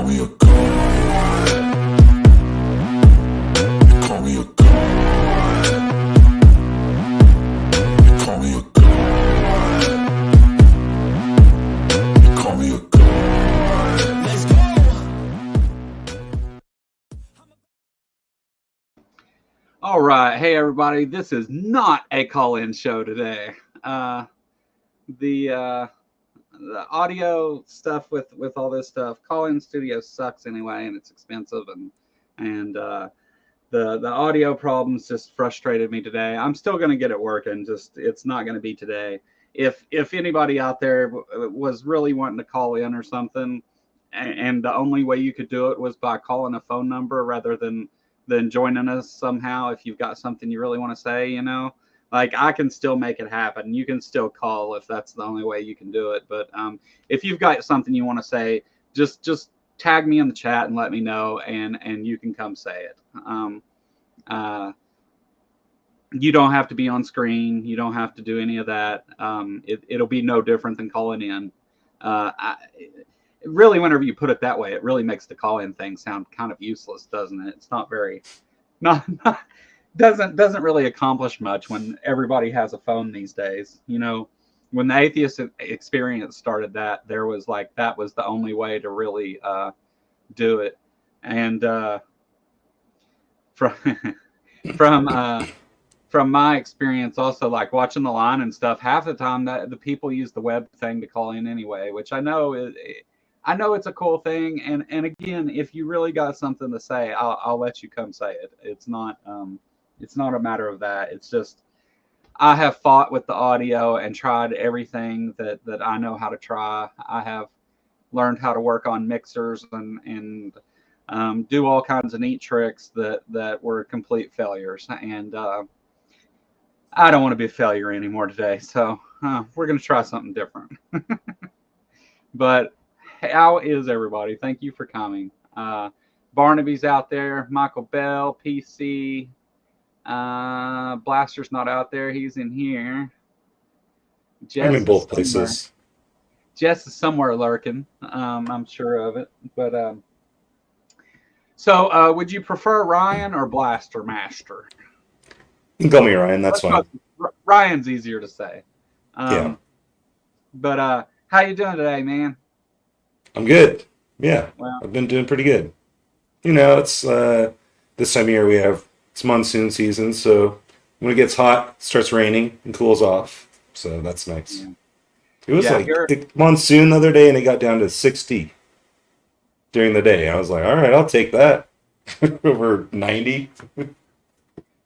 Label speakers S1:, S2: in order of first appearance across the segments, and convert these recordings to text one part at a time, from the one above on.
S1: call me a god. You call me a god. You call me a god. You call me a god. Let's go.
S2: All right. Hey, everybody. This is not a call-in show today. The audio stuff with all this stuff, call-in studio sucks anyway, and it's expensive, and the audio problems just frustrated me today. I'm still going to get it working, just it's not going to be today. If anybody out there was really wanting to call in or something, and the only way you could do it was by calling a phone number rather than joining us somehow, if you've got something you really want to say, you know, like I can still make it happen. You can still call if that's the only way you can do it. But if you've got something you want to say, just tag me in the chat and let me know, and you can come say it. You don't have to be on screen. You don't have to do any of that. It'll be no different than calling in. Really, whenever you put it that way, it really makes the call-in thing sound kind of useless, doesn't it? It's not very, doesn't really accomplish much when everybody has a phone these days. You know, when the Atheist experience started, that was the only way to really do it. And from my experience, also, like watching the line and stuff, half the time that the people use the web thing to call in anyway, which I know it's a cool thing. And again, if you really got something to say, I'll let you come say it. It's not a matter of that. It's just I have fought with the audio and tried everything that I know how to try. I have learned how to work on mixers and do all kinds of neat tricks that were complete failures. And I don't want to be a failure anymore today. So we're going to try something different. But how is everybody? Thank you for coming. Barnaby's out there. Michael Bell, PC. Blaster's not out there. He's in here. Jess
S3: I'm in both places.
S2: Jess is somewhere lurking. I'm sure of it. But so would you prefer Ryan or BlasterMaster?
S3: You can call me Ryan. That's fine.
S2: Ryan's easier to say.
S3: Yeah.
S2: But how you doing today, man?
S3: I'm good. Yeah.
S2: Well,
S3: I've been doing pretty good. You know, it's this time of year it's monsoon season, so when it gets hot, it starts raining and cools off. So that's nice. Yeah. It was the monsoon the other day, and it got down to 60 during the day. I was like, all right, I'll take that over 90.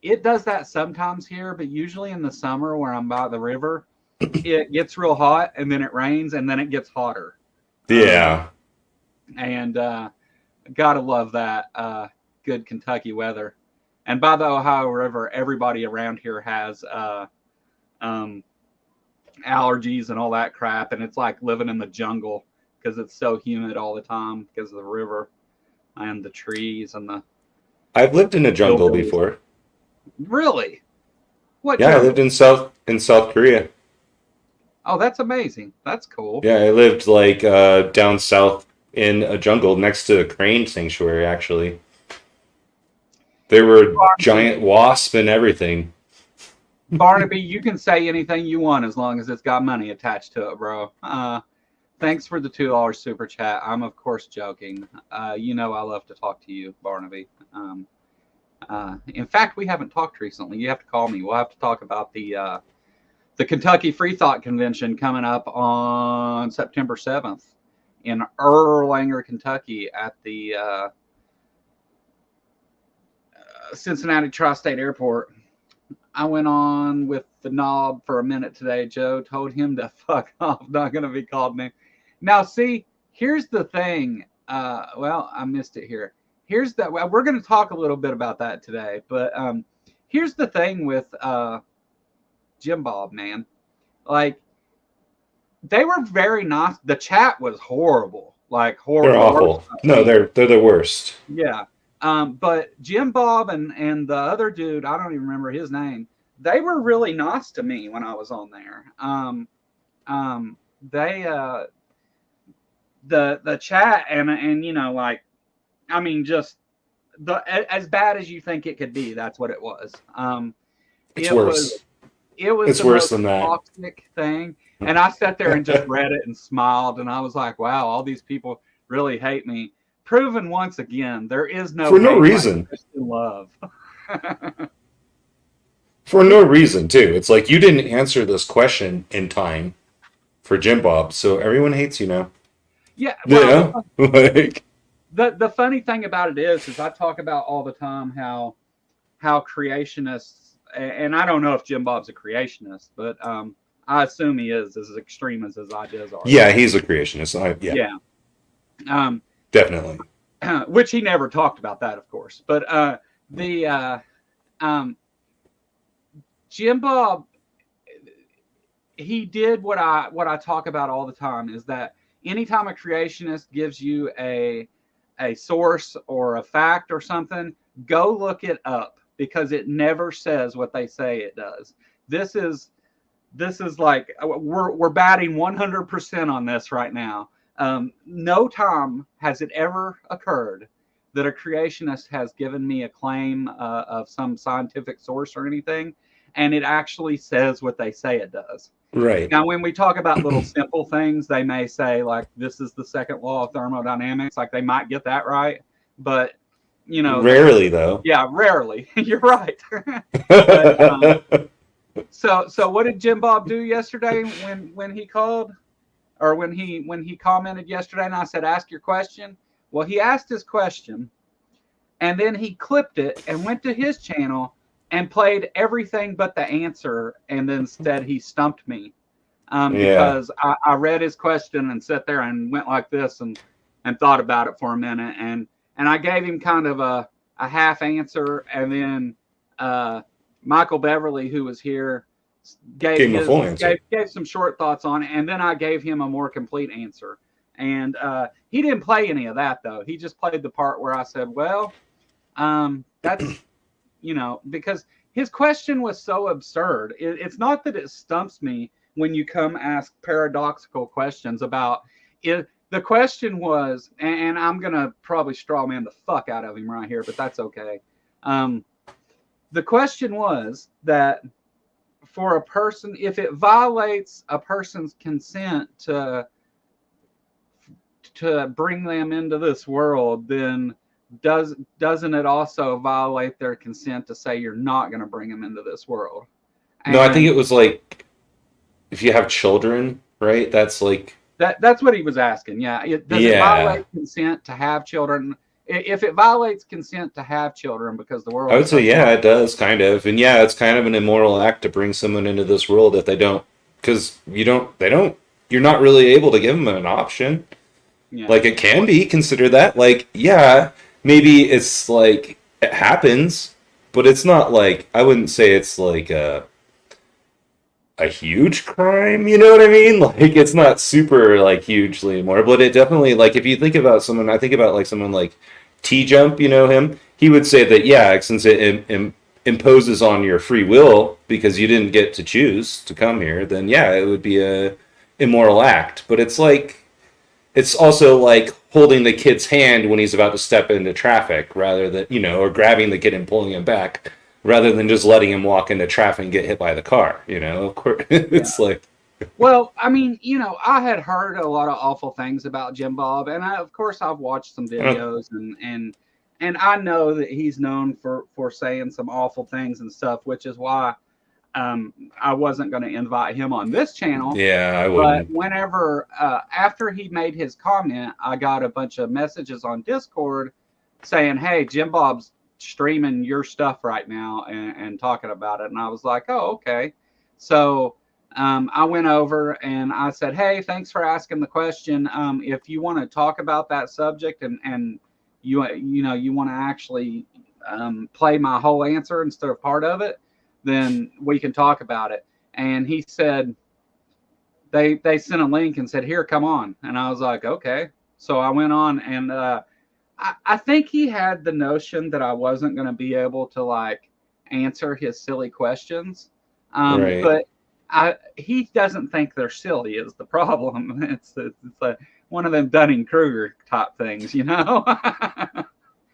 S2: It does that sometimes here, but usually in the summer where I'm by the river, it gets real hot, and then it rains, and then it gets hotter.
S3: Yeah.
S2: And gotta love that good Kentucky weather. And by the Ohio River, everybody around here has allergies and all that crap, and it's like living in the jungle because it's so humid all the time because of the river and the trees and the.
S3: I've lived in a jungle before.
S2: Really? What?
S3: Yeah, jungle? I lived in South Korea.
S2: Oh, that's amazing. That's cool.
S3: Yeah, I lived like down south in a jungle next to a crane sanctuary, actually. There were giant wasps and everything.
S2: Barnaby, you can say anything you want as long as it's got money attached to it, bro. Thanks for the $2 super chat. I'm, of course, joking. You know I love to talk to you, Barnaby. In fact, we haven't talked recently. You have to call me. We'll have to talk about the Kentucky Free Thought Convention coming up on September 7th in Erlanger, Kentucky at the Cincinnati Tri-State Airport. I went on with the knob for a minute today. Joe told him to fuck off. Not going to be called name. Now, see, here's the thing. Well, I missed it here. We're going to talk a little bit about that today. But here's the thing with Jim Bob, man. Like, they were very nice. The chat was horrible. Like, horrible.
S3: They're awful. No, they're the worst.
S2: Yeah. But Jim Bob and the other dude, I don't even remember his name, they were really nice to me when I was on there. the chat and you know, like, I mean, just as bad as you think it could be. That's what it was.
S3: It's
S2: It was
S3: worse.
S2: it was
S3: It's
S2: the
S3: worse
S2: most
S3: than that.
S2: toxic thing. And I sat there and just read it and smiled, and I was like, wow, all these people really hate me. Proven once again, there is no
S3: For no
S2: hate
S3: reason.
S2: like Christian love.
S3: For no reason, too. It's like you didn't answer this question in time for Jim Bob, so everyone hates you now.
S2: Yeah,
S3: Yeah,
S2: well,
S3: like
S2: the funny thing about it is I talk about all the time how creationists, and I don't know if Jim Bob's a creationist, but I assume he is, as extreme as his ideas are.
S3: yeah, he's a creationist. Yeah,
S2: Yeah. Um,
S3: definitely.
S2: which he never talked about that, of course. But Jim Bob, he did what I talk about all the time, is that anytime a creationist gives you a source or a fact or something, go look it up, because it never says what they say it does. This is like we're batting 100% on this right now. No time has it ever occurred that a creationist has given me a claim of some scientific source or anything, and it actually says what they say it does.
S3: Right.
S2: Now, when we talk about little simple things, they may say, like, this is the second law of thermodynamics. Like, they might get that right, but you know,
S3: Rarely, though.
S2: yeah, rarely. You're right. But so what did Jim Bob do yesterday when he called, or when he commented yesterday? And I said, ask your question. Well, he asked his question, and then he clipped it and went to his channel and played everything but the answer, and then said he stumped me,
S3: Yeah.
S2: because I read his question and sat there and went like this and thought about it for a minute, and I gave him kind of a half answer, and then Michael Beverly, who was here,
S3: Gave him a full answer.
S2: gave some short thoughts on it, and then I gave him a more complete answer. And he didn't play any of that, though. He just played the part where I said, well, that's, you know, because his question was so absurd. It's not that it stumps me when you come ask paradoxical questions about it. The question was, and I'm going to probably straw man the fuck out of him right here, but that's okay. The question was that for a person, if it violates a person's consent to bring them into this world, then doesn't it also violate their consent to say you're not going to bring them into this world?
S3: No, I think it was like if you have children, right? That's like
S2: that's what he was asking. Yeah. Does it violate consent to have children? If it violates consent to have children because the world,
S3: I would say, yeah, it does kind of, and yeah, it's kind of an immoral act to bring someone into this world if they don't, because you're not really able to give them an option.
S2: Yeah.
S3: Like, it can be considered that, like, yeah, maybe it's like it happens, but it's not like, I wouldn't say it's like a huge crime, you know what I mean? Like, it's not super like hugely more, but it definitely, like, if you think about someone, I think about like someone like T-Jump, you know him, he would say that, yeah, since it imposes on your free will because you didn't get to choose to come here, then yeah, it would be a immoral act. But it's like, it's also like holding the kid's hand when he's about to step into traffic, rather than, you know, or grabbing the kid and pulling him back, rather than just letting him walk into traffic and get hit by the car. You know, of course, it's like.
S2: Well, I mean, you know, I had heard a lot of awful things about Jim Bob, and of course I've watched some videos, and I know that he's known for saying some awful things and stuff, which is why I wasn't going to invite him on this channel.
S3: Yeah, I wouldn't.
S2: But whenever after he made his comment, I got a bunch of messages on Discord saying, "Hey, Jim Bob's streaming your stuff right now and talking about it," and I was like, "Oh, okay." So I went over and I said, "Hey, thanks for asking the question. If you want to talk about that subject and you want to actually play my whole answer instead of part of it, then we can talk about it." And he said, they sent a link and said, "Here, come on." And I was like, okay. So I went on, and I think he had the notion that I wasn't going to be able to like answer his silly questions.
S3: Right.
S2: But he doesn't think they're silly is the problem. It's a, one of them Dunning-Kruger type things, you know?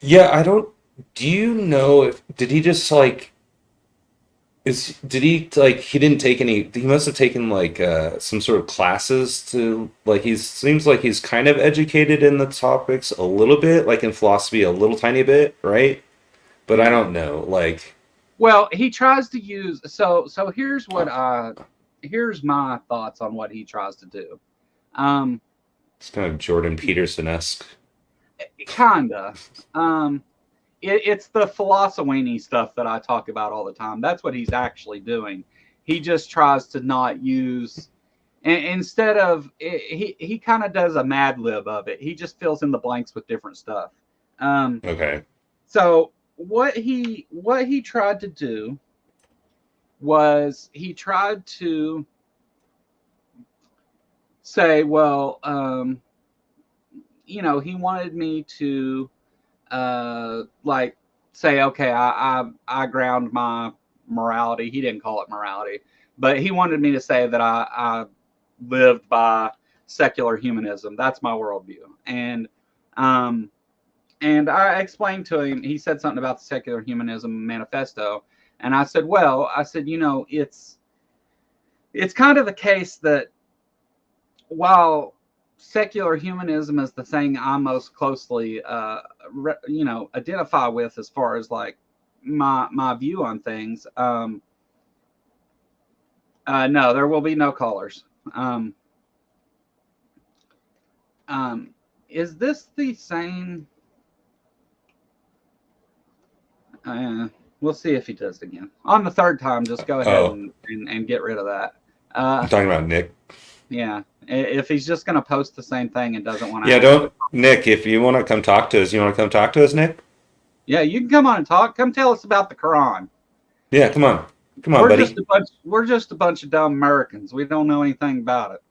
S3: Yeah, I don't. Do you know if did he just like is did he like he didn't take any? He must have taken like some sort of classes to like he seems like he's kind of educated in the topics a little bit, like in philosophy a little tiny bit, right? But I
S2: Yeah.
S3: don't know. Like,
S2: Well, he tries to use so here's my thoughts on what he tries to do. Um,
S3: it's kind of Jordan Peterson-esque.
S2: Kinda. Um, it's the philosophy stuff that I talk about all the time. That's what he's actually doing. He just tries to not use instead of he kind of does a mad lib of it. He just fills in the blanks with different stuff. Um,
S3: Okay.
S2: so what he tried to do was he tried to say, well, he wanted me to like say, okay, I ground my morality. He didn't call it morality, but he wanted me to say that I lived by secular humanism. That's my worldview. Um, and I explained to him. He said something about the secular humanism manifesto, and I said, well, it's kind of the case that while secular humanism is the thing I most closely, identify with as far as like my view on things. No, there will be no callers. Um, is this the same? We'll see if he does it again. On the third time, just go ahead
S3: Oh,
S2: and get rid of that.
S3: I'm talking about Nick.
S2: Yeah. If he's just going to post the same thing and doesn't want to
S3: Yeah,
S2: actually,
S3: don't Nick. If you want to come talk to us, you want to come talk to us, Nick?
S2: yeah, you can come on and talk. Come tell us about the Quran.
S3: Yeah, come on, buddy.
S2: We're just a bunch of dumb Americans. We don't know anything about it.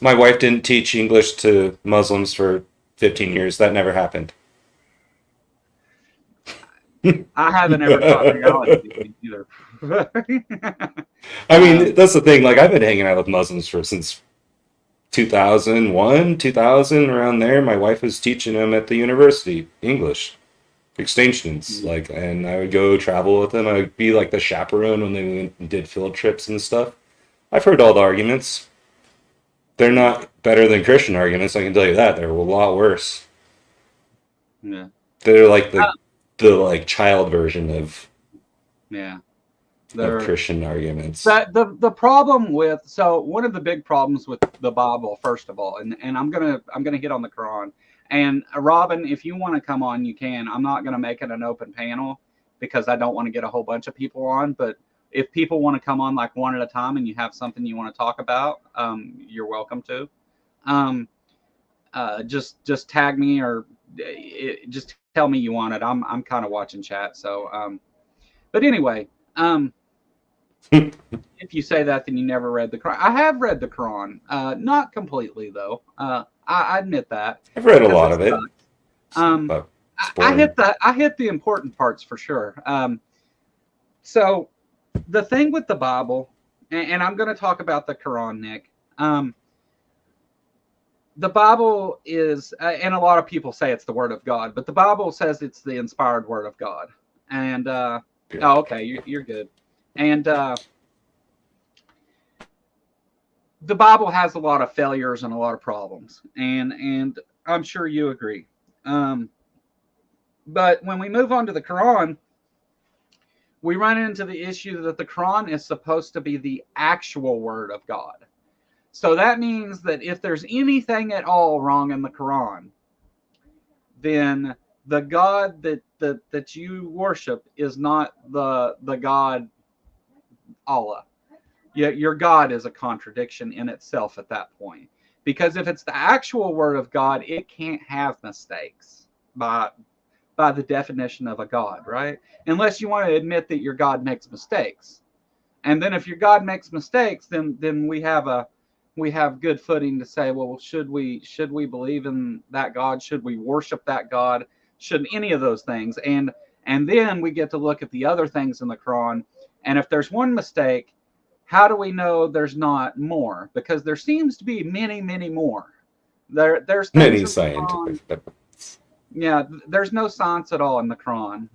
S3: My wife didn't teach English to Muslims for 15 years. That never happened.
S2: I haven't ever taught theology either.
S3: I
S2: um,
S3: mean, that's the thing. Like, I've been hanging out with Muslims for since 2001, 2000, around there. My wife was teaching them at the university, English, exchange students. Like, and I would go travel with them. I would be like the chaperone when they went and did field trips and stuff. I've heard all the arguments. They're not better than Christian arguments, I can tell you that. They're a lot worse.
S2: yeah,
S3: They're like
S2: uh,
S3: the like child version
S2: yeah.
S3: of
S2: They're
S3: Christian arguments.
S2: the problem with one of the big problems with the Bible, first of all, and I'm gonna hit on the Quran. And Robin, if you want to come on, you can. I'm not gonna make it an open panel because I don't want to get a whole bunch of people on. But if people want to come on like one at a time and you have something you want to talk about, you're welcome to. Um, just tag me or just tell me you want it. I'm kind of watching chat. So, but anyway, if you say that, then you never read the Quran. I have read the Quran, not completely though. I admit that
S3: I've read a
S2: because
S3: lot
S2: it
S3: of it,
S2: sucks. Um,
S3: but it's
S2: I
S3: boring.
S2: hit the important parts for sure. So the thing with the Bible, and I'm going to talk about the Quran, Nick. The Bible is, and a lot of people say it's the Word of God, but the Bible says it's the inspired Word of God. And oh,
S3: Yeah.
S2: okay, you're good. And the Bible has a lot of failures and a lot of problems, and I'm sure you agree. Um, but when we move on to the Quran, we run into the issue that the Quran is supposed to be the actual Word of God. So that means that if there's anything at all wrong in the Quran, then the God that you worship is not the God Allah. Your God is a contradiction in itself at that point. Because if it's the actual Word of God, it can't have mistakes by the definition of a God, right? Unless you want to admit that your God makes mistakes. And then if your God makes mistakes, then we have good footing to say, well, should we believe in that God? Should we worship that God? Should any of those things? And then we get to look at the other things in the Quran And if there's one mistake, how do we know there's not more? Because there seems to be many, many more. There's things
S3: Many
S2: in the Quran.
S3: scientific.
S2: Yeah, there's no science at all in the Quran.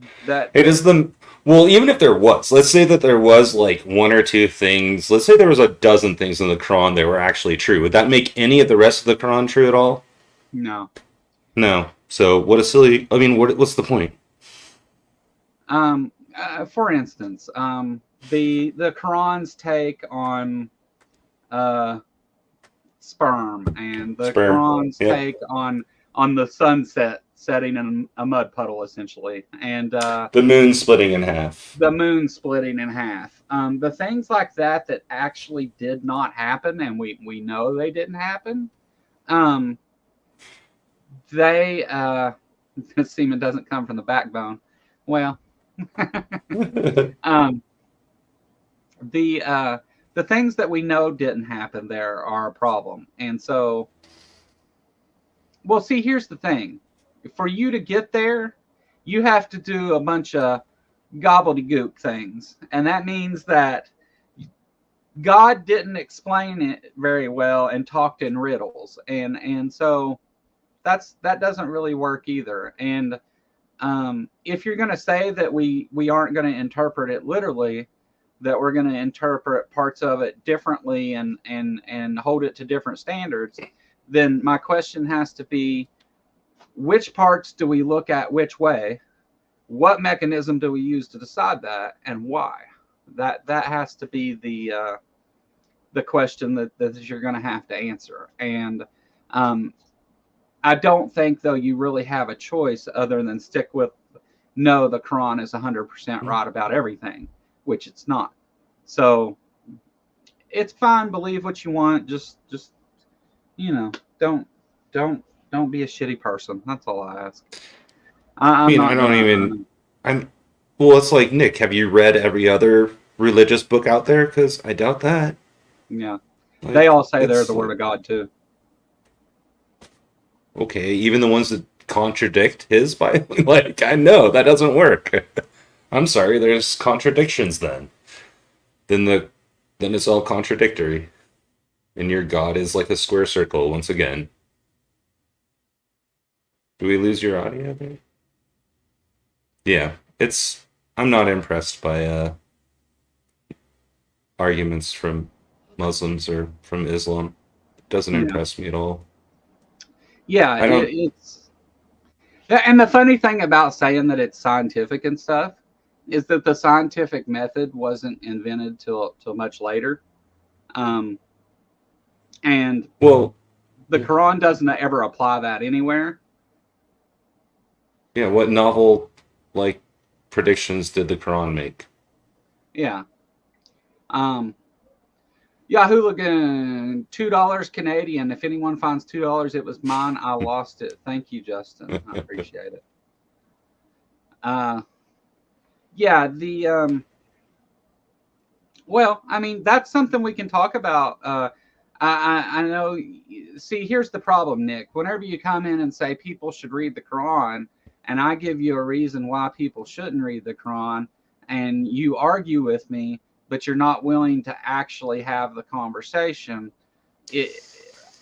S3: It is the well, even if there was, let's say that there was like one or two things. Let's say there was a dozen things in the Quran that were actually true. Would that make any of the rest of the Quran true at all?
S2: No.
S3: No. So what a silly. I mean, what's the point?
S2: For instance, the Quran's take on sperm, and the
S3: Sperm.
S2: Quran's
S3: Yeah.
S2: take on the sunset setting in a mud puddle, essentially, and
S3: The moon splitting in half.
S2: the moon splitting in half. The things like that that actually did not happen, and we know they didn't happen. They the semen doesn't come from the backbone. Well, the things that we know didn't happen there are a problem, and so, well, see, here's the thing: for you to get there, you have to do a bunch of gobbledygook things, and that means that God didn't explain it very well and talked in riddles, and so that doesn't really work either. And if you're going to say that we aren't going to interpret it literally, that we're going to interpret parts of it differently and hold it to different standards, then my question has to be, which parts do we look at which way? What mechanism do we use to decide that, and why? That has to be the question that you're going to have to answer. And I don't think, though, you really have a choice other than stick with, no, the Quran is 100% right about everything, which it's not. So it's fine. Believe what you want. Just don't be a shitty person. That's all I ask.
S3: I mean, I don't even. Well, it's like, Nick, have you read every other religious book out there? Because I doubt that.
S2: Yeah,
S3: Like,
S2: they all say they're the word of God too.
S3: Okay, even the ones that contradict his Bible. Like, I know that doesn't work. I'm sorry, there's contradictions then. Then it's all contradictory. And your God is like a square circle once again. Do we lose your audio there? Yeah, I'm not impressed by arguments from Muslims or from Islam. It doesn't impress me at all.
S2: Yeah, it's. And the funny thing about saying that it's scientific and stuff is that the scientific method wasn't invented till much later. And
S3: Well,
S2: the Quran doesn't ever apply that anywhere.
S3: Yeah, what novel like predictions did the Quran make?
S2: Yeah. Yahoo Lagoon, $2 Canadian. If anyone finds $2, it was mine. I lost it. Thank you, Justin. I appreciate it. Yeah, well, I mean, that's something we can talk about. I know. See, here's the problem, Nick. Whenever you come in and say people should read the Quran, and I give you a reason why people shouldn't read the Quran, and you argue with me, but you're not willing to actually have the conversation,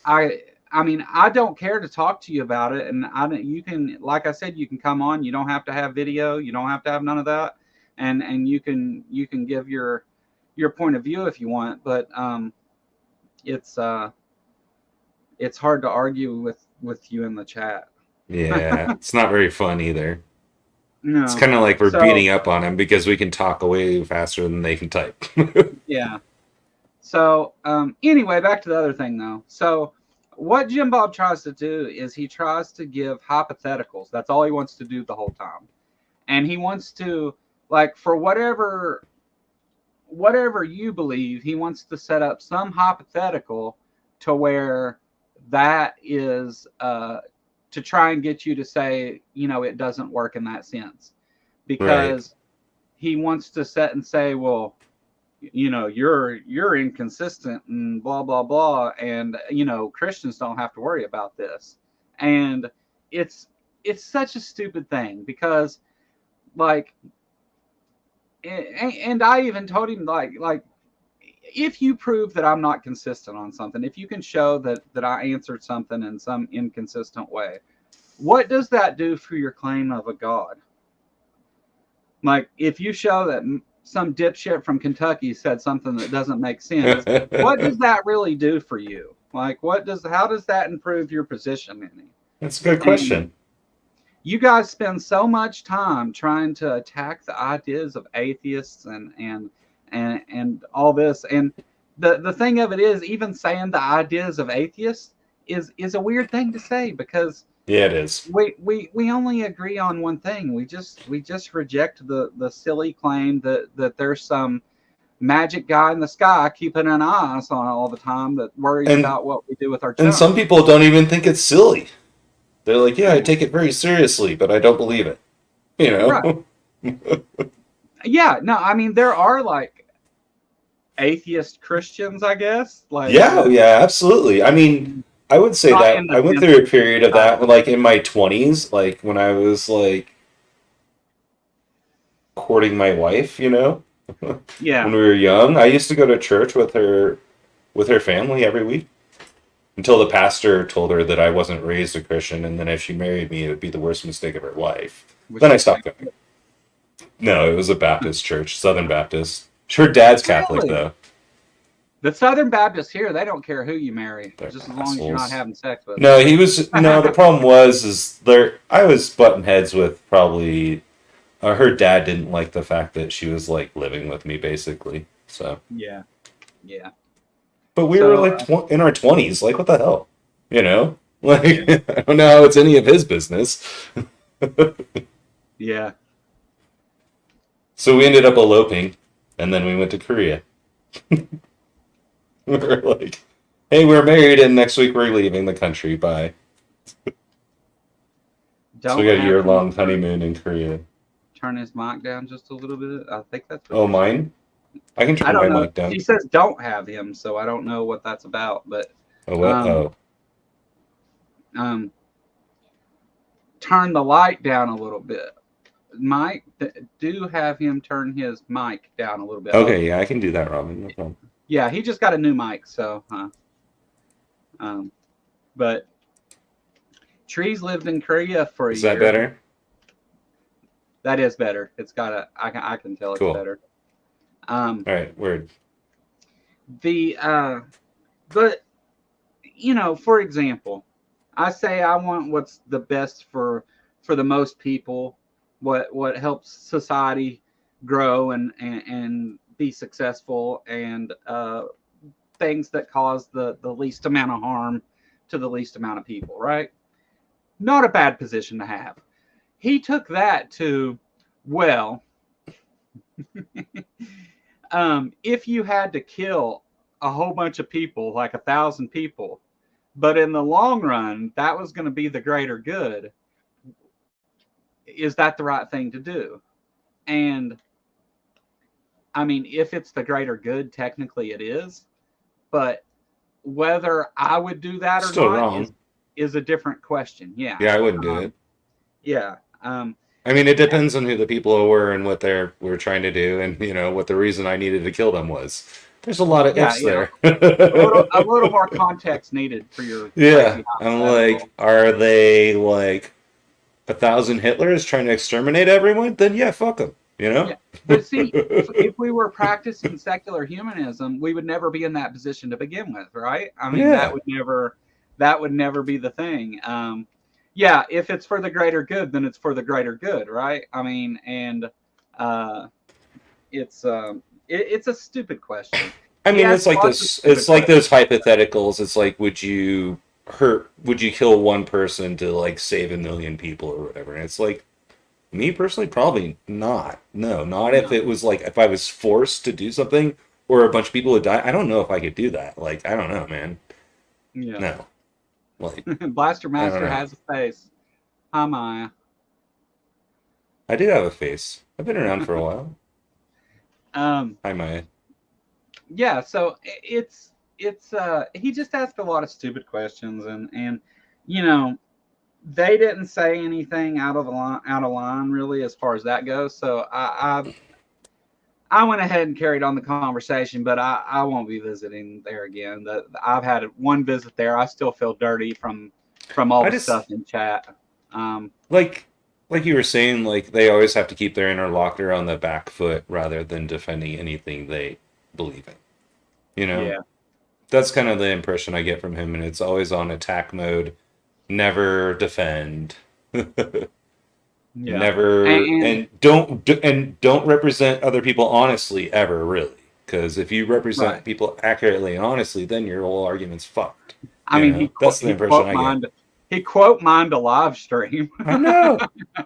S2: I mean, I don't care to talk to you about it. And you can, like I said, you can come on. You don't have to have video. You don't have to have none of that. And you can give your point of view if you want. But it's hard to argue with you in the chat.
S3: Yeah, it's not very fun either.
S2: No.
S3: It's kind of like we're beating up on them because we can talk way faster than they can type.
S2: Yeah. So anyway, back to the other thing, though. So what Jim Bob tries to do is he tries to give hypotheticals. That's all he wants to do the whole time. And he wants to, like, for whatever you believe, he wants to set up some hypothetical to where that is to try and get you to say, it doesn't work in that sense. Because he wants to set and say, well, you're inconsistent and blah, blah, blah. And, Christians don't have to worry about this. And it's such a stupid thing because, like, and I even told him like if you prove that I'm not consistent on something, if you can show that I answered something in some inconsistent way, what does that do for your claim of a God? Like, if you show that some dipshit from Kentucky said something that doesn't make sense, what does that really do for you? Like, how does that improve your position in it?
S3: That's a good question.
S2: And you guys spend so much time trying to attack the ideas of atheists and all this. And the thing of it is, even saying the ideas of atheists is a weird thing to say, because
S3: Yeah, it is.
S2: we only agree on one thing. We just reject the silly claim that there's some magic guy in the sky keeping an eye on us all the time that worries
S3: And-
S2: about what we do with our
S3: And
S2: children.
S3: some people don't even think it's silly. They're like, yeah, I take it very seriously, but I don't believe it. You know?
S2: Right. Yeah, no, I mean, there are like atheist Christians, I guess. Like,
S3: Yeah, absolutely. I mean, I would say
S2: Not
S3: that
S2: in the
S3: I went
S2: sense
S3: through a period of that, like in my 20s, like when I was like courting my wife, you know,
S2: yeah,
S3: when we were young. I used to go to church with her family every week until the pastor told her that I wasn't raised a Christian, and then if she married me, it would be the worst mistake of her life.
S2: Which
S3: Then I
S2: is
S3: stopped
S2: like-
S3: going. No, it was a Baptist church, Southern Baptist. Her dad's Catholic
S2: Really?
S3: though.
S2: The Southern Baptists here, they don't care who you marry,
S3: They're
S2: just as long as you're not
S3: assholes.
S2: having sex with them.
S3: No, he was no. The problem is there. I was butting heads with probably. Her dad didn't like the fact that she was like living with me, basically. So,
S2: Yeah.
S3: but we
S2: So,
S3: were like in our 20s. Like, what the hell, you know? Like, I don't know how it's any of his business.
S2: Yeah.
S3: So we ended up eloping, and then we went to Korea. We were like, "Hey, we're married, and next week we're leaving the country. Bye." So we got a year-long honeymoon in Korea.
S2: Turn his mic down just a little bit. I think that's. What
S3: Oh, mine? I can
S2: I
S3: turn
S2: don't
S3: my
S2: know.
S3: mic down.
S2: She says don't have him, so I don't know what that's about. But
S3: Oh, what?
S2: um, turn the light down a little bit. Mike, do have him turn his mic down a little bit.
S3: Okay, yeah, I can do that, Robin. No problem.
S2: Yeah, he just got a new mic, so. But Trees lived in Korea for a
S3: Is
S2: year.
S3: that better?
S2: That is better. It's got a. I can tell it's
S3: Cool.
S2: better.
S3: All right, word.
S2: But you know, for example, I say I want what's the best for the most people, what helps society grow and be successful, and things that cause the least amount of harm to the least amount of people, right? Not a bad position to have. He took that to, well, if you had to kill a whole bunch of people, like 1,000 people, but in the long run, that was going to be the greater good, is that the right thing to do? And I mean, if it's the greater good, technically it is, but whether I would do that or
S3: Still
S2: not
S3: wrong.
S2: is a different question. Yeah.
S3: Yeah, I wouldn't do it.
S2: Yeah.
S3: I mean, it depends on who the people were and what they were trying to do, and you know what the reason I needed to kill them was. There's a lot of
S2: Yeah,
S3: ifs
S2: yeah.
S3: there.
S2: a little more context needed for your
S3: Yeah,
S2: crazy
S3: I'm
S2: hypothetical.
S3: like, are they like 1,000 Hitlers trying to exterminate everyone? Then yeah, fuck them. You know.
S2: Yeah. But see, if we were practicing secular humanism, we would never be in that position to begin with, right? I mean,
S3: Yeah.
S2: that would never be the thing. Yeah, if it's for the greater good, then it's for the greater good, right? I mean, and it's a stupid question.
S3: I mean,
S2: He
S3: it's
S2: asked
S3: like
S2: lots of
S3: this.
S2: stupid
S3: It's like
S2: questions.
S3: those hypotheticals. It's like, would you kill one person to like save 1,000,000 people or whatever? And it's like, me personally, probably not. No, not if it was like if I was forced to do something or a bunch of people would die. I don't know if I could do that. Like, I don't know, man.
S2: Yeah.
S3: No. Like,
S2: BlasterMaster has a face. Hi, Maya.
S3: I do have a face. I've been around for a while. Hi, Maya.
S2: Yeah, so it's he just asked a lot of stupid questions, and you know, they didn't say anything out of line really as far as that goes. So I went ahead and carried on the conversation, but I won't be visiting there again. I've had one visit there. I still feel dirty from all
S3: I
S2: the
S3: just
S2: stuff in chat. Um,
S3: like you were saying, like they always have to keep their interlocutor on the back foot rather than defending anything they believe in. You know,
S2: yeah,
S3: that's kind of the impression I get from him, and it's always on attack mode, never defend.
S2: yeah,
S3: Never
S2: and
S3: and don't represent other people honestly ever, really, because if you represent
S2: right.
S3: people accurately and honestly, then your whole argument's fucked.
S2: I mean,
S3: That's the impression I get.
S2: He quote mined a live stream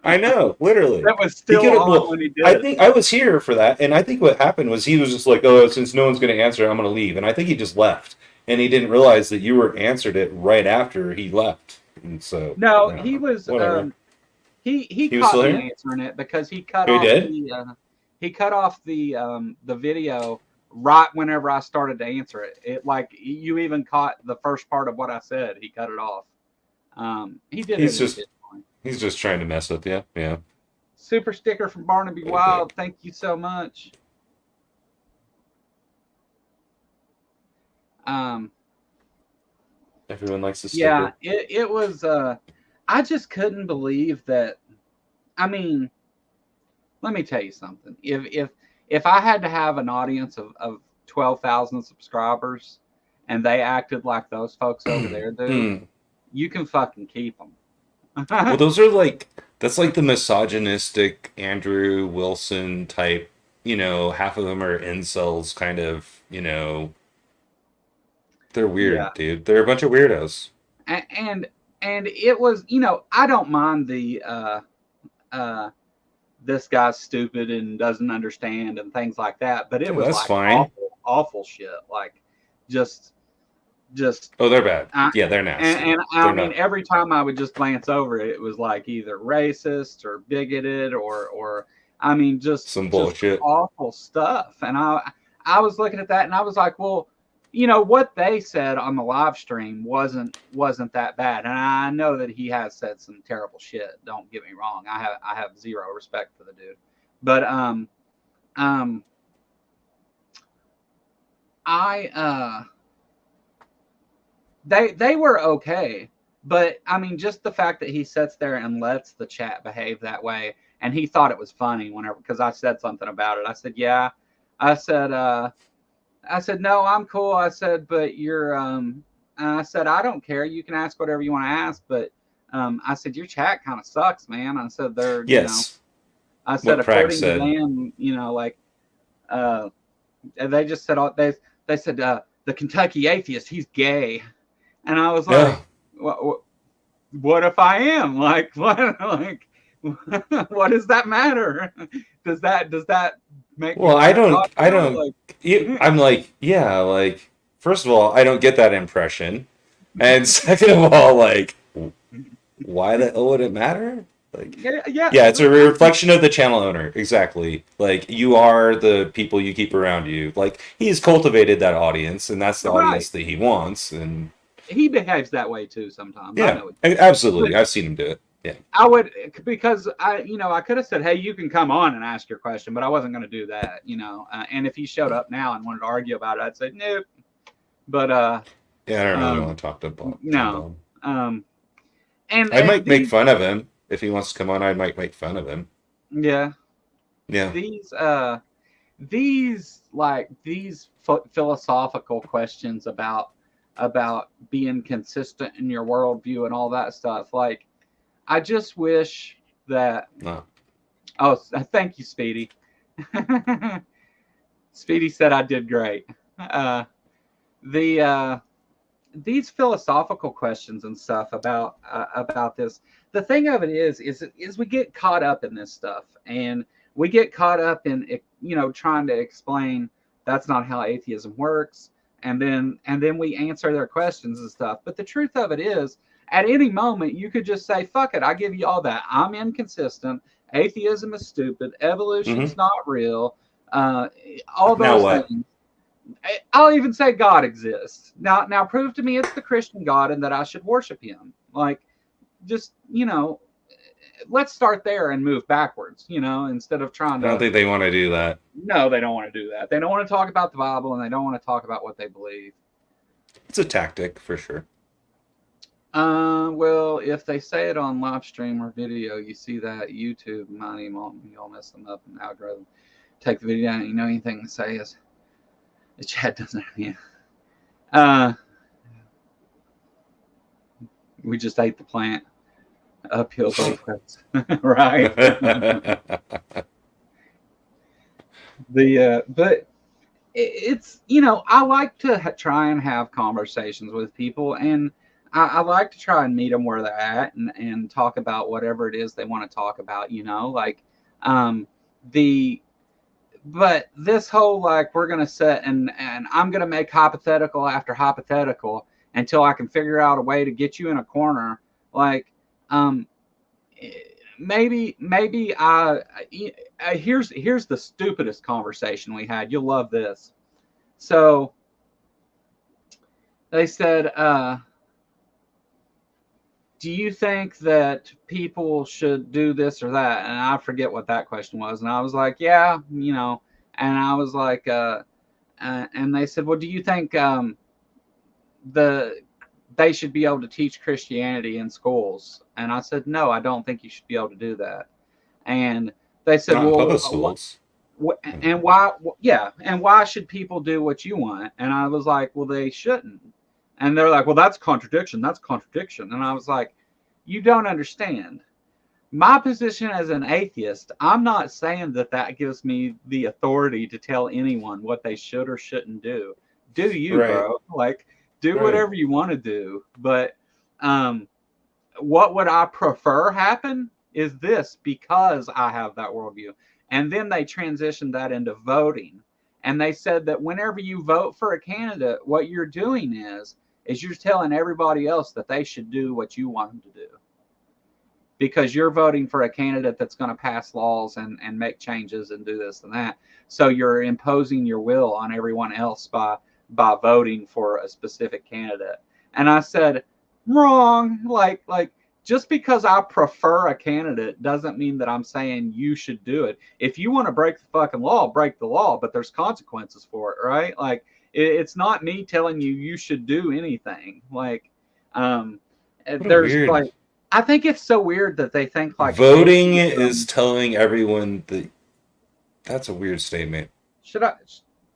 S3: I know, literally.
S2: that was
S3: He
S2: still
S3: could have.
S2: on
S3: Well,
S2: when he did
S3: I
S2: it.
S3: think I was here for that, and I think what happened was he was just like, "Oh, since no one's going to answer, I'm going to leave," and I think he just left, and he didn't realize that you were answered it right after he left, and so
S2: No,
S3: I don't
S2: he
S3: know.
S2: was.
S3: Whatever.
S2: He
S3: He was
S2: caught
S3: still
S2: me
S3: here.
S2: answering it because
S3: Oh, he did.
S2: he cut off the video right whenever I started to answer it. It like you even caught the first part of what I said. He cut it off. He did it
S3: He's just
S2: intentionally.
S3: He's just trying to mess with you. Yeah.
S2: Super sticker from Barnaby
S3: What a dick.
S2: Wild. Thank you so much. Um,
S3: Everyone likes a
S2: yeah,
S3: sticker.
S2: it was. I just couldn't believe that. I mean, let me tell you something. If I had to have an audience of 12,000 subscribers, and they acted like those folks over there do,
S3: Mm.
S2: you can fucking keep them.
S3: Well, those are like that's like the misogynistic Andrew Wilson type. Half of them are incels, kind of. They're
S2: Yeah,
S3: weird, dude. They're a bunch of weirdos.
S2: and it was, I don't mind the uh this guy's stupid and doesn't understand and things like that, but it
S3: Yeah,
S2: was
S3: that's
S2: like
S3: fine.
S2: awful shit, like just just
S3: Oh, they're bad.
S2: I,
S3: Yeah, they're nasty.
S2: and I
S3: They're
S2: mean,
S3: not
S2: every time I would just glance over it, it was like either racist or bigoted or I mean,
S3: some
S2: just
S3: bullshit.
S2: awful stuff. And I was looking at that and I was like, well, what they said on the live stream wasn't that bad. And I know that he has said some terrible shit. Don't get me wrong. I have zero respect for the dude, but um, I they were okay, but I mean, just the fact that he sits there and lets the chat behave that way, and he thought it was funny whenever because I said something about it. I said, yeah, I said I said no, I'm cool. I said, but you're I said I don't care. You can ask whatever you want to ask, but I said your chat kind of sucks, man. I said they're
S3: Yes.
S2: I said
S3: What Prague
S2: according to
S3: said.
S2: them, like uh, they just said they said the Kentucky atheist, he's gay. And I was
S3: Yeah.
S2: like, what if I am? Like, what? Like, what does that matter? Does that make me
S3: Well, I don't. I
S2: God?
S3: don't.
S2: Like,
S3: I'm like, yeah. Like, first of all, I don't get that impression, and second of all, like, why the hell would it matter? Like,
S2: yeah,
S3: yeah, it's a reflection of the channel owner. Exactly. Like, you are the people you keep around you. Like, he's cultivated that audience, and that's the
S2: right.
S3: audience that he wants. And
S2: He behaves that way too sometimes. I
S3: yeah,
S2: know.
S3: absolutely. I've seen him do it. Yeah.
S2: I would because I could have said, hey, you can come on and ask your question, but I wasn't going to do that. And if he showed up now and wanted to argue about it, I'd say nope. But
S3: Yeah, I don't really want to talk to Bob.
S2: no.
S3: I might make fun of him if he wants to come on. I might make fun of him.
S2: Yeah.
S3: Yeah.
S2: These philosophical questions about being consistent in your worldview and all that stuff. Like, I just wish that.
S3: No.
S2: Oh, thank you, Speedy. Speedy said I did great. These philosophical questions and stuff about this. The thing of it is we get caught up in this stuff, and we get caught up in trying to explain that's not how atheism works, and then we answer their questions and stuff. But the truth of it is, at any moment you could just say, fuck it, I give you all that. I'm inconsistent. Atheism is stupid. Evolution's not real. All
S3: Now
S2: those
S3: what?
S2: things. I'll even say God exists. Now prove to me it's the Christian God and that I should worship him. Like, just, let's start there and move backwards, instead of trying
S3: I don't
S2: to.
S3: think they want to do that.
S2: No, they don't want to do that. They don't want to talk about the Bible, and they don't want to talk about what they believe.
S3: It's a tactic for sure.
S2: Well, if they say it on live stream or video, you see that YouTube might y'all mess them up in the algorithm. Take the video down. Anything to say is the chat doesn't. Yeah. We just ate the plant uphill both ways, right? But it's I like to try and have conversations with people, and I like to try and meet them where they're at and talk about whatever it is they want to talk about. But this whole we're gonna sit and I'm gonna make hypothetical after hypothetical until I can figure out a way to get you in a corner. Maybe here's the stupidest conversation we had. You'll love this. So they said, do you think that people should do this or that? And I forget what that question was. And I was like, yeah, and I was like, and they said, well, do you think they should be able to teach Christianity in schools? And I said, no, I don't think you should be able to do that. And they said,
S3: Not in
S2: well,
S3: public schools.
S2: And why? Yeah, and why should people do what you want? And I was like, well, they shouldn't. And they're like, well, that's contradiction. That's contradiction. And I was like, you don't understand. My position as an atheist, I'm not saying that gives me the authority to tell anyone what they should or shouldn't do. Do you, bro? Do whatever you want to do. But what would I prefer happen is this, because I have that worldview. And then they transitioned that into voting. And they said that whenever you vote for a candidate, what you're doing is you're telling everybody else that they should do what you want them to do. Because you're voting for a candidate that's going to pass laws and make changes and do this and that. So you're imposing your will on everyone else by voting for a specific candidate. And I said, wrong. Like just because I prefer a candidate doesn't mean that I'm saying you should do it. If you want to break the fucking law, break the law, but there's consequences for it, right? It's not me telling you should do anything. There's
S3: weird.
S2: I think it's so weird that they think
S3: voting is telling everyone that. That's a weird statement.
S2: Should I?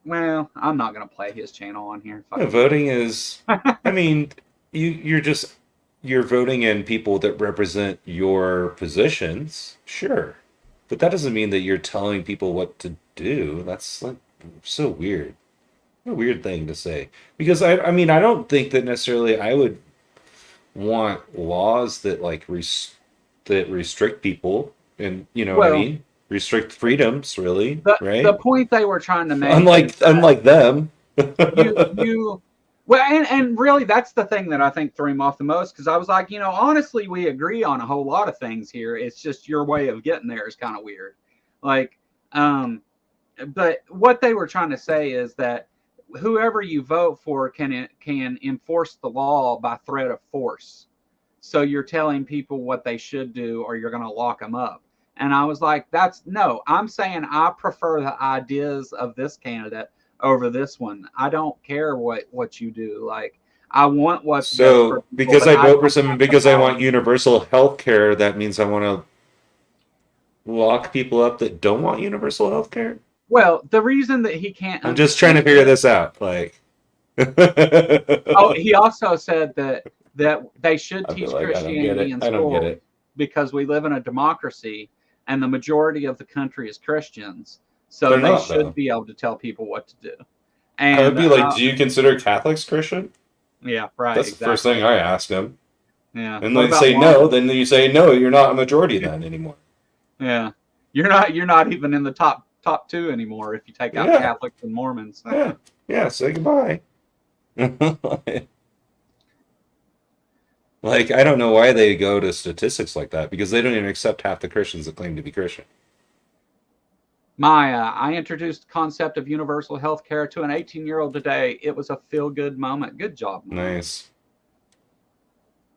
S2: Well, I'm not going to play his channel on here.
S3: No, voting is. I mean, you're voting in people that represent your positions, sure, but that doesn't mean that you're telling people what to do. That's so weird. What a weird thing to say. Because I mean, I don't think that necessarily I would want laws that that restrict people and what I mean, restrict freedoms, really, right?
S2: The point they were trying to make,
S3: unlike them,
S2: well, and really that's the thing that I think threw him off the most, because I was like, honestly, we agree on a whole lot of things here. It's just your way of getting there is kind of weird. But what they were trying to say is that whoever you vote for can enforce the law by threat of force. So you're telling people what they should do, or you're going to lock them up. And I was like, I'm saying I prefer the ideas of this candidate over this one. I don't care what you do. I want what's best for people,
S3: because I vote for someone because I want universal health care, that means I want to lock people up that don't want universal health care?
S2: Well, the reason that he can't...
S3: I'm just trying to figure this out.
S2: Oh, he also said that they should teach Christianity in school because we live in a democracy and the majority of the country is Christians. So they should be able to tell people what to do. And
S3: I would be like, do you consider Catholics Christian?
S2: Yeah, right.
S3: That's the first thing I asked him.
S2: Yeah.
S3: And they say no, then you say no, you're not a majority then anymore.
S2: Yeah. You're not even in the top two anymore if you take out Catholics and Mormons.
S3: Yeah, say goodbye. I don't know why they go to statistics like that, because they don't even accept half the Christians that claim to be Christian.
S2: I introduced the concept of universal health care to an 18-year-old today. It was a feel-good moment. Good job, man.
S3: Nice.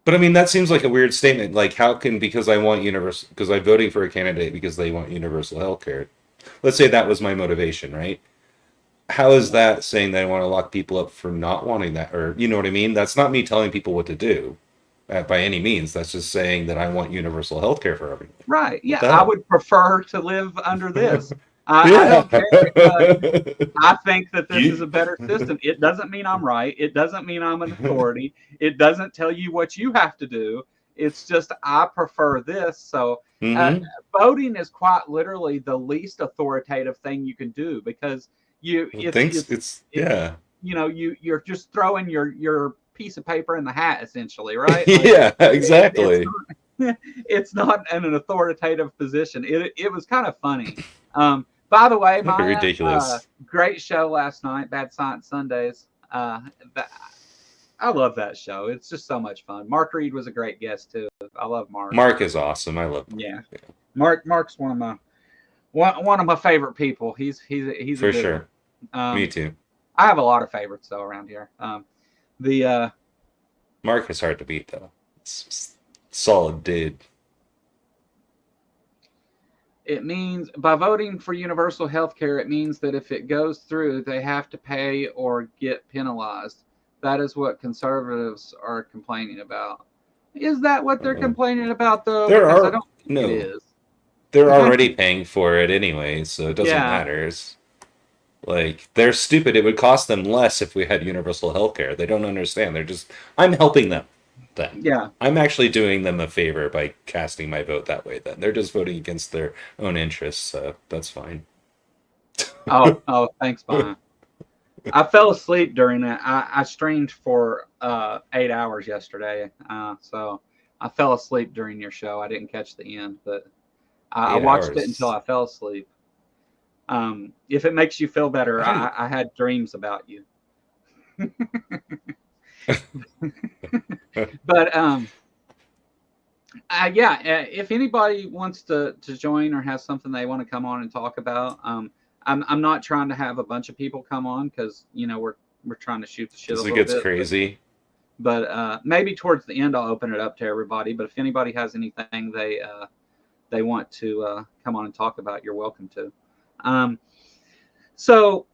S3: But I mean, that seems like a weird statement. Like, how can, because I'm voting for a candidate because they want universal health care. Let's say that was my motivation, right? How is that saying that I want to lock people up for not wanting that? Or, you know what I mean? That's not me telling people what to do by any means. That's just saying that I want universal health care for everyone.
S2: Right.
S3: What
S2: Yeah,
S3: the
S2: I
S3: hell?
S2: would prefer to live under this. I
S3: Yeah.
S2: don't care. I think that this is a
S3: You,
S2: better system. It doesn't mean I'm right. It doesn't mean I'm an authority. It doesn't tell you what you have to do. It's just I prefer this. So uh,
S3: hmm
S2: voting is quite literally the least authoritative thing you can do because
S3: Thanks. It's,
S2: it's
S3: yeah.
S2: you're just throwing your piece of paper in the hat essentially, right? Like
S3: Yeah,
S2: it's
S3: exactly.
S2: not it's not an authoritative position. It was kind of funny. By the way,
S3: Fucking
S2: Maya,
S3: ridiculous.
S2: great show last night, Bad Science Sundays. That, I love that show. It's just so much fun. Mark Reed was a great guest too. I love Mark.
S3: Mark is awesome. I love Mark.
S2: Yeah, Mark's one of my favorite people. He's a
S3: For
S2: good one.
S3: sure. Me too.
S2: I have a lot of favorites though around here. The
S3: Mark is hard to beat though. It's just solid dude.
S2: It means by voting for universal health care, it means that if it goes through, they have to pay or get penalized. That is what conservatives are complaining about. Is that what they're
S3: Uh,
S2: complaining about, though?
S3: there
S2: Because I
S3: are
S2: don't think it
S3: no.
S2: is.
S3: They're already paying for it anyway, so it doesn't
S2: Yeah,
S3: matter. Like, they're stupid. It would cost them less if we had universal health care. They don't understand. I'm helping them then.
S2: yeah.
S3: I'm actually doing them a favor by casting my vote that way then. They're just voting against their own interests, so that's fine.
S2: Oh, thanks, Brian. I fell asleep during that. I streamed for 8 hours yesterday, so I fell asleep during your show. I didn't catch the end, but I
S3: Eight
S2: watched it until
S3: hours.
S2: I fell asleep. If it makes you feel better,
S3: I didn't.
S2: I had dreams about you. But yeah, if anybody wants to join or has something they want to come on and talk about, I'm not trying to have a bunch of people come on because we're trying to shoot the shit a
S3: Because it
S2: little
S3: gets
S2: bit,
S3: crazy.
S2: but maybe towards the end I'll open it up to everybody. But if anybody has anything they want to come on and talk about, you're welcome to. So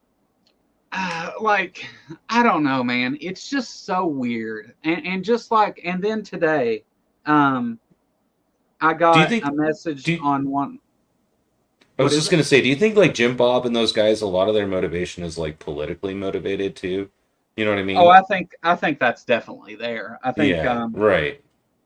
S2: like I don't know, man. It's just so weird, and just like and then today, I
S3: Do you
S2: got a
S3: think?
S2: message
S3: Do you,
S2: on one.
S3: I
S2: What
S3: was
S2: is
S3: just
S2: it?
S3: gonna say, do you think like Jim Bob and those guys, a lot of their motivation is like politically motivated too? You know what I
S2: Oh,
S3: mean?
S2: I think that's definitely there. I think
S3: Yeah, right.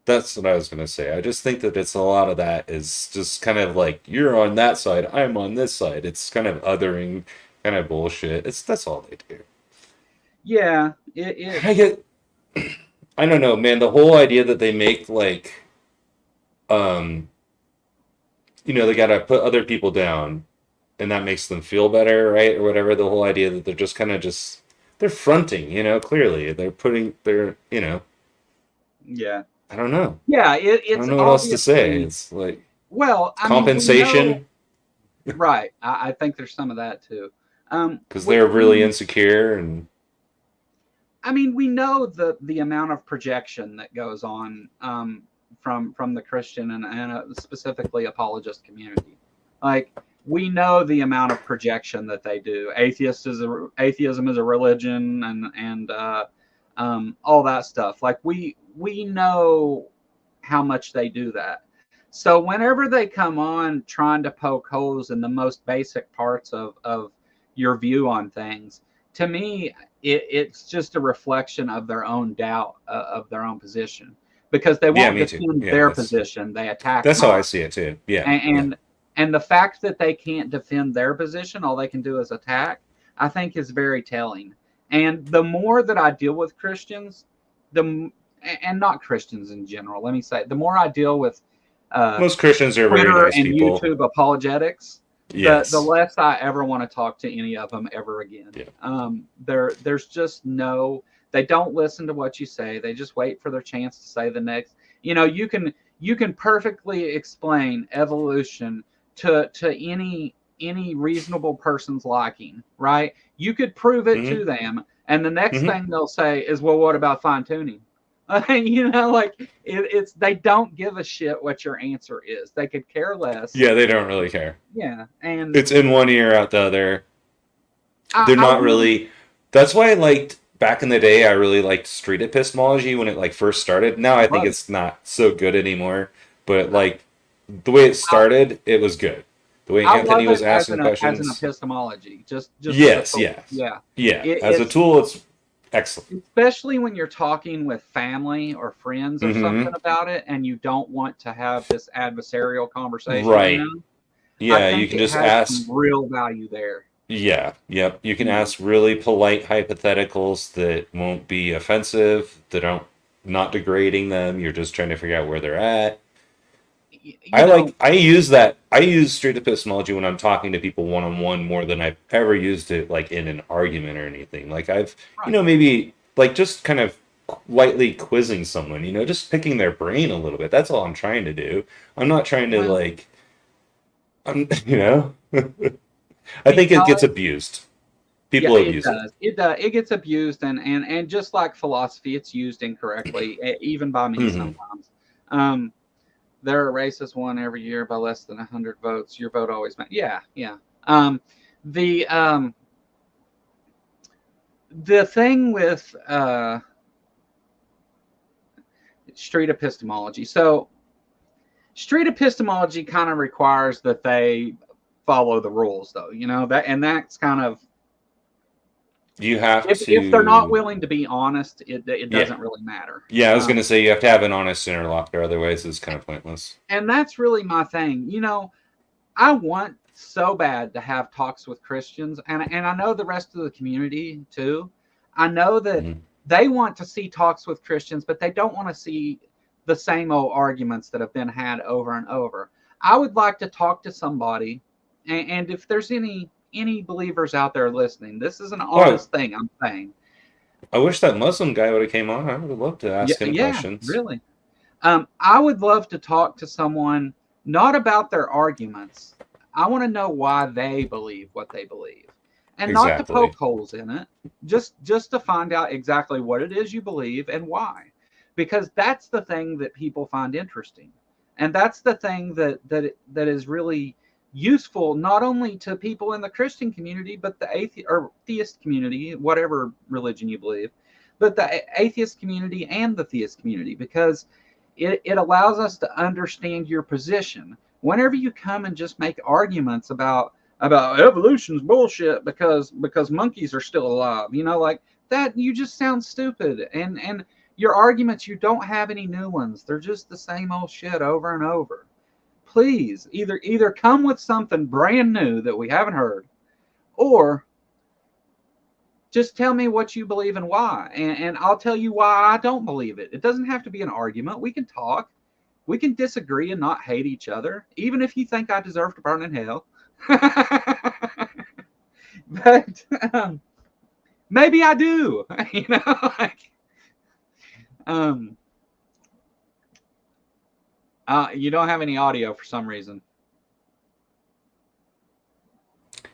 S3: That's what I was gonna say. I just think that it's a lot of that is just kind of like you're on that side, I'm on this side. It's kind of othering, kind of bullshit. That's all they do.
S2: yeah, it
S3: I get, I don't know, man. The whole idea that they make like, um, they gotta put other people down, and that makes them feel better, right, or whatever. The whole idea that they're just kind of just they're fronting, clearly they're
S2: yeah.
S3: I don't know.
S2: Yeah,
S3: I don't
S2: it's
S3: know what else to say.
S2: obviously
S3: It's like
S2: well, I mean, we know
S3: compensation
S2: right. I think there's some of that too.
S3: because they're really
S2: We
S3: insecure and
S2: I mean, we know the amount of projection that goes on from the Christian and specifically apologist community. Like we know the amount of projection that they do. Atheism is a religion, and all that stuff. Like we know how much they do that. So whenever they come on trying to poke holes in the most basic parts of your view on things, to me, it's just a reflection of their own doubt of their own position because they
S3: yeah,
S2: won't
S3: me too.
S2: defend
S3: Yeah,
S2: their
S3: that's
S2: position; they attack
S3: that's how I
S2: mine.
S3: see it too. Yeah,
S2: And,
S3: yeah.
S2: and the fact that they can't defend their position, all they can do is attack, I think is very telling. And the more that I deal with Christians, and not Christians in general, let me say, the more I deal with uh,
S3: Most Christians are very
S2: Twitter
S3: nice
S2: and
S3: people.
S2: YouTube apologetics, the
S3: Yes.
S2: less I ever want to talk to any of them ever again.
S3: Yeah.
S2: There's just no. They don't listen to what you say. They just wait for their chance to say the next. You can perfectly explain evolution to any reasonable person's liking, right? You could prove it
S3: hmm
S2: to them, and the next
S3: hmm
S2: thing they'll say is, "Well, what about fine tuning?" You know, like it's they don't give a shit what your answer is. They could care less.
S3: Yeah, they don't really care.
S2: Yeah, and
S3: It's in one ear, out the other. They're
S2: I
S3: not
S2: will.
S3: really. That's why I liked back in the day. I really liked street epistemology when it like first started. Now I think
S2: Love it.
S3: it's not so good anymore. But like the way it started, it was good. The way
S2: I
S3: Anthony
S2: love
S3: was
S2: it
S3: asking
S2: as an
S3: questions.
S2: epistemology, just as a
S3: Yes,
S2: tool.
S3: yes,
S2: Yeah,
S3: yeah. As a
S2: it's
S3: tool, it's excellent.
S2: especially when you're talking with family or friends or something
S3: Hmm.
S2: about it, and you don't want to have this adversarial conversation. You
S3: Right.
S2: know, I
S3: Yeah, you
S2: think
S3: can
S2: it
S3: just
S2: has some
S3: ask.
S2: real value there.
S3: Yeah, yep. You can
S2: You know,
S3: ask really polite hypotheticals that won't be offensive, that aren't not degrading them. You're just trying to figure out where they're at.
S2: you know,
S3: I use that. I use street epistemology when I'm talking to people one on one more than I've ever used it like in an argument or anything. Like I've,
S2: right.
S3: maybe like just kind of lightly quizzing someone, just picking their brain a little bit. That's all I'm trying to do. I'm not trying to
S2: Well,
S3: like, I think it gets
S2: because
S3: abused.
S2: yeah,
S3: People
S2: it
S3: abuse it.
S2: does. It does. It gets abused, and just like philosophy, it's used incorrectly, even by me
S3: Hmm.
S2: sometimes. Um, They're a racist one every year by less than 100 votes. Your vote always matters. Yeah, yeah. Um, the um, the thing with street epistemology. So street epistemology kind of requires that they follow the rules, though. You know that, and that's kind of
S3: You have
S2: if they're not
S3: to,
S2: willing to be honest, it
S3: yeah.
S2: doesn't really matter.
S3: Yeah, I was gonna say you have to have an honest interlocutor, otherwise it's kind of pointless.
S2: And that's really my thing. You know, I want so bad to have talks with Christians, and I know the rest of the community too. I know that
S3: Hmm.
S2: they want to see talks with Christians, but they don't want to see the same old arguments that have been had over and over. I would like to talk to somebody, and if there's any believers out there listening, this is an
S3: Oh,
S2: honest thing I'm saying.
S3: I wish that Muslim guy would have came on. I would love to
S2: Yeah,
S3: ask him
S2: yeah,
S3: questions.
S2: really. I would love to talk to someone not about their arguments. I want to know why they believe what they believe, and not to
S3: Exactly.
S2: poke holes in it. Just to find out exactly what it is you believe and why, because that's the thing that people find interesting, and that's the thing that is really useful not only to people in the Christian community but the atheist or theist community, whatever religion you believe, but the atheist community and the theist community, because it allows us to understand your position. Whenever you come and just make arguments about evolution's bullshit because monkeys are still alive, like that, you just sound stupid. And your arguments, you don't have any new ones. They're just the same old shit over and over. Please, either come with something brand new that we haven't heard, or just tell me what you believe and why, and I'll tell you why I don't believe it. It doesn't have to be an argument. We can talk. We can disagree and not hate each other, even if you think I deserve to burn in hell. But maybe I do. Like, um, you don't have any audio for some reason.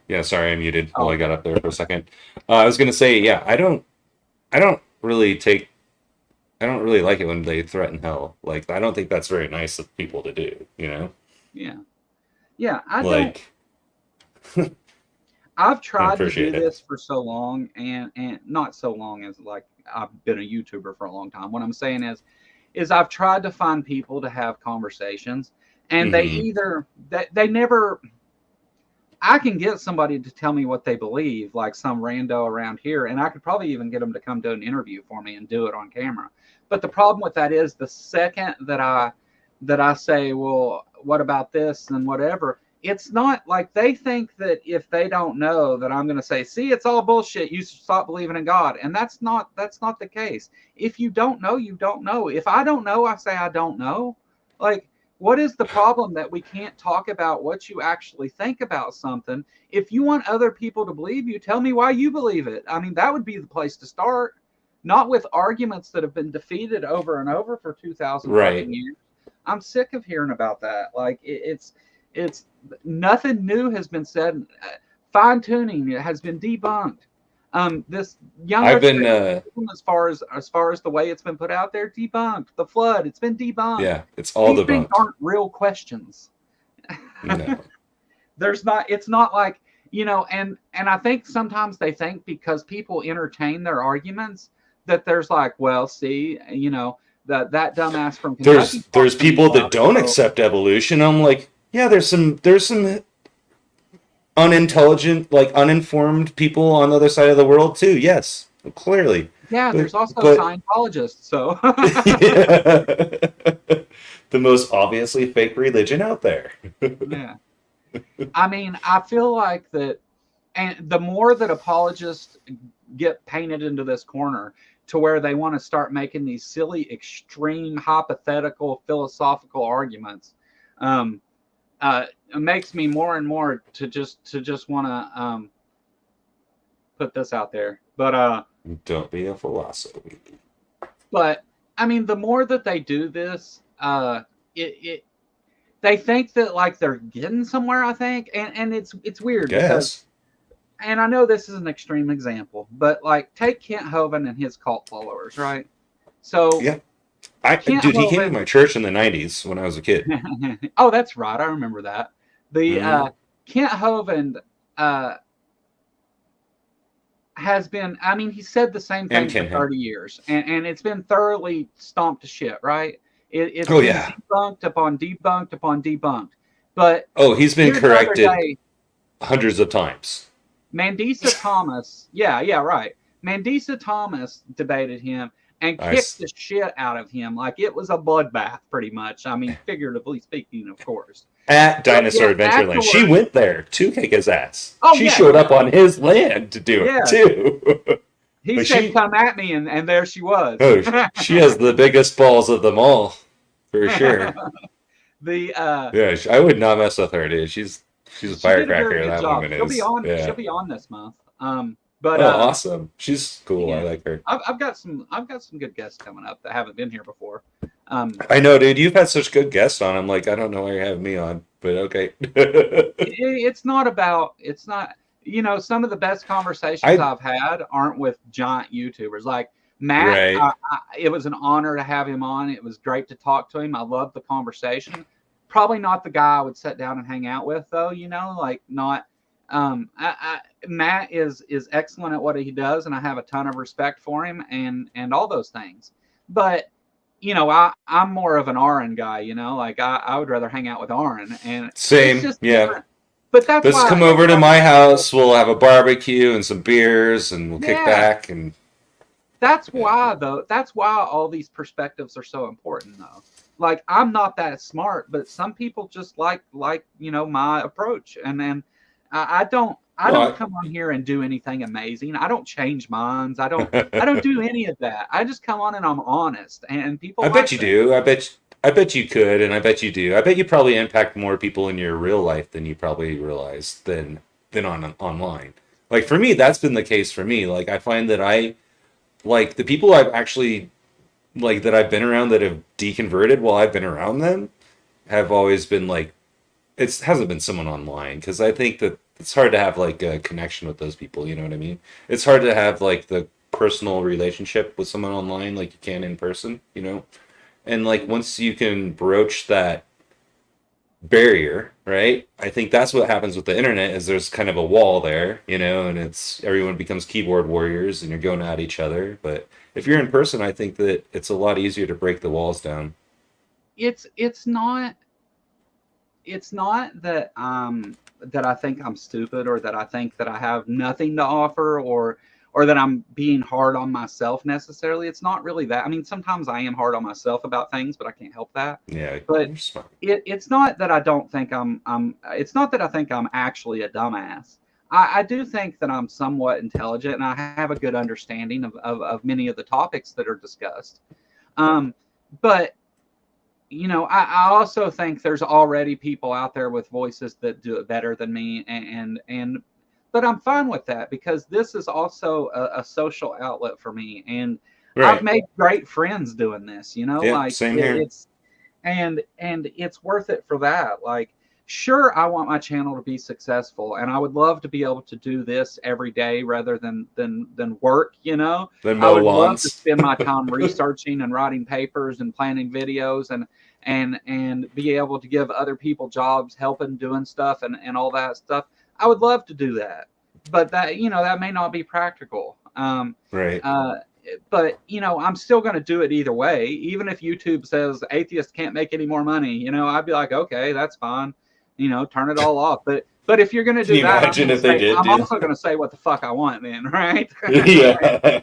S3: Yeah, sorry, I muted
S2: Oh,
S3: while I
S2: okay.
S3: got up there for a second. I was gonna say, yeah, I don't really take, I don't really like it when they threaten hell. Like, I don't think that's very nice of people to do.
S2: Yeah, yeah. I don't.
S3: Like,
S2: I've
S3: I
S2: tried to do
S3: appreciate it.
S2: this for so long, and not so long as like I've been a YouTuber for a long time. What I'm saying is I've tried to find people to have conversations, and they
S3: Hmm.
S2: either they never. I can get somebody to tell me what they believe, like some rando around here, and I could probably even get them to come do an interview for me and do it on camera. But the problem with that is the second that I say, well, what about this and whatever, it's not like they think that if they don't know that I'm going to say, see, it's all bullshit. You stop believing in God, and that's not the case. If you don't know, you don't know. If I don't know, I say I don't know. Like, what is the problem that we can't talk about what you actually think about something? If you want other people to believe you, tell me why you believe it. I mean, that would be the place to start, not with arguments that have been defeated over and over for 2,000
S3: Right.
S2: fucking years. I'm sick of hearing about that. Like, it's nothing new has been said. Fine tuning has been debunked. This young
S3: I've
S2: Earth
S3: been
S2: creationism, as far as the way it's been put out there, debunked. The flood, it's been debunked.
S3: yeah, it's all
S2: These things
S3: debunked.
S2: aren't real questions.
S3: No.
S2: There's not. It's not like, and I think sometimes they think because people entertain their arguments that there's like, well, see, that dumbass from Kentucky.
S3: There's
S2: talked to me
S3: people that
S2: about,
S3: don't
S2: so
S3: accept evolution. I'm like, yeah, there's some unintelligent, like uninformed people on the other side of the world too. Yes, clearly.
S2: yeah,
S3: But
S2: there's also
S3: but
S2: Scientologists. So
S3: yeah. The most obviously fake religion out there.
S2: yeah, I mean, I feel like that, and the more that apologists get painted into this corner to where they want to start making these silly, extreme, hypothetical, philosophical arguments, it makes me more and more to just want to put this out there.
S3: Don't be a philosopher.
S2: But I mean, the more that they do this, they think that like they're getting somewhere. I think, and it's weird because,
S3: Guess.
S2: and I know this is an extreme example, but like take Kent Hovind and his cult followers, right? So
S3: Yeah.
S2: Kent
S3: Dude, he came to
S2: Hovind,
S3: my church in the 90s when I was a kid.
S2: oh, that's right, I remember that. The
S3: Mhm.
S2: Kent Hovind has been, I mean, he said the same thing
S3: And
S2: for
S3: Ken Ham.
S2: 30 years, and it's been thoroughly stomped to shit, right? It's
S3: Oh,
S2: been
S3: yeah.
S2: debunked upon debunked upon debunked. But
S3: Oh, he's been
S2: here the other
S3: corrected
S2: day,
S3: hundreds of times.
S2: Mandisa Thomas, yeah, right. Mandisa Thomas debated him and kicked the shit out of him like it was a bloodbath, pretty much. I mean, figuratively speaking, of course.
S3: At Dinosaur
S2: But yet
S3: Adventureland. She
S2: afterwards,
S3: went there to kick his ass.
S2: oh
S3: She
S2: yeah,
S3: showed up on his land to do
S2: yeah.
S3: it, too.
S2: He
S3: But
S2: said,
S3: she,
S2: "Come at me," and there she was.
S3: oh, she has the biggest balls of them all, for sure.
S2: The
S3: Yeah, I would not mess with her, dude. She's a
S2: she did a
S3: firecracker,
S2: very good
S3: that
S2: job.
S3: woman
S2: She'll be
S3: is.
S2: on.
S3: Yeah.
S2: She'll be on this month. But
S3: Oh, awesome. She's cool.
S2: yeah,
S3: I like her.
S2: I've got some good guests coming up that haven't been here before.
S3: I know, dude. You've had such good guests on. I'm like, I don't know why you're having me on, but okay.
S2: It's not about. It's not. Some of the best conversations I've had aren't with giant YouTubers like Matt.
S3: Right.
S2: It was an honor to have him on. It was great to talk to him. I loved the conversation. Probably not the guy I would sit down and hang out with, though. Like not. Matt is excellent at what he does, and I have a ton of respect for him, and all those things. But I'm more of an Aaron guy. Like I would rather hang out with Aaron, and
S3: Same.
S2: it's just
S3: Yeah.
S2: different. But that's
S3: Let's
S2: why
S3: come over to my house. We'll have a barbecue and some beers, and we'll kick back. And
S2: that's why, though. That's why all these perspectives are so important, though. Like I'm not that smart, but some people just like my approach, and then I don't come on here and do anything amazing. I don't change minds. I don't do any of that. I just come on and I'm honest, and people.
S3: I bet you do. I bet you could, and I bet you do. I bet you probably impact more people in your real life than you probably realize than online. Like for me, that's been the case for me. Like I find that like the people I've actually like that I've been around that have deconverted while I've been around them have always been like it hasn't been someone online, because I think that it's hard to have like a connection with those people. You know what I mean? It's hard to have like the personal relationship with someone online like you can in person. And like once you can broach that barrier, right? I think that's what happens with the internet is there's kind of a wall there, and it's everyone becomes keyboard warriors and you're going at each other. But if you're in person, I think that it's a lot easier to break the walls down.
S2: It's not that that I think I'm stupid, or that I think that I have nothing to offer, or that I'm being hard on myself necessarily. It's not really that. I mean, sometimes I am hard on myself about things, but I can't help that.
S3: Yeah,
S2: but it's not that I don't think it's not that I think I'm actually a dumbass. I do think that I'm somewhat intelligent, and I have a good understanding of many of the topics that are discussed. But I also think there's already people out there with voices that do it better than me, but I'm fine with that, because this is also a social outlet for me, and
S3: right.
S2: I've made great friends doing this.
S3: Yeah,
S2: like
S3: same here.
S2: and it's worth it for that. Like sure, I want my channel to be successful, and I would love to be able to do this every day rather than work.
S3: Then
S2: I
S3: mow
S2: would love to
S3: lawns.
S2: spend my time researching and writing papers and planning videos and be able to give other people jobs, helping, doing stuff, and all that stuff. I would love to do that, but that may not be practical.
S3: Right.
S2: But I'm still going to do it either way. Even if YouTube says atheists can't make any more money, I'd be like, okay, that's fine. Turn it all off. But if you're going to do that,
S3: imagine if they did
S2: I'm
S3: do
S2: also going to say what the fuck I want then, right?
S3: Yeah.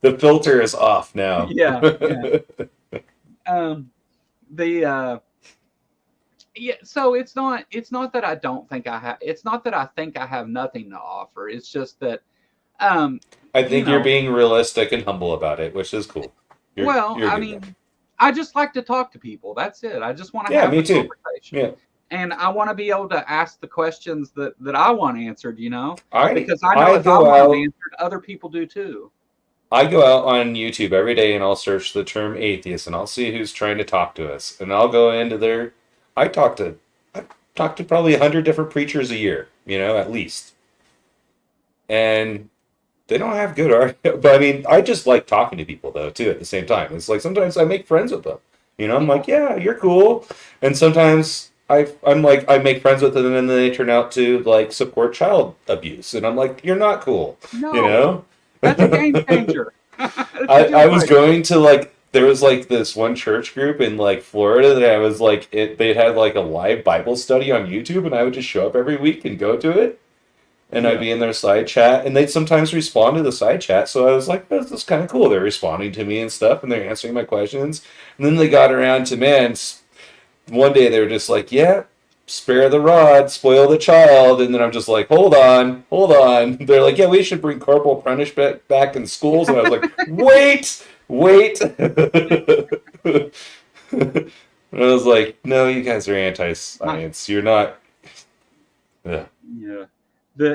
S3: The filter is off now.
S2: Yeah. So it's not that I don't think I have. It's not that I think I have nothing to offer. It's just that.
S3: I think you're being realistic and humble about it, which is cool. You're
S2: I
S3: good
S2: mean,
S3: there.
S2: I just like to talk to people. That's it. I just want to
S3: Yeah,
S2: have
S3: me
S2: a
S3: too.
S2: conversation.
S3: Yeah.
S2: And I want to be able to ask the questions that I want answered, because I know if
S3: I
S2: I
S3: go
S2: want
S3: out.
S2: them answered, other people do too.
S3: I go out on YouTube every day and I'll search the term atheist and I'll see who's trying to talk to us. And I'll go into their. I talk to probably 100 different preachers a year, at least. And they don't have good arguments. But I mean, I just like talking to people though too. At the same time, it's like sometimes I make friends with them. I'm like, yeah, you're cool. And sometimes I'm like, I make friends with them, and then they turn out to like support child abuse, and I'm like, you're not cool.
S2: No, that's a game changer.
S3: I was going to there was this one church group in Florida that I was they had a live Bible study on YouTube, and I would just show up every week and go to it. And I'd be in their side chat, and they'd sometimes respond to the side chat. So I was like, this is kind of cool. They're responding to me and stuff, and they're answering my questions. And then they got around to, one day they were just like, yeah, spare the rod, spoil the child. And then I'm just like, hold on. They're like, yeah, we should bring corporal punishment back in schools. And I was like, wait. And I was like, no, you guys are anti-science. You're not. Yeah.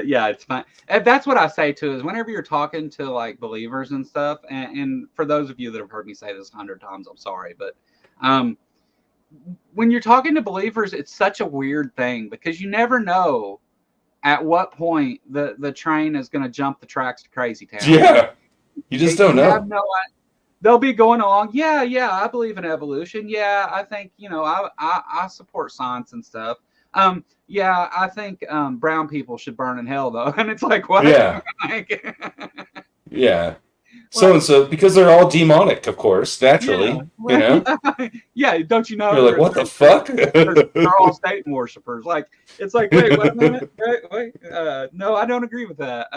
S2: Yeah, it's fine. And that's what I say too, is whenever you're talking to believers and stuff, and for those of you that have heard me say this 100 times, I'm sorry, but when you're talking to believers, it's such a weird thing because you never know at what point the train is going to jump the tracks to Crazy Town.
S3: Yeah, you just don't know.
S2: They'll be going along. Yeah, I believe in evolution. Yeah, I think I support science and stuff. Yeah, I think brown people should burn in hell though, and it's like what?
S3: Yeah, yeah. So because they're all demonic, of course, naturally.
S2: Yeah, don't you know?
S3: You're like, what the fuck?
S2: They're all Satan worshippers. It's like, wait a minute. Wait. No, I don't agree with that.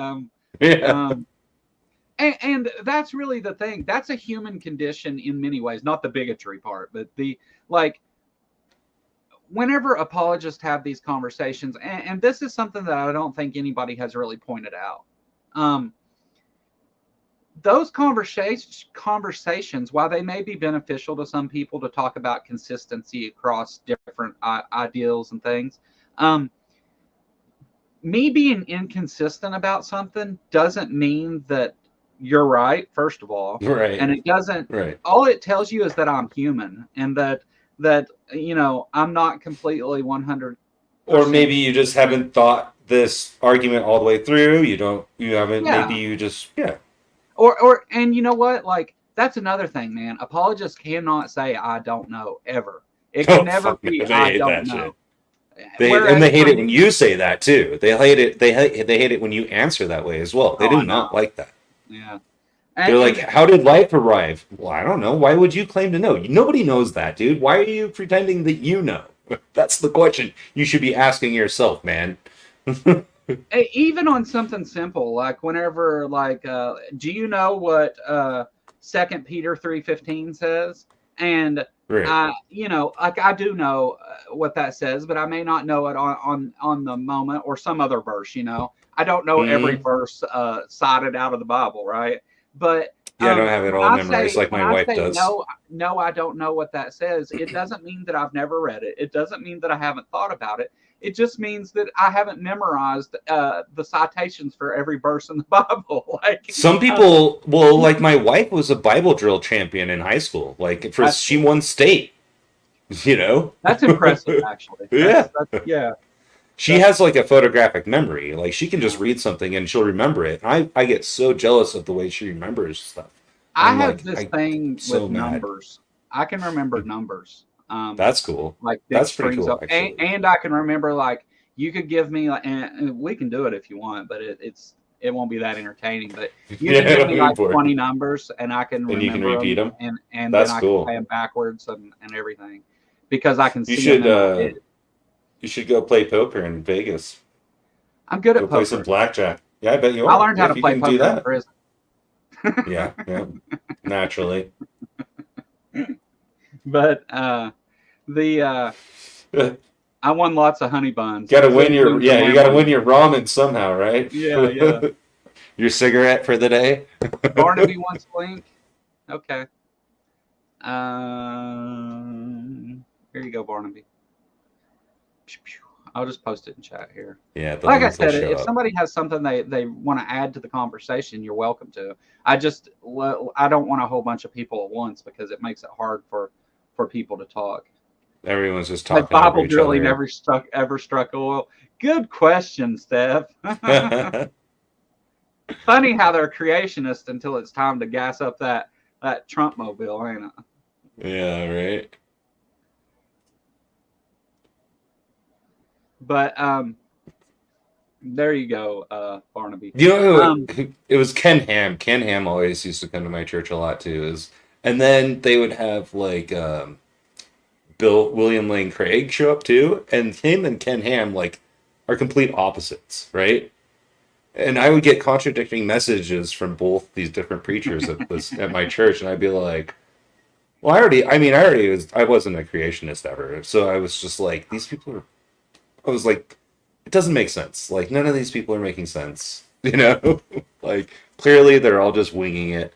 S2: And that's really the thing. That's a human condition in many ways, not the bigotry part, but whenever apologists have these conversations, and this is something that I don't think anybody has really pointed out. Those conversations, while they may be beneficial to some people to talk about consistency across different ideals and things, me being inconsistent about something doesn't mean that you're right, first of all.
S3: Right.
S2: And it doesn't.
S3: Right.
S2: All it tells you is that I'm human and that I'm not completely 100%.
S3: Or maybe you just haven't thought this argument all the way through. You haven't.
S2: Yeah.
S3: Maybe you just
S2: And you know what? That's another thing, man. Apologists cannot say I don't know ever. It can never be I don't know.
S3: They hate it when you say that too. They hate it. They hate it when you answer that way as well. They do not like that.
S2: Yeah.
S3: They're like, how did life arrive? Well, I don't know. Why would you claim to know? Nobody knows that, dude. Why are you pretending that you know? That's the question you should be asking yourself, man.
S2: Even on something simple, whenever, do you know what 2 Peter 3:15 says? And
S3: right.
S2: I do know what that says, but I may not know it on the moment, or some other verse. I don't know every verse cited out of the Bible, right? But
S3: I don't have it all memorized like my wife does.
S2: No, I don't know what that says. It doesn't mean that I've never read it. It doesn't mean that I haven't thought about it. It just means that I haven't memorized the citations for every verse in the Bible.
S3: Some people, my wife was a Bible drill champion in high school. She won state. You know?
S2: That's impressive, actually.
S3: Yeah.
S2: Yeah.
S3: She has like a photographic memory. Like she can just
S2: Yeah.
S3: read something and she'll remember it. I get so jealous of the way she remembers stuff.
S2: I
S3: I'm
S2: have
S3: like,
S2: this
S3: I'm
S2: thing
S3: so
S2: with
S3: mad.
S2: numbers. I can remember numbers.
S3: That's cool.
S2: Like big
S3: That's pretty
S2: strings
S3: cool,
S2: of,
S3: actually.
S2: and I can remember like you could give me like, and we can do it if you want, but it won't be that entertaining. But you
S3: Yeah,
S2: can give
S3: I'm
S2: me
S3: looking
S2: like
S3: for it.
S2: 20 numbers, and I can
S3: And you can
S2: remember
S3: repeat
S2: them,
S3: them.
S2: and then
S3: That's
S2: I can
S3: cool.
S2: play them backwards and everything because I can
S3: You
S2: see them
S3: should
S2: in my head.
S3: you should go play poker in Vegas.
S2: I'm good
S3: Go
S2: at
S3: play some
S2: poker.
S3: blackjack. Yeah, I bet you
S2: I
S3: are.
S2: learned how
S3: Yeah,
S2: to
S3: if you
S2: play
S3: can do
S2: poker in
S3: that.
S2: prison.
S3: Yeah, yeah. Naturally.
S2: But the I won lots of honey buns.
S3: Gotta win
S2: Zoom,
S3: your
S2: zoom,
S3: you gotta
S2: zoom.
S3: win your ramen somehow, right?
S2: Yeah, yeah.
S3: Your cigarette for the day.
S2: Barnaby wants a link. Okay. Here you go, Barnaby. I'll just post it in chat here.
S3: Yeah, the
S2: Like I
S3: link will
S2: said,
S3: show
S2: if
S3: up.
S2: somebody has something they want to add to the conversation, you're welcome to. I don't want a whole bunch of people at once because it makes it hard for people to talk.
S3: Everyone's just
S2: Like
S3: talking over
S2: Bible
S3: each
S2: drilling
S3: other.
S2: ever struck oil. Good question, Steph. Funny how they're creationists until it's time to gas up that Trump mobile, ain't it?
S3: Yeah, right.
S2: But there you go, Barnaby.
S3: You know,
S2: Um,
S3: it was Ken Ham. Ken Ham always used to come to my church a lot too. And then they would have like William Lane Craig show up too, and him and Ken Ham like are complete opposites, right? And I would get contradicting messages from both these different preachers at my church, and I'd be like, well, I wasn't a creationist ever, so I was just like, these people are. I was like, it doesn't make sense. Like none of these people are making sense, you know? Like clearly they're all just winging it.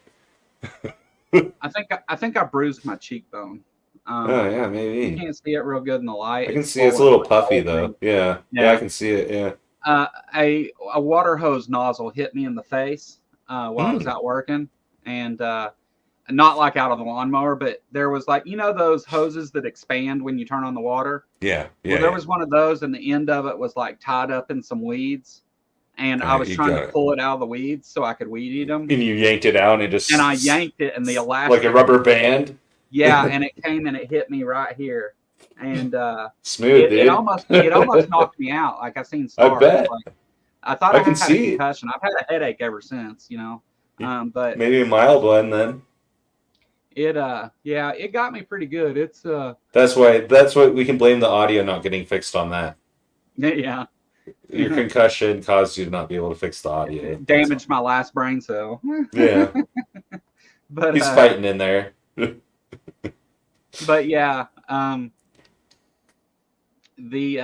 S2: I think I bruised my cheekbone.
S3: Oh yeah,
S2: You
S3: maybe.
S2: can't see it real good in the light.
S3: I can
S2: It's
S3: see it's a
S2: swollen
S3: little
S2: like
S3: puffy
S2: the whole
S3: though.
S2: thing.
S3: Yeah. Yeah, I can see it. Yeah.
S2: A water hose nozzle hit me in the face while I was
S3: Mm.
S2: out working, and not like out of the lawnmower, but there was like those hoses that expand when you turn on the water.
S3: Yeah. Yeah.
S2: Well, there
S3: Yeah.
S2: was one of those, and the end of it was like tied up in some weeds, and
S3: All
S2: I
S3: right,
S2: was
S3: you
S2: trying
S3: got
S2: to
S3: it.
S2: pull it out of the weeds so I could weed eat them.
S3: And you yanked it out and it just
S2: And I yanked it, and the elastic,
S3: like a rubber band.
S2: yeah, and it came and it hit me right here, and
S3: Smooth, dude.
S2: it almost knocked me out. Like I seen
S3: I
S2: stars.
S3: bet.
S2: Like I thought
S3: I
S2: I
S3: can
S2: had a
S3: see it.
S2: concussion. I've had a headache ever since, but
S3: Maybe a mild one then.
S2: it it got me pretty good. It's
S3: That's why we can blame the audio not getting fixed on that.
S2: yeah,
S3: Your concussion caused you to not be able to fix the audio.
S2: damaged my last brain cell.
S3: Yeah.
S2: But
S3: He's fighting in there.
S2: but yeah, the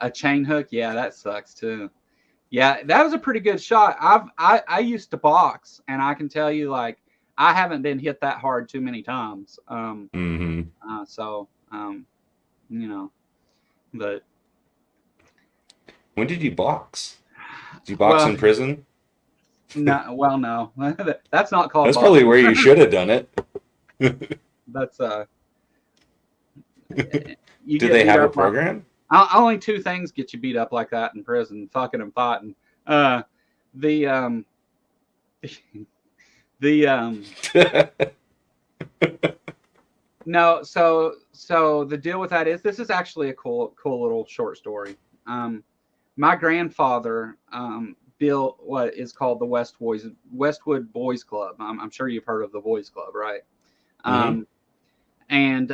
S2: a chain hook, yeah, that sucks too. Yeah, that was a pretty good shot. I used to box, and I can tell you, like, I haven't been hit that hard too many times.
S3: Mm-hmm.
S2: But
S3: When did you box? Did you box in prison?
S2: no, that's not called.
S3: That's
S2: boxing.
S3: probably where you should have done it.
S2: That's
S3: Do they have a program?
S2: Only two things get you beat up like that in prison: fucking and fighting. The no, so the deal with that is this is actually a cool little short story. My grandfather built what is called the Westwood Boys Club. I'm sure you've heard of the Boys Club, right?
S3: Mm-hmm.
S2: And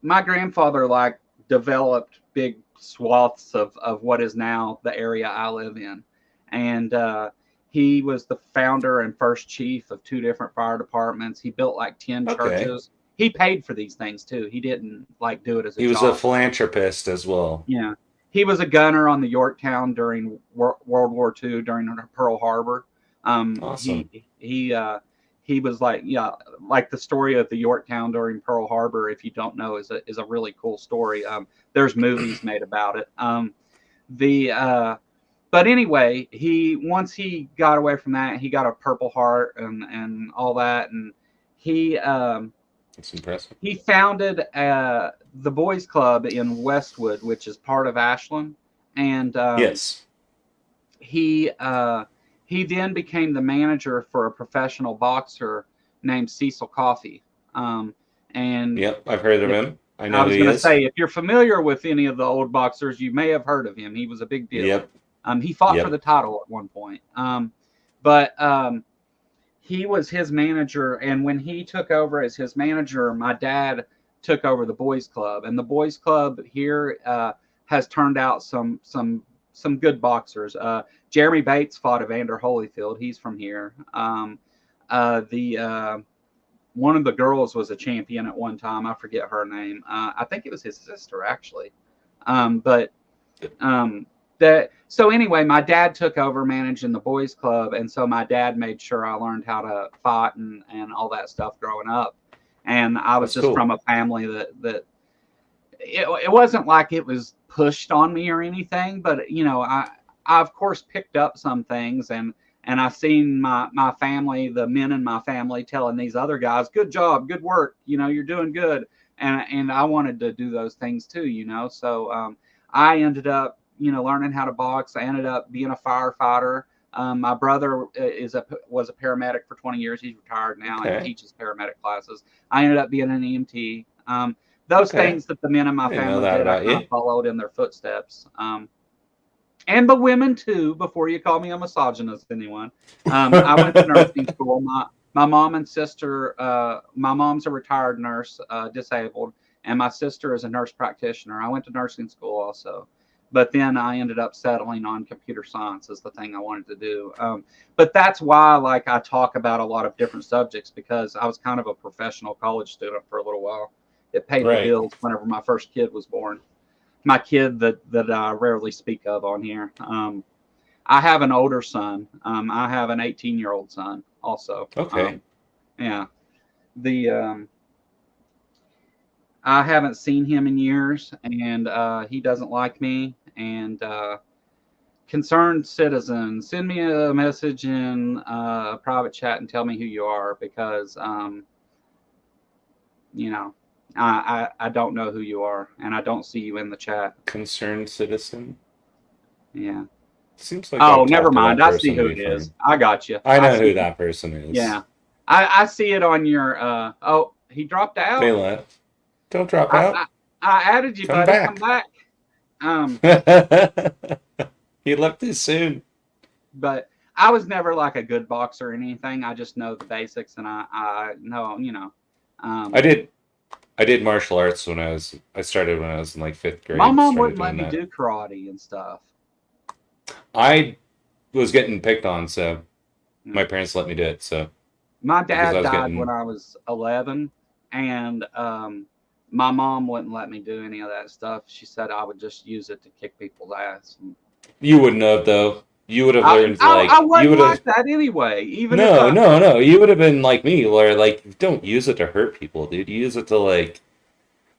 S2: my grandfather like developed big swaths of what is now the area I live in, and he was the founder and first chief of 2 different fire departments. He built like 10 churches. He paid for these things too. He didn't like do it as a job.
S3: He was a philanthropist as well.
S2: Yeah. He was a gunner on the Yorktown during World War II during Pearl Harbor.
S3: Awesome.
S2: He was like the story of the Yorktown during Pearl Harbor. If you don't know, is a really cool story. There's movies made about it. But anyway, once he got away from that, he got a Purple Heart and all that, and he
S3: That's impressive.
S2: He founded the Boys Club in Westwood, which is part of Ashland, and
S3: Yes.
S2: he then became the manager for a professional boxer named Cecil Coffey. And
S3: Yep, I've heard of him. I
S2: I
S3: know
S2: was
S3: who he
S2: going to
S3: is.
S2: say, if you're familiar with any of the old boxers, you may have heard of him. He was a big deal.
S3: Yep.
S2: He fought for
S3: Yep.
S2: the title at one point. But he was his manager, and when he took over as his manager, my dad took over the Boys Club, and the Boys Club here has turned out some good boxers. Jeremy Bates fought Evander Holyfield. He's from here. One of the girls was a champion at one time. I forget her name. I think it was his sister, actually. So anyway, my dad took over managing the Boys Club, and so my dad made sure I learned how to fight and all that stuff growing up. And I was
S3: That's
S2: just
S3: cool.
S2: from a family that it wasn't like it was pushed on me or anything, but you know, I of course picked up some things, and I seen my family, the men in my family, telling these other guys, "Good job, good work, you know, you're doing good," and I wanted to do those things too, you know. So I ended up, you know, learning how to box. I ended up being a firefighter. My brother was a paramedic for 20 years. He's retired now and teaches paramedic classes. I ended up being an EMT. Those things that the men in my family did, I kind of followed in their footsteps. And the women too, before you call me a misogynist, anyone. I went to nursing school. My mom and sister, my mom's a retired nurse, disabled, and my sister is a nurse practitioner. I went to nursing school also. But then I ended up settling on computer science as the thing I wanted to do. But that's why, like, I talk about a lot of different subjects, because I was kind of a professional college student for a little while. It paid the bills whenever my first kid was born. My kid that I rarely speak of on here. I have an older son. I have an 18-year-old son also.
S3: Okay.
S2: Yeah. I haven't seen him in years, and he doesn't like me. And concerned citizen, send me a message in a private chat and tell me who you are, because you know, I don't know who you are, and I don't see you in the chat.
S3: Concerned citizen.
S2: Yeah.
S3: Seems like
S2: oh, never mind. I see who it is. I got you.
S3: I know who that person is.
S2: Yeah. I see it on your. Oh, he dropped out.
S3: They left. Don't drop out.
S2: I added you,
S3: Come
S2: buddy.
S3: back.
S2: Come back.
S3: He left too soon.
S2: But I was never like a good boxer or anything. I just know the basics, and I know, you know.
S3: I did martial arts when I started when I was in like 5th grade.
S2: My mom wouldn't let me do karate and stuff.
S3: I was getting picked on, so my parents let me do it. So
S2: my dad died when I was 11, and my mom wouldn't let me do any of that stuff. She said I would just use it to kick people's ass.
S3: You wouldn't have, though. You would have learned
S2: I wouldn't like that anyway. Even
S3: no. You would have been like me, where like, don't use it to hurt people, dude. Use it to like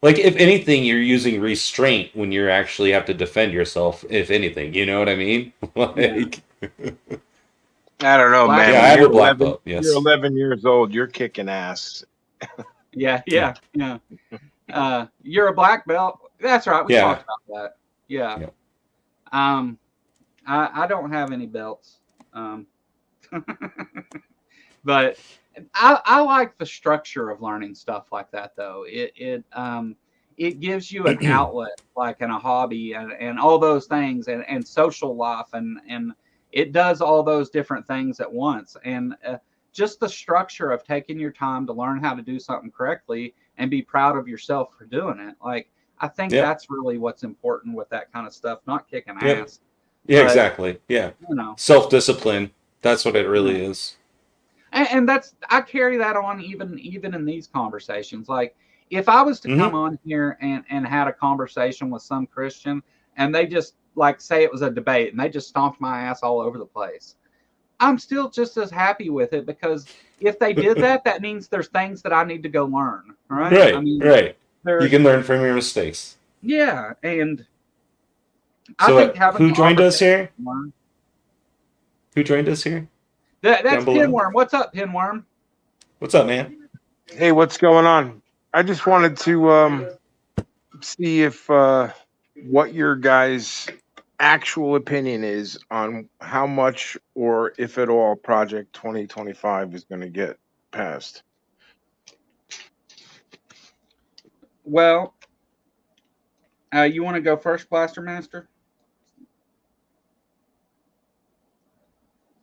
S3: if anything, you're using restraint when you actually have to defend yourself. If anything, you know what I mean? Like,
S4: I don't know, man.
S3: Yeah, I have a black belt. Yes,
S4: you're 11 years old. You're kicking ass.
S2: Yeah. You're a black belt. That's right. We talked about that. Yeah. I don't have any belts. But I like the structure of learning stuff like that, though. It gives you an outlet, like in a hobby and all those things, and social life, and it does all those different things at once. And just the structure of taking your time to learn how to do something correctly and be proud of yourself for doing it. Like, I think that's really what's important with that kind of stuff, not kicking ass.
S3: Yeah, but, exactly. Yeah.
S2: You know,
S3: self-discipline. That's what it really is.
S2: And I carry that on even in these conversations. Like, if I was to come on here and had a conversation with some Christian, and they just, like, say it was a debate and they just stomped my ass all over the place, I'm still just as happy with it, because if they did that, that means there's things that I need to go learn. Right.
S3: Right.
S2: I mean,
S3: right. You can learn from your mistakes.
S2: Yeah. And
S3: so
S2: I think
S3: who joined us here? Who joined us here?
S2: That's Pinworm. What's up, Pinworm?
S3: What's up, man?
S4: Hey, what's going on? I just wanted to see if what your guys' actual opinion is on how much or if at all Project 2025 is going to get passed.
S2: Well, you want to go first, BlasterMaster?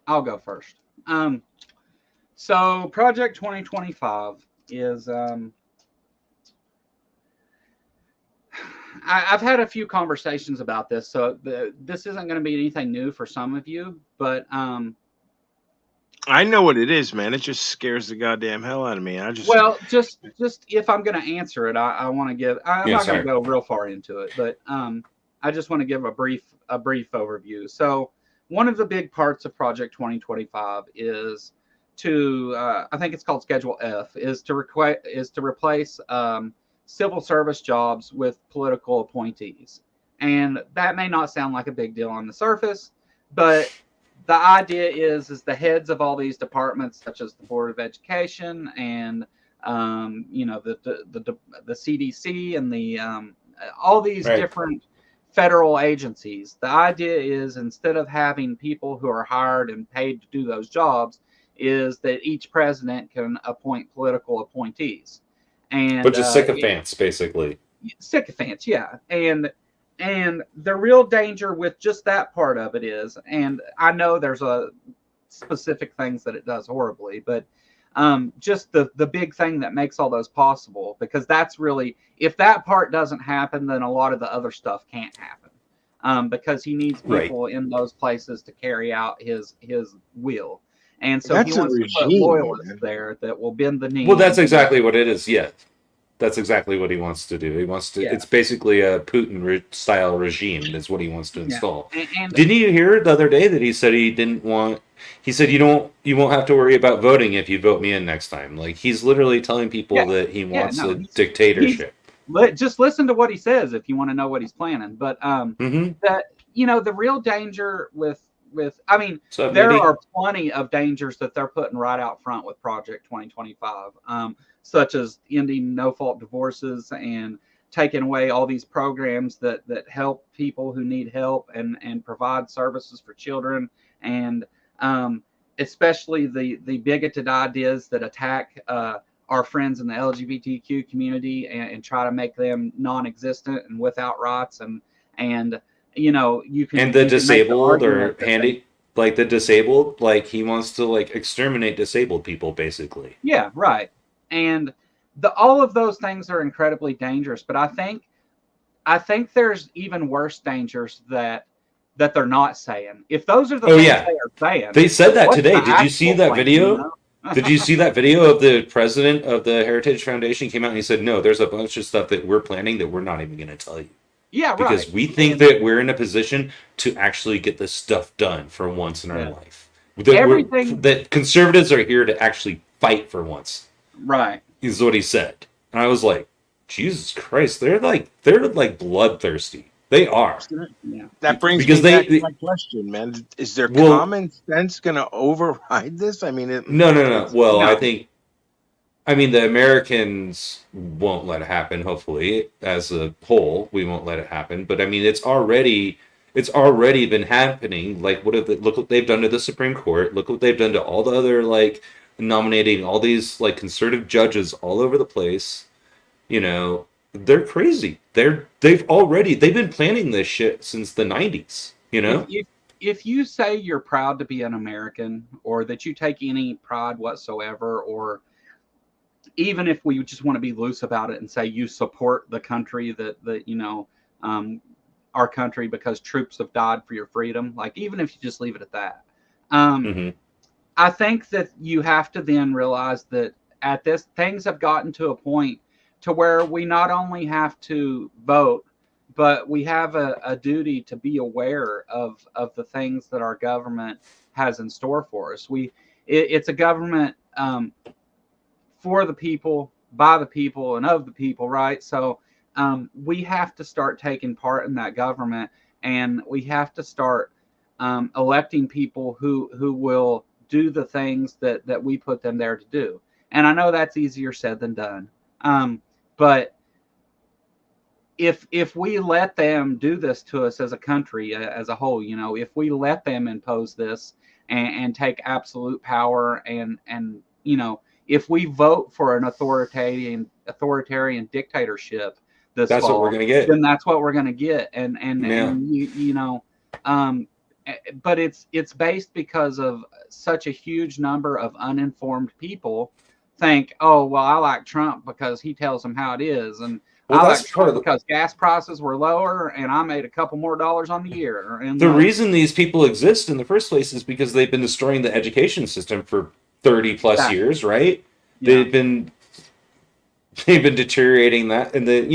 S2: I'll go first. So Project 2025 is I've had a few conversations about this, so this isn't going to be anything new for some of you, but
S4: I know what it is, man. It just scares the goddamn hell out of me.
S2: well, just if I'm going to answer it, I want to give. I'm
S3: Yeah,
S2: not going to
S3: sorry.
S2: go real far into it, but I just want to give a brief overview. So one of the big parts of Project 2025 is to I think it's called Schedule F is to replace civil service jobs with political appointees, and that may not sound like a big deal on the surface, but the idea is the heads of all these departments, such as the Board of Education and you know the CDC and the all these
S3: Right.
S2: different federal agencies. The idea is instead of having people who are hired and paid to do those jobs, is that each president can appoint political appointees. And
S3: Bunch of sycophants, basically.
S2: sycophants, yeah. And the real danger with just that part of it is, and I know there's a specific things that it does horribly, but just the big thing that makes all those possible, because that's really, if that part doesn't happen, then a lot of the other stuff can't happen, because he needs
S3: Right.
S2: people in those places to carry out his will. And so
S4: That's
S2: he
S4: a
S2: wants to put
S4: regime,
S2: loyalists
S4: man.
S2: there that will bend the knee.
S3: Well, that's exactly what it is. Yeah, that's exactly what he wants to do. He wants to.
S2: Yeah.
S3: It's basically a Putin-style regime. Is what he wants to install.
S2: And
S3: Didn't you hear the other day that he said he didn't want? He said you won't have to worry about voting if you vote me in next time. Like he's literally telling people
S2: Yeah.
S3: that he wants
S2: no,
S3: a
S2: he's-
S3: dictatorship.
S2: just listen to what he says if you want to know what he's planning. But
S3: Mm-hmm.
S2: that the real danger with I mean,
S3: So
S2: there are plenty of dangers that they're putting right out front with Project 2025, such as ending no-fault divorces and taking away all these programs that help people who need help and provide services for children, and especially the bigoted ideas that attack our friends in the LGBTQ community and try to make them non-existent and without rights, and you can,
S3: and the
S2: you can make
S3: disabled or
S2: argument that
S3: handy, like the disabled, like he wants to like exterminate disabled people, basically.
S2: yeah, right. And all of those things are incredibly dangerous, but I think there's even worse dangers that they're not saying. If those are the
S3: Oh,
S2: things
S3: yeah.
S2: they are saying,
S3: They said that
S2: what's
S3: today.
S2: the
S3: Did you see
S2: actual
S3: that
S2: plan,
S3: video? Did you see that video of the president of the Heritage Foundation came out and he said, no, there's a bunch of stuff that we're planning that we're not even going to tell you.
S2: Yeah,
S3: Because
S2: right.
S3: we think that we're in a position to actually get this stuff done for once in our
S2: Yeah.
S3: life. That,
S2: Everything-
S3: that conservatives are here to actually fight for once,
S2: Right.
S3: is what he said. And I was like, Jesus Christ, they're like bloodthirsty. They are.
S2: Yeah.
S4: That brings
S3: Because
S4: me back
S3: they-
S4: to my question, man. Is their
S3: Well-
S4: common sense going to override this? I mean,
S3: No. Well,
S2: No.
S3: I mean, the Americans won't let it happen. Hopefully, as a whole, we won't let it happen. But I mean, it's already been happening. Like, look what they've done to the Supreme Court. Look what they've done to all the other, like, nominating all these like conservative judges all over the place. They're crazy. They've been planning this shit since the 90s.
S2: If you say you're proud to be an American, or that you take any pride whatsoever, or even if we just want to be loose about it and say you support the country our country because troops have died for your freedom, like even if you just leave it at that, I think that you have to then realize that things have gotten to a point to where we not only have to vote, but we have a duty to be aware of the things that our government has in store for us. It's a government for the people, by the people, and of the people, right? So we have to start taking part in that government, and we have to start electing people who will do the things that we put them there to do. And I know that's easier said than done. But if we let them do this to us as a country, as a whole, if we let them impose this and take absolute power, and if we vote for an authoritarian dictatorship this
S3: That's what we're
S2: fall,
S3: gonna get.
S2: then that's what we're going to get.
S3: Yeah.
S2: But it's based because of such a huge number of uninformed people think, oh, well, I like Trump because he tells them how it is, and
S3: Well,
S2: I
S3: that's
S2: like
S3: part
S2: Trump
S3: of the
S2: because gas prices were lower and I made a couple more dollars on the year. And
S3: the reason these people exist in the first place is because they've been destroying the education system for 30 plus
S2: Exactly.
S3: years, right?
S2: Yeah.
S3: They've been deteriorating that, and then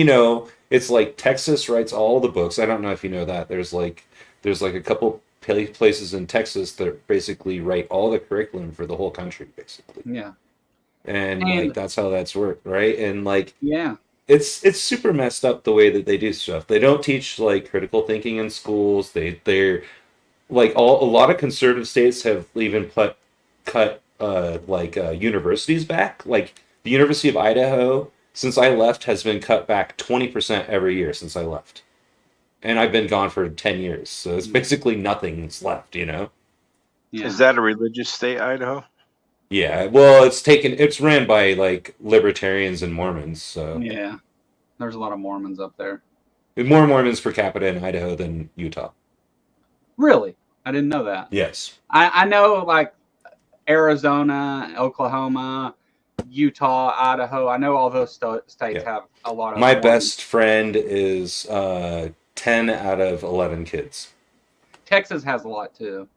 S3: it's like Texas writes all the books. I don't know if you know that. There's like a couple places in Texas that basically write all the curriculum for the whole country, basically.
S2: Yeah.
S3: And
S2: And-
S3: like that's how that's worked, right? And like
S2: Yeah.
S3: it's super messed up the way that they do stuff. They don't teach like critical thinking in schools. They're like a lot of conservative states have even cut universities back. Like the University of Idaho, since I left, has been cut back 20% every year since I left, and I've been gone for 10 years. So it's basically nothing's left.
S2: Yeah.
S4: Is that a religious state, Idaho?
S3: Yeah, well, it's ran by like libertarians and Mormons. So
S2: Yeah. There's a lot of Mormons up there.
S3: more Mormons per capita in Idaho than Utah.
S2: Really? I didn't know that.
S3: Yes.
S2: I know like Arizona, Oklahoma, Utah, Idaho. I know all those states
S3: Yeah.
S2: have a lot of
S3: My
S2: Mormons.
S3: best friend is 10 out of 11 kids.
S2: Texas has a lot too.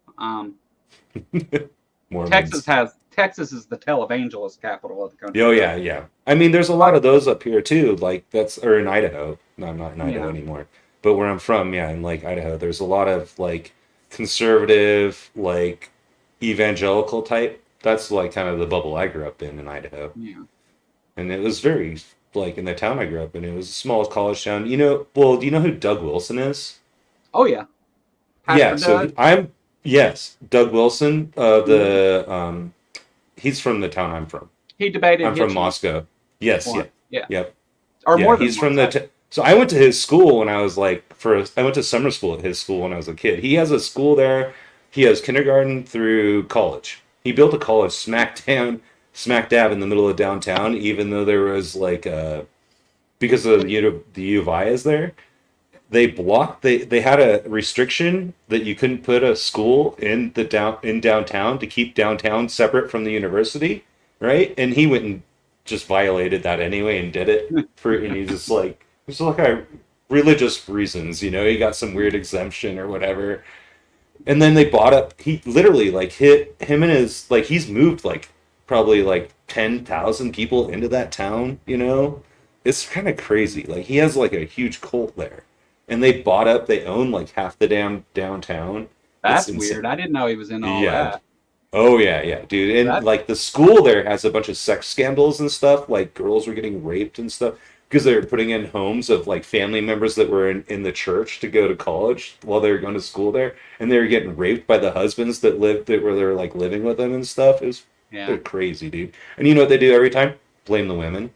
S3: Mormons.
S2: Texas is the televangelist capital of the country.
S3: Oh yeah, yeah. I mean, there's a lot of those up here too. Like or in Idaho. No, I'm not in Idaho
S2: Yeah.
S3: anymore. But where I'm from, yeah, in like Idaho, there's a lot of like conservative, like evangelical type. That's like kind of the bubble I grew up in Idaho.
S2: Yeah.
S3: And it was very like in the town I grew up in. It was a small college town. Do you know who Doug Wilson is?
S2: Oh yeah.
S3: Yeah,
S2: Pastor
S3: so
S2: Doug?
S3: yes, Doug Wilson. He's from the town I'm from.
S2: He debated.
S3: I'm from
S2: Hitchens
S3: Moscow. Yes,
S2: once.
S3: yeah,
S2: Yeah.
S3: yep.
S2: Or
S3: Yeah,
S2: more than
S3: he's from
S2: once,
S3: the. So I went to his school when I was like I went to summer school at his school when I was a kid. He has a school there. He has kindergarten through college. He built a college smack dab in the middle of downtown, even though there was like because of the U of I is there. They had a restriction that you couldn't put a school in downtown to keep downtown separate from the university, right? And he went and just violated that anyway and did it and he just like religious reasons, he got some weird exemption or whatever. And then they bought up, he literally like hit him and his, like he's moved like probably like 10,000 people into that town, It's kind of crazy. Like he has like a huge cult there. And they own like half the damn downtown.
S2: That's
S3: It's
S2: weird.
S3: insane.
S2: I didn't know he was in all
S3: Yeah.
S2: that.
S3: Oh yeah, dude. And
S2: That-
S3: like the school there has a bunch of sex scandals and stuff, like girls were getting raped and stuff because they were putting in homes of like family members that were in the church to go to college while they were going to school there, and they were getting raped by the husbands that were like living with them and stuff. They're
S2: Yeah.
S3: crazy, dude. And you know what they do every time? Blame the women.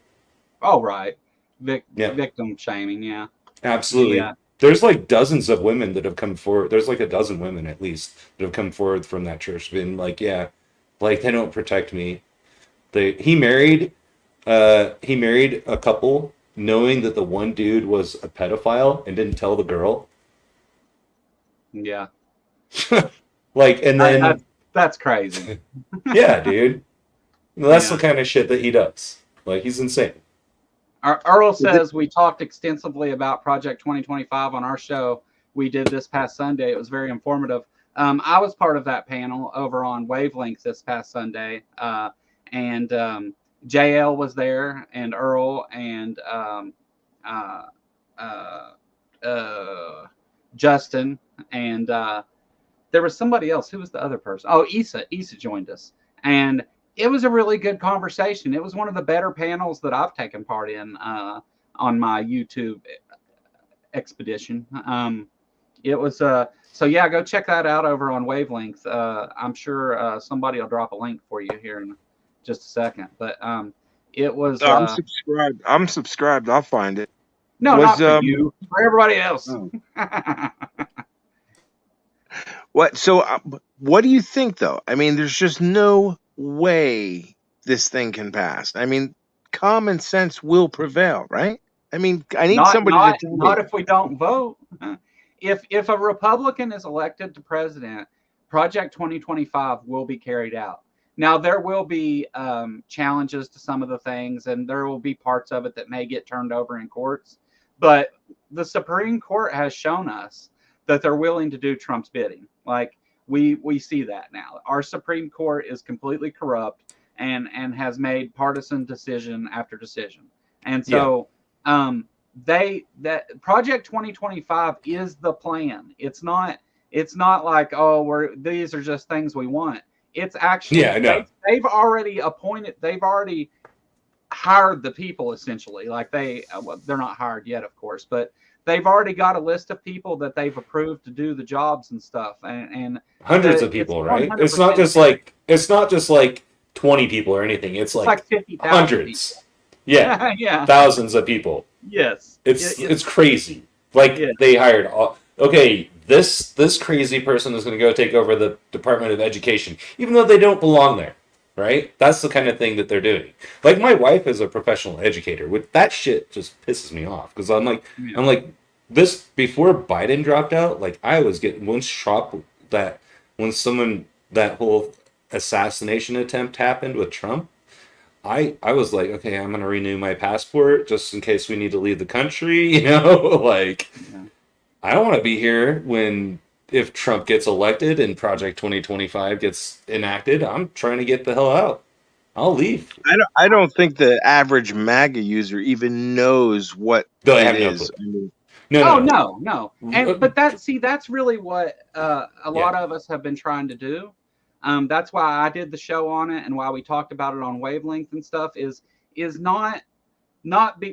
S2: Oh right.
S3: Yeah.
S2: Victim shaming. Yeah.
S3: Absolutely.
S2: Yeah.
S3: There's like dozens of women that have come forward. There's like a dozen women at least that have come forward from that church, being like, yeah, like they don't protect me. He married a couple knowing that the one dude was a pedophile and didn't tell the girl.
S2: Yeah.
S3: Like, and then
S2: That's crazy.
S3: yeah, dude. Well, that's
S2: Yeah.
S3: the kind of shit that he does. Like, he's insane.
S2: Earl says we talked extensively about Project 2025 on our show we did this past Sunday. It was very informative. I was part of that panel over on Wavelength this past Sunday, and JL was there, and Earl, and Justin, and there was somebody else. Who was the other person? Oh, Issa joined us, and it was a really good conversation. It was one of the better panels that I've taken part in on my YouTube expedition. It was so yeah, go check that out over on Wavelength. I'm sure somebody will drop a link for you here in just a second. But It was
S4: I'm subscribed. I'm subscribed. I'll find it.
S2: no,
S4: Was
S2: not for you, for everybody else.
S4: oh. What? So, what do you think, though? I mean, there's just no way this thing can pass. I mean, common sense will prevail, right? I mean, I need somebody to tell me.
S2: Not if we don't vote. If a Republican is elected to president, Project 2025 will be carried out. Now there will be challenges to some of the things, and there will be parts of it that may get turned over in courts. But the Supreme Court has shown us that they're willing to do Trump's bidding. Like we see that now. Our Supreme Court is completely corrupt and has made partisan decision after decision. And so that Project 2025 is the plan. It's not like, oh, these are just things we want. It's actually they've already hired the people, essentially. Like they're not hired yet, of course, but they've already got a list of people that they've approved to do the jobs and stuff, and
S3: hundreds of people, right? It's not just like 20 people or anything. It's like
S2: 50,000
S3: hundreds.
S2: people.
S3: Yeah,
S2: Yeah.
S3: thousands of people.
S2: Yes,
S3: It's crazy. Like they hired this crazy person is going to go take over the Department of Education, even though they don't belong there, right? That's the kind of thing that they're doing. Like my wife is a professional educator. With that shit just pisses me off because I'm like this before Biden dropped out. Like I was getting one shocked that when that whole assassination attempt happened with Trump. I was like, okay, I'm gonna renew my passport just in case we need to leave the country, like I don't want to be here if Trump gets elected and Project 2025 gets enacted. I'm trying to get the hell out. I'll leave.
S4: I don't think the average MAGA user even knows what it is.
S2: No. But that's really what a lot of us have been trying to do. That's why I did the show on it, and why we talked about it on Wavelength and stuff is not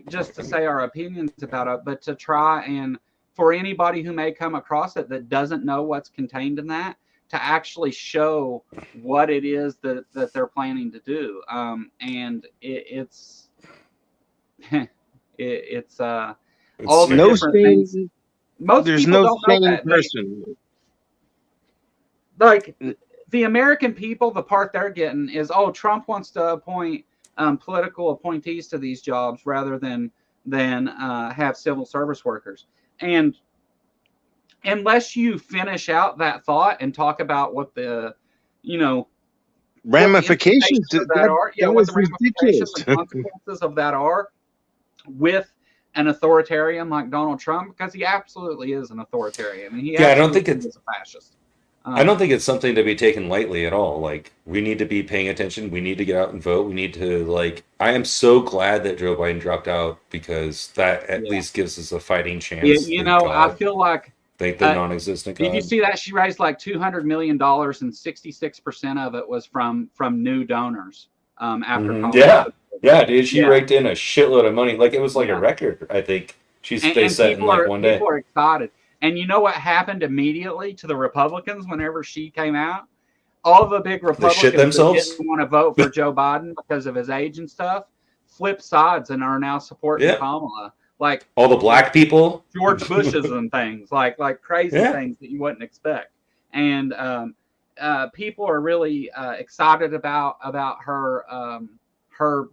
S2: just to say our opinions about it, but to try and for anybody who may come across it that doesn't know what's contained in that, to actually show what it is that they're planning to do. And it's all the
S4: no
S2: different things. Most
S4: there's
S2: people
S4: no
S2: don't know
S4: sane
S2: that.
S4: person.
S2: Like the American people, the part they're getting is, Trump wants to appoint political appointees to these jobs rather than have civil service workers. And unless you finish out that thought and talk about what the,
S4: ramifications
S2: of that are, what the ramifications and consequences of that are with an authoritarian like Donald Trump, because he absolutely is an authoritarian. I mean,
S3: I don't think
S2: it's a fascist.
S3: I don't think it's something to be taken lightly at all. Like, we need to be paying attention. We need to get out and vote. We need to, I am so glad that Joe Biden dropped out, because that at least gives us a fighting chance.
S2: I feel like...
S3: Thank the non-existent God.
S2: Did you see that? She raised like $200 million, and 66% of it was from new donors after Colorado.
S3: Yeah, dude. She raked in a shitload of money. Like, it was like a record, I think. They said in like one day.
S2: People are excited. And you know what happened immediately to the Republicans whenever she came out? All the big Republicans
S3: shit themselves?
S2: that didn't want to vote for Joe Biden because of his age and stuff flipped sides and are now supporting Kamala. Like
S3: all the black people,
S2: George Bush's and things, like crazy things that you wouldn't expect. And people are really excited about her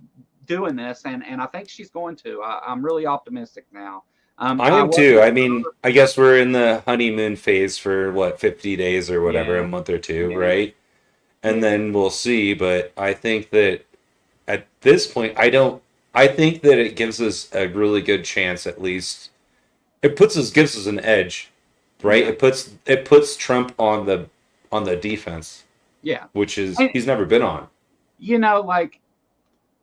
S2: doing this, and I think she's going to. I'm really optimistic now.
S3: I am too. I mean, I guess we're in the honeymoon phase for 50 days or whatever, a month or two, right? And then we'll see. But I think that at this point, I think that it gives us a really good chance. At least it gives us an edge, right? It puts Trump on the defense, which is he's never been on.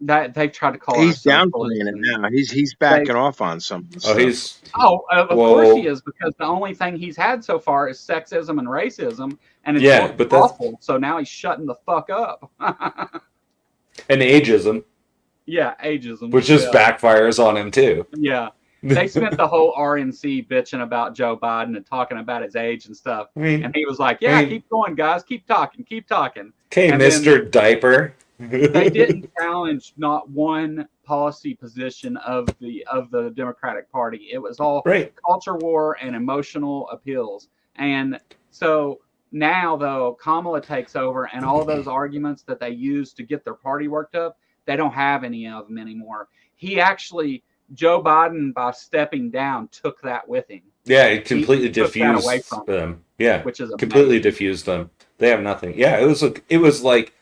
S2: That they've tried to call.
S4: He's downplaying it now. He's backing off on something.
S2: Of course he is, because the only thing he's had so far is sexism and racism, and it's awful. So now he's shutting the fuck up.
S3: And ageism.
S2: Yeah, ageism,
S3: which just backfires on him too.
S2: Yeah, they spent the whole RNC bitching about Joe Biden and talking about his age and stuff, and he was like, keep going, guys, keep talking.
S3: Okay, Mr. Diaper.
S2: They didn't challenge not one policy position of the Democratic Party. It was all
S3: Right.
S2: culture war and emotional appeals. And so now, though, Kamala takes over, and all those arguments that they used to get their party worked up, they don't have any of them anymore. He actually, Joe Biden, by stepping down, took that with him.
S3: Yeah, it completely
S2: He took that away
S3: diffused
S2: from
S3: them. Yeah,
S2: which is
S3: completely
S2: amazing.
S3: diffused them. They have nothing. Yeah, it was like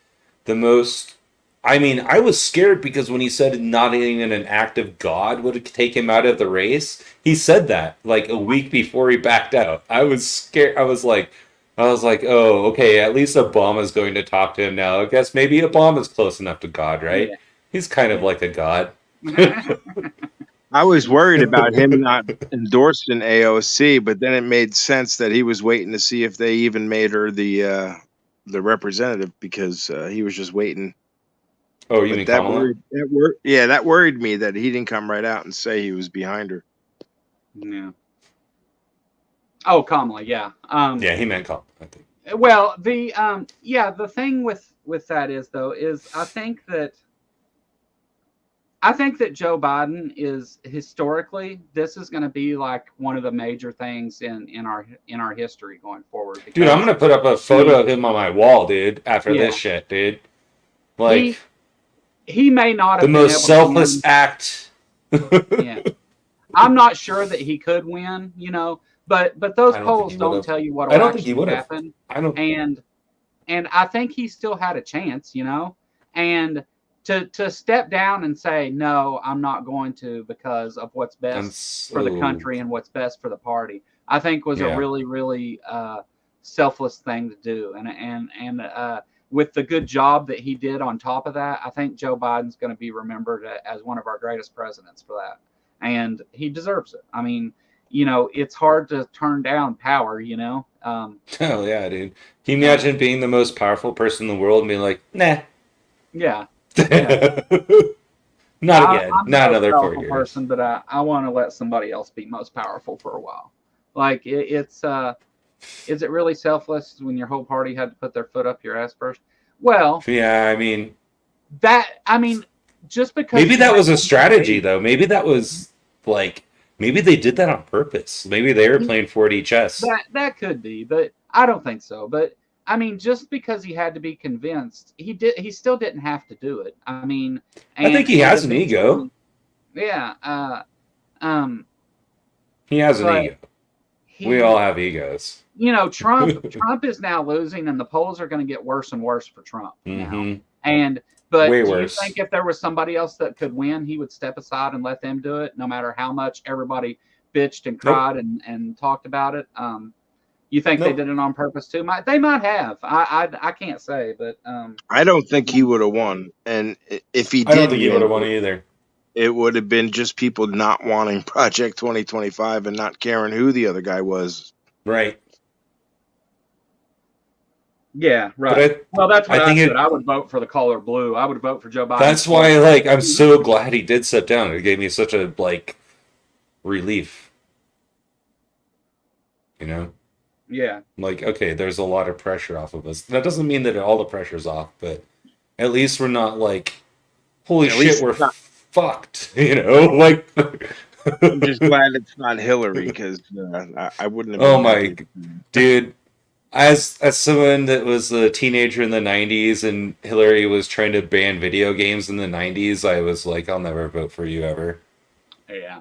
S3: the most. I mean, I was scared because when he said not even an act of God would take him out of the race, he said that like a week before he backed out. I was scared. I was like, oh, okay, at least Obama's going to talk to him now. I guess maybe Obama's close enough to God, right?
S2: Yeah.
S3: He's kind of like a god.
S4: I was worried about him not endorsing AOC, but then it made sense that he was waiting to see if they even made her the representative because he was just waiting.
S3: Oh, you
S4: But
S3: mean
S4: that
S3: Kamala?
S4: that worried me that he didn't come right out and say he was behind her.
S2: Yeah. Oh, Kamala, yeah.
S3: Yeah, he meant Kamala, I think.
S2: Well, the thing with that is I think that Joe Biden is historically this is going to be like one of the major things in our history going forward.
S3: Dude, I'm gonna put up a photo of him on my wall, dude. After
S2: Yeah.
S3: this shit, dude. Like
S2: he may not
S3: the
S2: have
S3: most
S2: been able to
S3: selfless act.
S2: Yeah. I'm not sure that he could win, but those
S3: I don't think
S2: polls
S3: he
S2: don't
S3: would've.
S2: tell you what
S3: I
S2: will
S3: don't think he
S2: actually
S3: would've.
S2: happen.
S3: I don't.
S2: And I think he still had a chance, and to step down and say, no, I'm not going to because of what's best for the country and what's best for the party, I think was a
S3: Yeah.
S2: really, really selfless thing to do. And with the good job that he did on top of that, I think Joe Biden's going to be remembered as one of our greatest presidents for that. And he deserves it. I mean, it's hard to turn down power,
S3: Oh yeah, dude. Can you imagine being the most powerful person in the world and being like, nah.
S2: Yeah.
S3: Not again.
S2: I'm
S3: Not
S2: the most
S3: another 4
S2: powerful
S3: years.
S2: person, but I want to let somebody else be most powerful for a while. Like is it really selfless when your whole party had to put their foot up your ass first? Well,
S3: Yeah, I mean,
S2: just because
S3: maybe that was a strategy though. Maybe that was like, maybe they did that on purpose. Maybe they were playing 4D chess.
S2: That could be, but I don't think so. But I mean, just because he had to be convinced, he still didn't have to do it. I mean,
S3: I think he has an ego.
S2: Yeah.
S3: He has an ego. We all have egos.
S2: Trump is now losing, and the polls are going to get worse and worse for Trump now. But
S3: Way
S2: do
S3: worse.
S2: you think if there was somebody else that could win, he would step aside and let them do it, no matter how much everybody bitched and cried and talked about it? You think they did it on purpose too? They might have. I can't say, but
S4: I don't think he would have won. And if he did,
S3: I don't think he would have won either.
S4: It would have been just people not wanting Project 2025 and not caring who the other guy was.
S3: Right.
S2: Yeah, right. Well, that's what I said. I would vote for the color blue. I would vote for Joe Biden.
S3: That's why, I'm so glad he did step down. It gave me such a relief.
S2: Yeah.
S3: Okay, there's a lot of pressure off of us. That doesn't mean that all the pressure's off, but at least we're not holy shit, we're fucked.
S4: I'm just glad it's not Hillary because I wouldn't have.
S3: Oh my, dude. As someone that was a teenager in the 90s and Hillary was trying to ban video games in the 90s, I was like, I'll never vote for you ever.
S2: Yeah.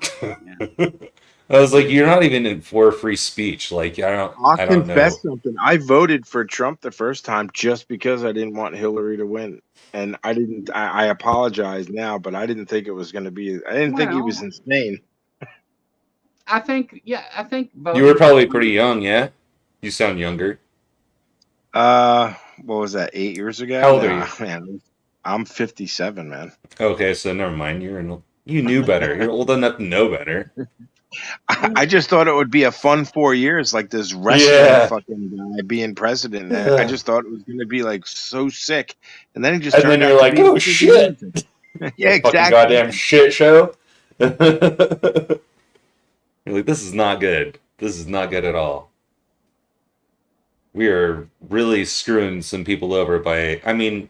S3: I was like, you're not even for free speech. I don't
S4: confess
S3: know.
S4: something. I voted for Trump the first time just because I didn't want Hillary to win. And I didn't, I apologize now, but I didn't think it was going to be, I didn't think he was insane.
S2: I think
S3: you were probably pretty young, yeah? You sound younger.
S4: What was that, 8 years ago?
S3: How old are you?
S4: Man, I'm 57, man.
S3: Okay, so never mind. You knew better. You're old enough to know better.
S4: I just thought it would be a fun 4 years, like this wrestling fucking guy being president. Yeah. I just thought it was going to be so sick, and then he just.
S3: And then you're like, oh shit!
S4: Yeah, exactly.
S3: Fucking goddamn shit show. You're like, this is not good. This is not good at all. We are really screwing some people over by. I mean,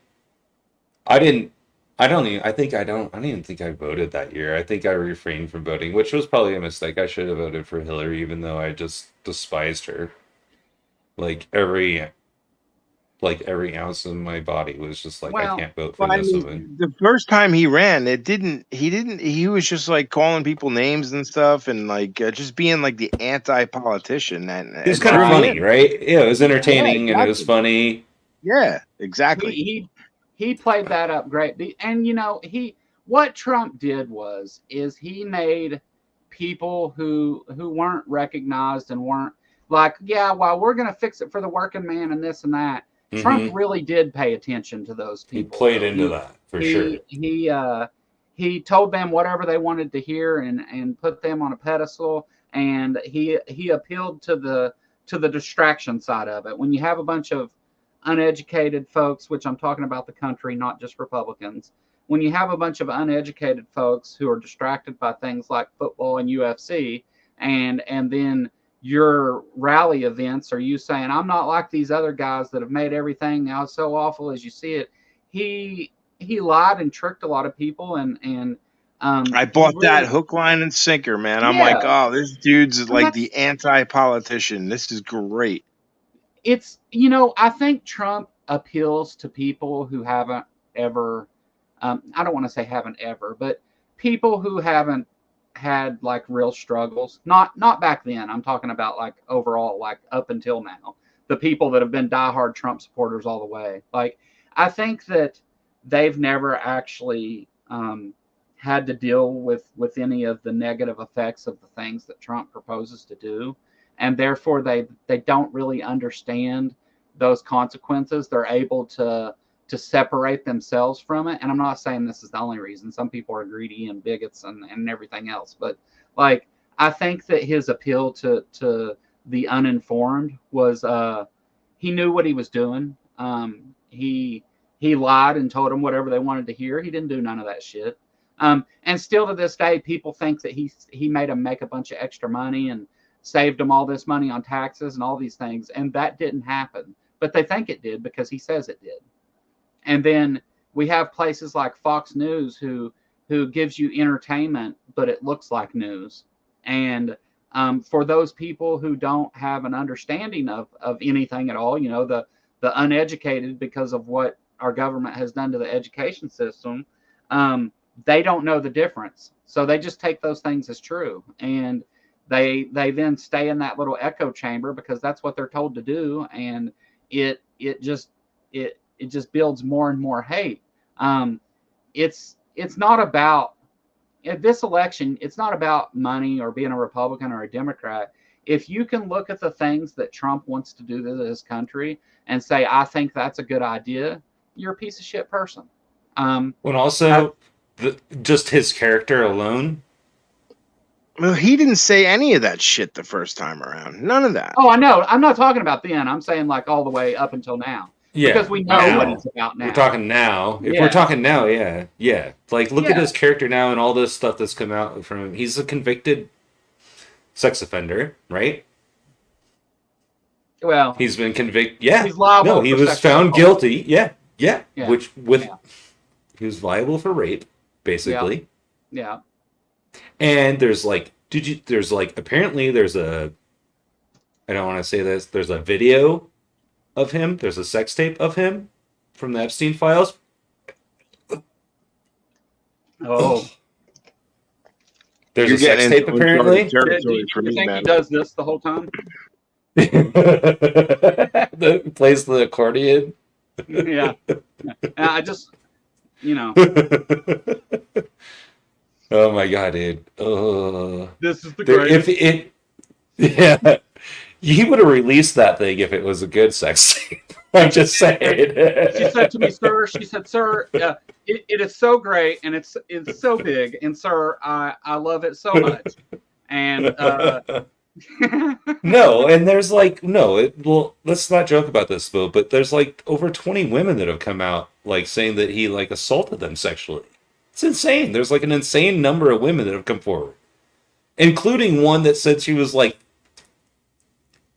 S3: I didn't. I don't even. I think I don't. I don't even think I voted that year. I think I refrained from voting, which was probably a mistake. I should have voted for Hillary, even though I just despised her. Like every every ounce of my body was just like, I
S2: Well,
S3: can't vote for
S4: I
S3: this woman.
S4: mean, the first time he ran, he was just like calling people names and stuff and like just being like the anti-politician. And
S3: It was
S4: it
S3: kind of
S4: drew me
S3: funny,
S4: in.
S3: right? Yeah, it was
S4: Yeah,
S3: entertaining and it was
S4: exactly.
S3: funny.
S4: Yeah,
S2: he
S4: exactly.
S2: he played that up great. And he what Trump did is he made people who weren't recognized and weren't like, yeah, well, we're going to fix it for the working man and this and that. Trump
S3: Hmm.
S2: really did pay attention to those
S3: He
S2: people,
S3: played
S2: though.
S3: into that for sure.
S2: He told them whatever they wanted to hear and put them on a pedestal, and he appealed to the distraction side of it. When you have a bunch of uneducated folks, which I'm talking about the country, not just Republicans, when you have a bunch of uneducated folks who are distracted by things like football and UFC, and then your rally events are you saying, I'm not like these other guys that have made everything now so awful as you see it. He lied and tricked a lot of people, and
S4: I
S2: he
S4: bought that
S2: really,
S4: hook, line, and sinker, man. I'm like,
S2: yeah.
S4: oh, this dude's
S2: And
S4: like
S2: that's
S4: the anti-politician. This is great.
S2: it's I think Trump appeals to people who haven't ever, I don't want to say haven't ever, but people who haven't had like real struggles. Not back then. I'm talking about like overall, like up until now. The people that have been diehard Trump supporters all the way. Like I think that they've never actually had to deal with any of the negative effects of the things that Trump proposes to do, and therefore they don't really understand those consequences. They're able to separate themselves from it. And I'm not saying this is the only reason. Some people are greedy and bigots and everything else. But like I think that his appeal to the uninformed was he knew what he was doing. He lied and told them whatever they wanted to hear. He didn't do none of that shit. And still to this day, people think that he made them make a bunch of extra money and saved them all this money on taxes and all these things. And that didn't happen. But they think it did because he says it did. And then we have places like Fox News who gives you entertainment, but it looks like news. And for those people who don't have an understanding of anything at all, the uneducated, because of what our government has done to the education system, they don't know the difference. So they just take those things as true, and they then stay in that little echo chamber because that's what they're told to do, and it just it just builds more and more hate. Um, it's not about this election. It's not about money or being a Republican or a Democrat. If you can look at the things that Trump wants to do to this country and say, I think that's a good idea, you're a piece of shit person.
S3: When
S2: That,
S3: also, just his character alone.
S4: Well, he didn't say any of that shit the first time around. None of that.
S2: oh, I know. I'm not talking about then. I'm saying like all the way up until now, because
S3: Yeah,
S2: we know what
S3: now.
S2: he's about
S3: We're
S2: now.
S3: talking now. If we're
S2: Yeah,
S3: talking now, yeah, yeah. Like, look at
S2: yeah.
S3: his character now and all this stuff that's come out from him. He's a convicted sex offender, right?
S2: Well,
S3: He's been convicted. Yeah.
S2: he's
S3: No,
S2: liable
S3: he
S2: for
S3: was
S2: sexual
S3: found
S2: assault.
S3: guilty. Yeah, yeah.
S2: Yeah,
S3: Which with
S2: yeah,
S3: he was liable for rape,
S2: yeah,
S3: basically.
S2: yeah.
S3: And there's like, there's like, apparently there's a, I don't want to say this. There's a video of him. There's a sex tape of him from the Epstein files.
S2: Oh,
S3: There's
S4: You're
S3: a sex
S4: getting
S3: tape
S4: into uncharted
S3: apparently.
S2: do
S4: territory for
S2: you
S4: me,
S2: think he
S4: man.
S2: does this the whole time?
S3: Plays the accordion.
S2: Yeah. I just,
S3: Oh my god, dude. Oh.
S2: this is the
S3: If
S2: greatest.
S3: it, yeah, he would have released that thing if it was a good sex tape. I'm just saying.
S2: She said to me, sir, she said, sir, it is so great and it's so big. And sir, I love it so much. And
S3: No, and there's like well, let's not joke about this though, but there's like over 20 women that have come out like saying that he like assaulted them sexually. It's insane. There's like an insane number of women that have come forward, including one that said she was like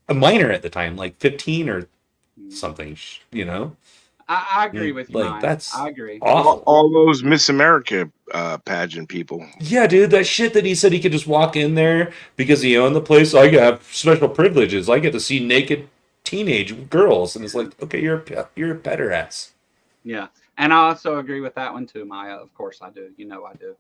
S3: a minor at the time, like 15 or something, you know?
S2: I agree with you,
S3: Like,
S2: Mike.
S3: that's
S2: I agree.
S3: awful.
S4: All those Miss America pageant people.
S3: Yeah, dude, that shit that he said he could just walk in there because he owned the place. I have special privileges. I get to see naked teenage girls, and it's like, okay, you're a better ass.
S2: Yeah, and I also agree with that one too, Maya. Of course, I do. You know, I do.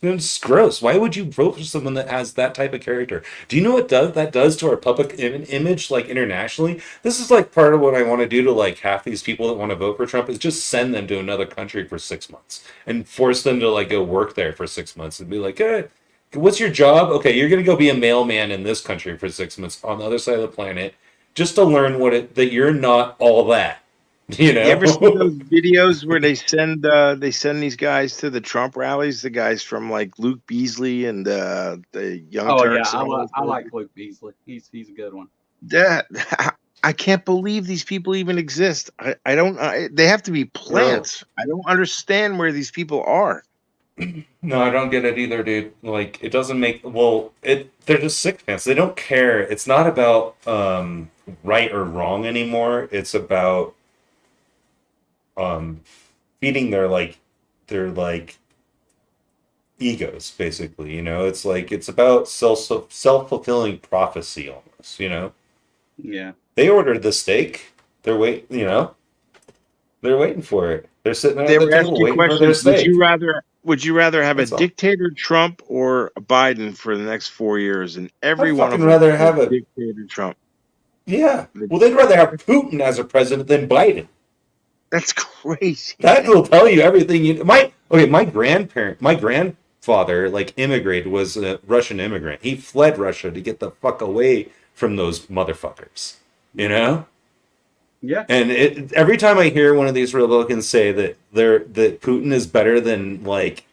S3: It's gross. Why would you vote for someone that has that type of character? Do you know what that does to our public image, like internationally? This is like part of what I want to do to like half these people that want to vote for Trump is just send them to another country for 6 months and force them to like go work there for 6 months and be like, what's your job? Okay, you're gonna go be a mailman in this country for 6 months on the other side of the planet just to learn that you're not all that. You know?
S4: You ever see those videos where they send these guys to the Trump rallies? The guys from like Luke Beasley and the Young
S2: Oh yeah,
S4: Turks. And all
S2: I
S4: those
S2: like Luke Beasley. He's a good one.
S4: that. I can't believe these people even exist. I don't. They have to be plants. I don't understand where these people are.
S3: No, I don't get it either, dude. Like, it doesn't make they're just sick fans. They don't care. It's not about right or wrong anymore. It's about feeding their egos, basically. You know, it's like it's about self-fulfilling prophecy almost, you know.
S2: Yeah.
S3: They ordered the steak. They're waiting for it. They're sitting
S4: They
S3: at the
S4: were
S3: table
S4: asking
S3: waiting for their
S4: questions. Would
S3: steak.
S4: you rather have
S3: That's
S4: a
S3: all.
S4: dictator Trump or a Biden for the next 4 years? And every
S3: I'd
S4: one of
S3: fucking
S4: them
S3: rather
S4: is
S3: have a
S4: dictator Trump.
S3: Yeah. Well, they'd rather have Putin as a president than Biden.
S4: That's crazy.
S3: That will tell you everything you my grandfather like immigrated, was a Russian immigrant. He fled Russia to get the fuck away from those motherfuckers. You know?
S2: Yeah.
S3: And every time I hear one of these Republicans say that Putin is better than like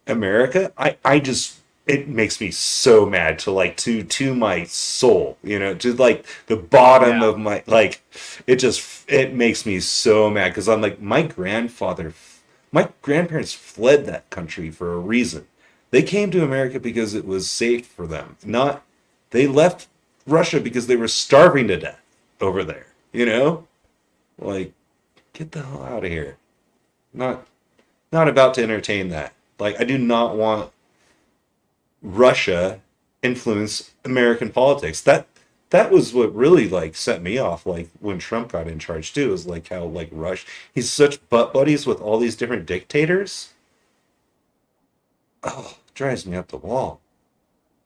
S3: America, I just, it makes me so mad to my soul, you know, to like the bottom of my, like, it makes me so mad because I'm like, my grandparents fled that country for a reason. They came to America because it was safe for them. They left Russia because they were starving to death over there, you know? Like, get the hell out of here. Not about to entertain that. Like, I do not want Russia influence American politics. That was what really like set me off. Like when Trump got in charge too, is like how like he's such butt buddies with all these different dictators. Oh, drives me up the wall.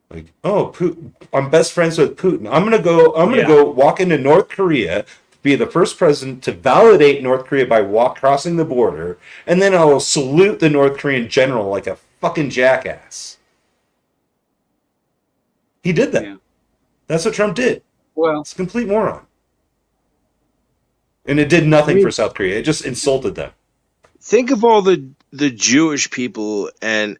S3: Like, oh, Putin, I'm best friends with Putin. I'm gonna go walk into North Korea, be the first president to validate North Korea by crossing the border, and then I will salute the North Korean general like a fucking jackass. He did that.
S2: Yeah.
S3: That's what Trump did.
S2: Well,
S3: It's a complete moron. And it did nothing for South Korea. It just insulted them.
S4: Think of all the Jewish people and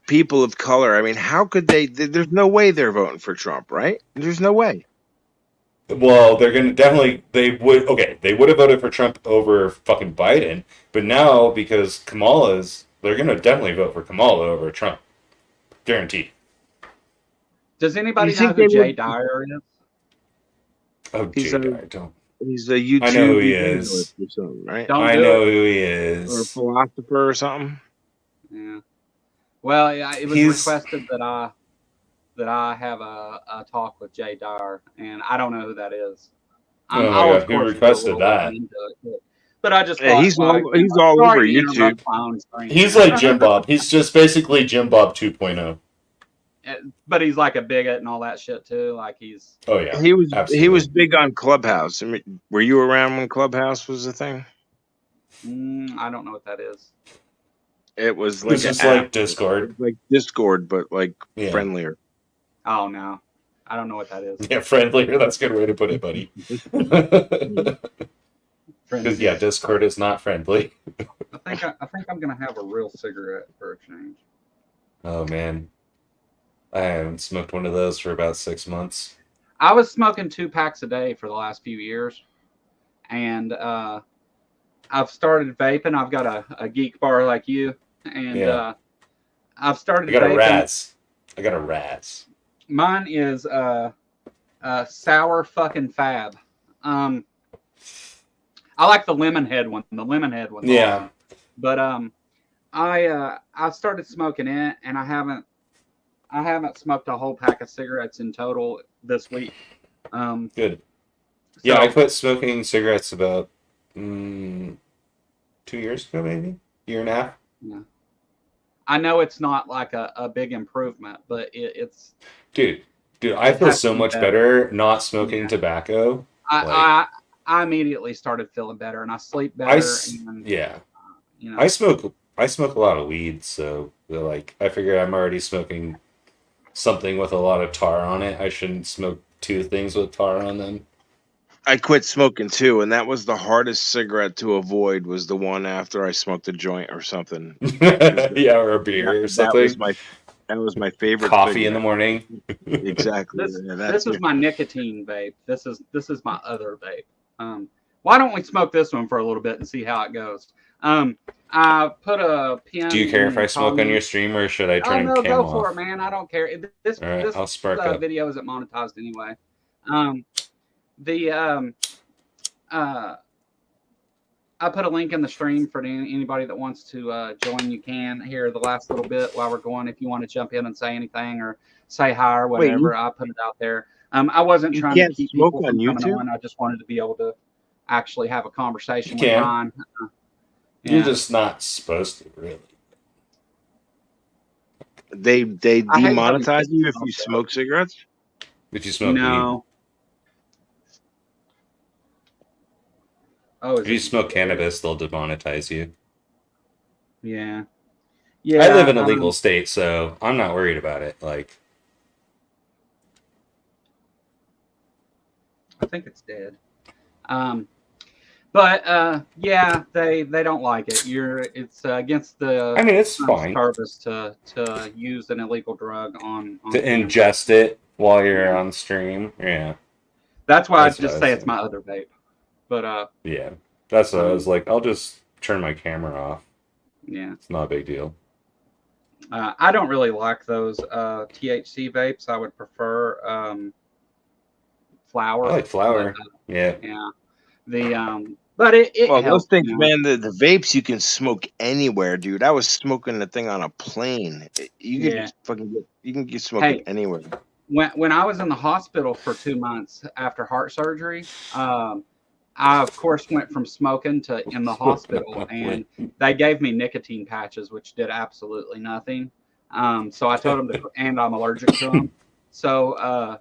S4: people of color. I mean, how could they? There's no way they're voting for Trump, right? There's no way.
S3: Well, they're gonna they would have voted for Trump over fucking Biden, but now because they're gonna definitely vote for Kamala over Trump. Guaranteed.
S2: does anybody
S4: You
S2: know
S4: think
S2: who
S4: they
S2: Jay
S4: would-
S2: Dyer is?
S3: Oh,
S4: He's
S3: Jay
S4: a-
S3: Dyer, don't.
S4: He's a YouTube
S3: I know who he
S4: evangelist
S3: is.
S4: or something, right?
S2: Don't
S3: I
S2: do
S3: know
S2: it.
S3: who he
S4: Or a
S3: is.
S4: philosopher or something.
S2: Yeah. Well, yeah, it was
S3: He's-
S2: requested that I have a talk with Jay Dyer, and I don't know who that is.
S3: Oh my
S2: I'll,
S3: God,
S2: of
S3: who
S2: course,
S3: requested
S2: Google it
S3: that?
S2: into it, but I just
S4: Yeah,
S2: thought,
S4: he's
S2: well,
S4: all- he's all
S2: sorry
S4: over
S2: to interrupt
S4: YouTube.
S2: my own screen.
S3: He's like Jim Bob. He's just basically Jim Bob 2.0.
S2: But he's like a bigot and all that shit too. Like he's
S3: Oh yeah.
S4: He was
S3: absolutely.
S4: big on Clubhouse. I mean, were you around when Clubhouse was a thing?
S2: I don't know what that is.
S4: It was
S3: It's
S4: like
S3: just
S4: an
S3: like
S4: app.
S3: Discord.
S4: Like Discord, but like
S3: Yeah.
S4: friendlier.
S2: Oh no, I don't know what that is.
S3: Yeah, friendlier. That's a good way to put it, buddy. Because yeah, Discord is not friendly.
S2: I think I'm gonna have a real cigarette for a change.
S3: Oh man, I haven't smoked one of those for about 6 months.
S2: I was smoking 2 packs a day for the last few years, and I've started vaping. I've got a geek bar like you, and
S3: Yeah.
S2: I've started
S3: I got a
S2: vaping.
S3: Raz.
S2: Mine is sour fucking fab. I like the lemon head one. The lemon head one's
S3: Yeah.
S2: awesome. But I started smoking it, and I haven't smoked a whole pack of cigarettes in total this week.
S3: Good. Yeah,
S2: so-
S3: I quit smoking cigarettes about 2 years ago, maybe year and a half.
S2: Yeah. I know it's not like a big improvement, but it's.
S3: Dude, I
S2: It
S3: feel
S2: has
S3: so
S2: to be
S3: much
S2: better.
S3: better not smoking
S2: Yeah.
S3: tobacco.
S2: I immediately started feeling better, and I sleep better. And,
S3: Yeah,
S2: you know,
S3: I smoke a lot of weed, so like I figure I'm already smoking something with a lot of tar on it. I shouldn't smoke two things with tar on them.
S4: I quit smoking too, and that was the hardest cigarette to avoid. Was the one after I smoked a joint or something.
S3: Yeah, or a beer or something.
S4: That was my favorite.
S3: Coffee in the
S4: cigarette.
S3: morning.
S4: Exactly. Yeah,
S2: this is my nicotine vape. This is my other vape. Why don't we smoke this one for a little bit and see how it goes? I put a pin.
S3: Do you care
S2: in
S3: if I smoke on
S2: Tommy.
S3: your stream, or should I turn
S2: Oh no,
S3: cam
S2: go
S3: off?
S2: for it, man. I don't care. This
S3: All right,
S2: this
S3: I'll spark up.
S2: video isn't monetized anyway. I put a link in the stream for anybody that wants to join. You can here the last little bit while we're going. If you want to jump in and say anything or say hi or whatever, I put it out there. I wasn't trying to keep people from coming on. I just wanted to be able to actually have a conversation with Ryan.
S3: You're just not supposed to, really.
S4: They demonetize you if you smoke cigarettes?
S3: If you smoke weed.
S2: Oh,
S3: if you smoke cannabis, they'll demonetize you.
S2: Yeah.
S3: I live in a legal state, so I'm not worried about it. Like,
S2: I think it's dead. But yeah, they don't like it. It's against the.
S3: I mean, it's fine.
S2: Service to use an illegal drug on
S3: to ingest it while you're on stream. Yeah.
S2: That's why I just say it's my other vape. But
S3: yeah, that's what I was like. I'll just turn my camera off.
S2: Yeah,
S3: it's not a big deal.
S2: I don't really like those THC vapes. I would prefer flower.
S3: I like flower. Yeah.
S2: But it
S4: well,
S2: helps,
S4: those things, man. The vapes you can smoke anywhere, dude. I was smoking the thing on a plane. You can just smoke it anywhere.
S2: When I was in the hospital for 2 months after heart surgery, I of course went from smoking to in the hospital, and they gave me nicotine patches, which did absolutely nothing. So I told them and I'm allergic to them. So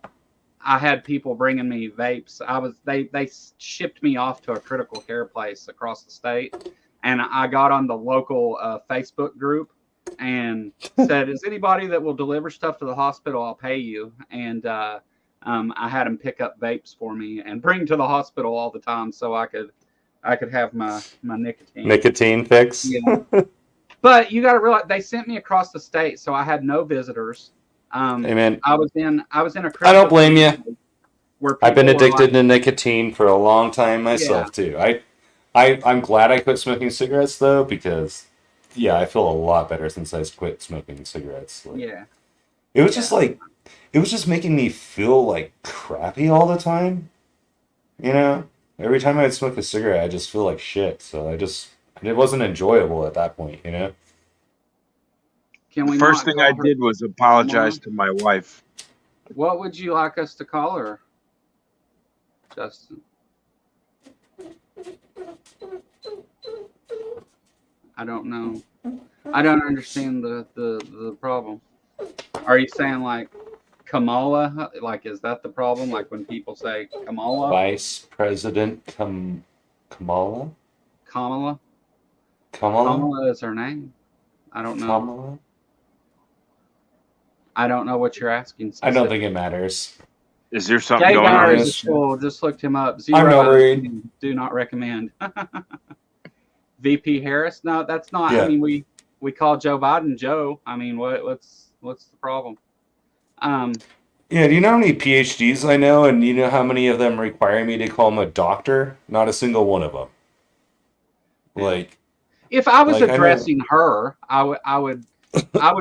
S2: I had people bringing me vapes. They shipped me off to a critical care place across the state, and I got on the local Facebook group and said, "Is anybody that will deliver stuff to the hospital? I'll pay you." And I had them pick up vapes for me and bring to the hospital all the time, so I could have my
S3: nicotine fix.
S2: Yeah. But you got to realize they sent me across the state, so I had no visitors.
S3: Amen.
S2: I was in a.
S3: I don't blame you. I've been addicted to nicotine for a long time myself too. I'm glad I quit smoking cigarettes though, because I feel a lot better since I quit smoking cigarettes. Like, it was just like. It was just making me feel like crappy all the time. You know? Every time I'd smoke a cigarette, I just feel like shit. So it wasn't enjoyable at that point, you know?
S4: The first thing I did was apologize to my wife.
S2: What would you like us to call her, Justin? I don't know. I don't understand the problem. Are you saying like Kamala? Like, is that the problem? Like when people say Kamala?
S3: Vice President Kamala?
S2: Kamala?
S3: Kamala?
S2: Kamala is her name. I don't know.
S3: Kamala?
S2: I don't know what you're asking.
S3: I don't think it matters.
S4: Is there something going on?
S2: Is cool. Just looked him up.
S3: I'm not worried.
S2: Do not recommend. VP Harris? No, that's not.
S3: Yeah.
S2: I mean, we call Joe Biden Joe. I mean, what's the problem?
S3: Yeah, do you know how many PhDs I know, and you know how many of them require me to call them a doctor? Not a single one of them. Like,
S2: if I was addressing her, I would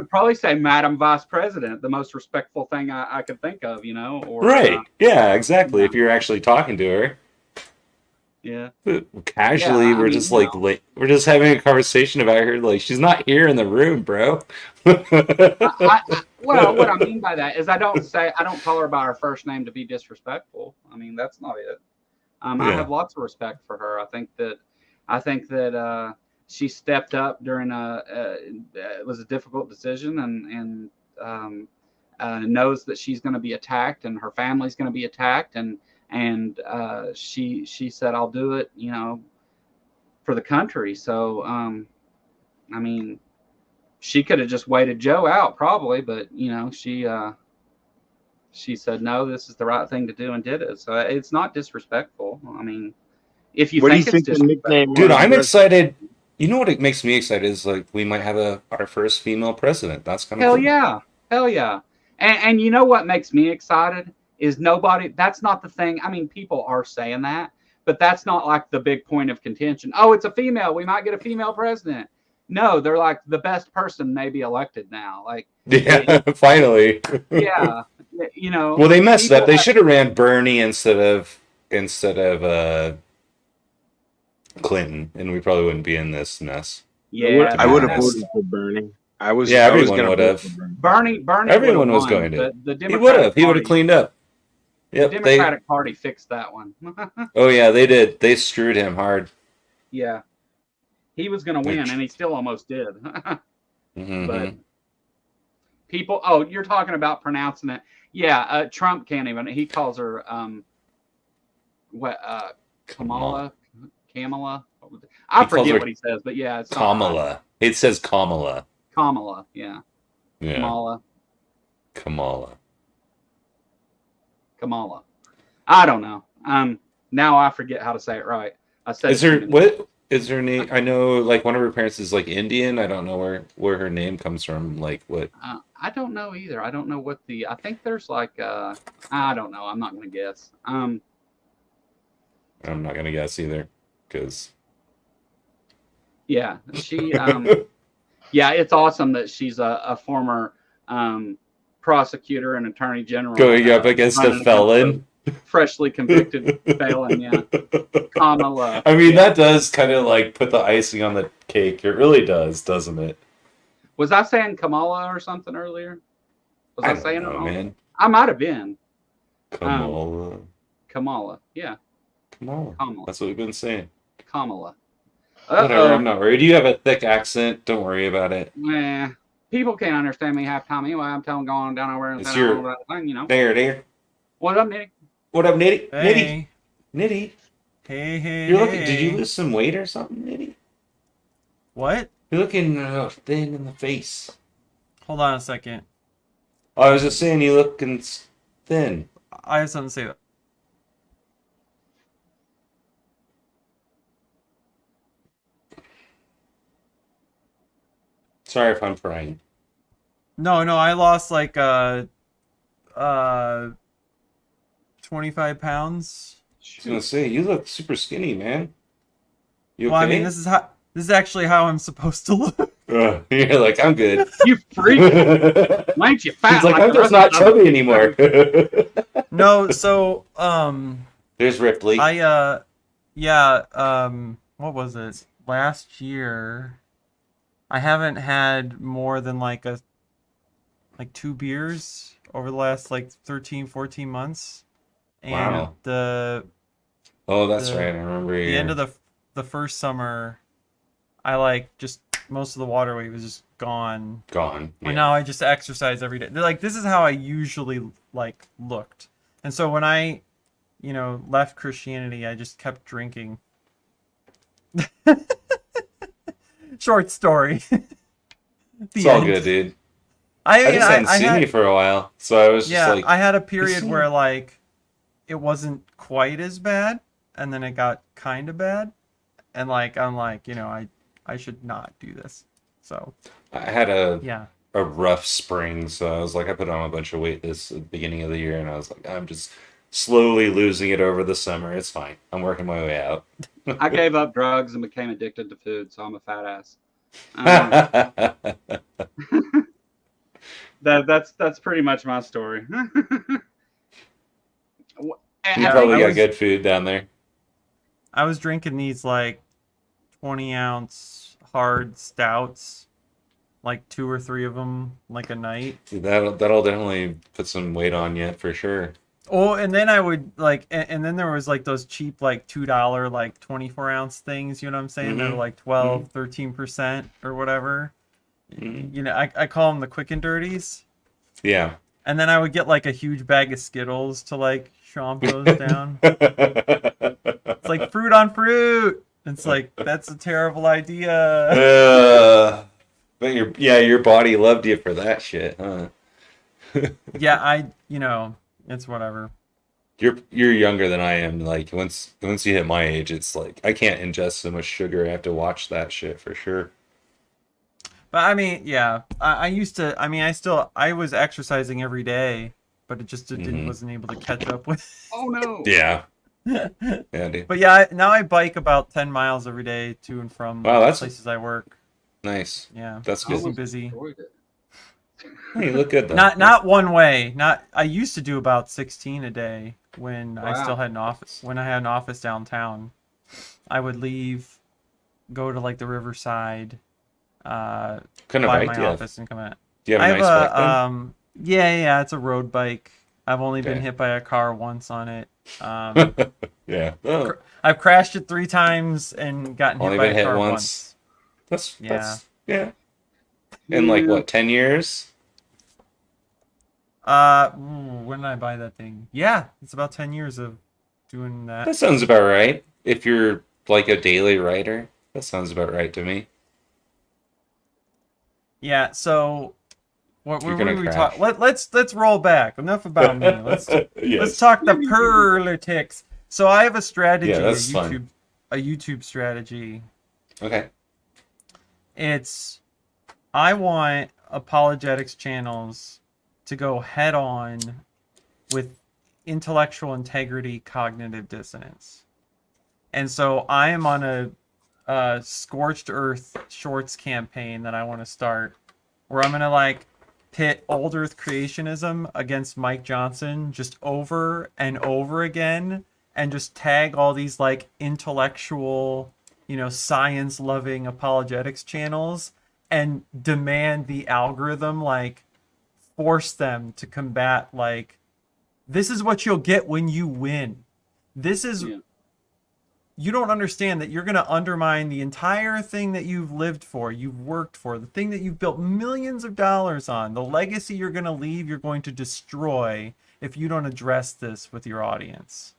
S2: probably say Madam Vice President, the most respectful thing I could think of, you know? Or,
S3: right. Yeah, exactly. If you're actually talking to her.
S2: Yeah.
S3: Casually,
S2: Yeah, I
S3: we're
S2: mean,
S3: just
S2: you
S3: like,
S2: know,
S3: we're just having a conversation about her. Like, she's not here in the room, bro.
S2: well, what I mean by that is I don't call her by her first name to be disrespectful. I mean, that's not it. I
S3: Yeah.
S2: have lots of respect for her. I think that she stepped up during it was a difficult decision, and knows that she's going to be attacked and her family's going to be attacked, and she said, "I'll do it," for the country. So, I mean, she could have just waited Joe out probably, but she said, no, this is the right thing to do, and did it. So it's not disrespectful. I mean, if you
S4: What do you
S2: think it's
S4: think the nickname
S3: Dude,
S2: disrespectful,
S3: I'm
S4: was?
S3: excited. You know what it makes me excited is like we might have our first female president. That's kind of
S2: hell
S3: cool.
S2: yeah, hell yeah. And you know what makes me excited is nobody. That's not the thing. I mean, people are saying that, but that's not like the big point of contention. Oh, it's a female. We might get a female president. No, they're like the best person may be elected now. Like,
S3: Yeah, finally.
S2: yeah,
S3: Well, they messed up.
S2: people.
S3: They should have ran Bernie instead of Clinton, and we probably wouldn't be in this mess.
S2: Yeah,
S4: I would have
S2: that's
S4: voted for Bernie. I was
S3: everyone
S4: gonna
S3: would
S4: vote
S3: have.
S4: for Bernie.
S2: Bernie.
S3: Everyone
S2: would
S3: was
S2: have
S3: going
S2: won,
S3: to.
S2: but the
S3: He would have.
S2: Democratic
S3: He would have
S2: Party,
S3: cleaned up.
S2: the
S3: Yep.
S2: Democratic Party fixed that one.
S3: Oh yeah, they did. They screwed him hard.
S2: Yeah, he was going to win, and he still almost did.
S3: Mm-hmm.
S2: But people, oh, you're talking about pronouncing it. Yeah, Trump can't even. He calls her Kamala. I
S3: He calls
S2: forget
S3: her
S2: what he says, but yeah, it's not
S3: Kamala. It says Kamala.
S2: Kamala. Yeah,
S3: Yeah.
S2: Kamala.
S3: Kamala.
S2: I don't know. Now I forget how to say it right. I said.
S3: What is her name? I know, like one of her parents is like Indian. I don't know where her name comes from. Like what?
S2: I don't know either. I don't know what I think there's like I don't know. I'm not gonna guess.
S3: I'm not gonna guess either, because
S2: yeah, she yeah, it's awesome that she's a former prosecutor and attorney general
S3: going up against a felon.
S2: Freshly convicted felon, yeah. Kamala.
S3: I mean,
S2: yeah.
S3: that does kind of like put the icing on the cake. It really does, doesn't it?
S2: Was I saying Kamala or something earlier? Was I
S3: don't
S2: saying
S3: know,
S2: it wrong?
S3: man.
S2: I might have been.
S3: Kamala.
S2: Kamala, yeah.
S3: Kamala.
S2: Kamala.
S3: That's what we've been saying.
S2: Kamala.
S3: Whatever, I'm not worried. You have a thick accent. Don't worry about it.
S2: Nah, people can't understand me half time anyway. I'm telling them going down over and
S3: It's
S2: saying
S3: your-
S2: all that thing,
S3: There.
S2: What up, Nick?
S3: What up, Nitty?
S5: Hey.
S3: Nitty.
S5: Hey.
S3: You're looking. Did you lose some weight or something, Nitty?
S5: What?
S3: You're looking thin in the face.
S5: Hold on a second.
S3: Oh, I was just saying, you looking thin.
S5: I have something to say. That.
S3: Sorry if I'm prying.
S5: No, I lost like 25 pounds.
S3: I was gonna say, you look super skinny, man. You okay?
S5: Well, I mean, this is actually how I'm supposed to look.
S3: You're like, I'm good.
S2: You freak! Why ain't you fat?
S3: He's like, I'm
S2: the
S3: just
S2: rest
S3: not
S2: of them?"
S3: chubby anymore.
S5: No, so
S3: There's Ripley.
S5: what was it? Last year I haven't had more than like 2 beers over the last like 13, 14 months. And
S3: Wow. Oh, that's right. I remember.
S5: The end of the first summer, I like just most of the water weight was just gone.
S3: Gone.
S5: And now I just exercise every day. Like this is how I usually like looked. And so when I, left Christianity, I just kept drinking. Short story.
S3: It's all good, dude.
S5: I
S3: I just hadn't seen you for a while, so I was just like,
S5: I had a period
S3: "Listen."
S5: where like it wasn't quite as bad, and then it got kind of bad, and like I'm like, I should not do this. So
S3: I had a
S5: yeah,
S3: rough spring, so I was like, I put on a bunch of weight this beginning of the year, and I was like, I'm just slowly losing it over the summer. It's fine. I'm working my way out.
S2: I gave up drugs and became addicted to food, so I'm a fat ass. That's pretty much my story.
S3: You probably got good food down there.
S5: I was drinking these like 20-ounce hard stouts, like 2 or 3 of them like a night.
S3: That'll definitely put some weight on you for sure.
S5: Oh, and then I would like, and then there was like those cheap like $2 like 24-ounce things. You know what I'm saying? They're like 12, 13% or whatever. You know, I call them the quick and dirties.
S3: Yeah.
S5: And then I would get like a huge bag of Skittles to like chomp those down. It's like fruit on fruit. It's like, that's a terrible idea.
S3: But your body loved you for that shit, huh?
S5: Yeah, it's whatever.
S3: You're younger than I am. Like once you hit my age, it's like I can't ingest so much sugar. I have to watch that shit for sure.
S5: But I mean, yeah, I used to. I mean, I was exercising every day, but it just wasn't able to catch up with.
S2: Oh no.
S3: Yeah. Yeah, dude.
S5: But yeah, now I bike about 10 miles every day to and from places I work.
S3: Nice.
S5: Yeah,
S3: That's
S5: keeps
S3: good.
S5: me busy.
S3: Hey, look good though.
S5: Not one way. I used to do about 16 a day when I still had an office. When I had an office downtown, I would leave, go to like the Riverside,
S3: What kind of
S5: by
S3: bike
S5: my
S3: do you have?
S5: office and come out.
S3: Do you have a nice bike then?
S5: Yeah, it's a road bike. I've only been
S3: Okay.
S5: hit by a car once on it.
S3: Yeah. Oh,
S5: I've crashed it 3 times and gotten hit
S3: Only
S5: by
S3: been
S5: a
S3: hit
S5: car
S3: once.
S5: once.
S3: that's yeah. In like what, 10 years?
S5: When did I buy that thing? Yeah, it's about 10 years of doing that.
S3: That sounds about right. If you're like a daily rider, that sounds about right to me.
S5: Yeah, so what
S3: You're
S5: were
S3: gonna
S5: we
S3: crash.
S5: talk? Let's roll back. Enough about me. Let's
S3: Yes.
S5: talk the politics. So I have a strategy,
S3: Yeah, that's fun.
S5: a YouTube strategy.
S3: Okay.
S5: It's I want apologetics channels to go head on with intellectual integrity, cognitive dissonance. And so I am on a scorched earth shorts campaign that I want to start, where I'm gonna like pit old earth creationism against Mike Johnson just over and over again, and just tag all these like intellectual, science loving apologetics channels and demand the algorithm like force them to combat like, this is what you'll get when you win. This is You don't understand that you're going to undermine the entire thing that you've lived for, you've worked for, the thing that you've built millions of dollars on, the legacy you're going to leave, you're going to destroy if you don't address this with your audience.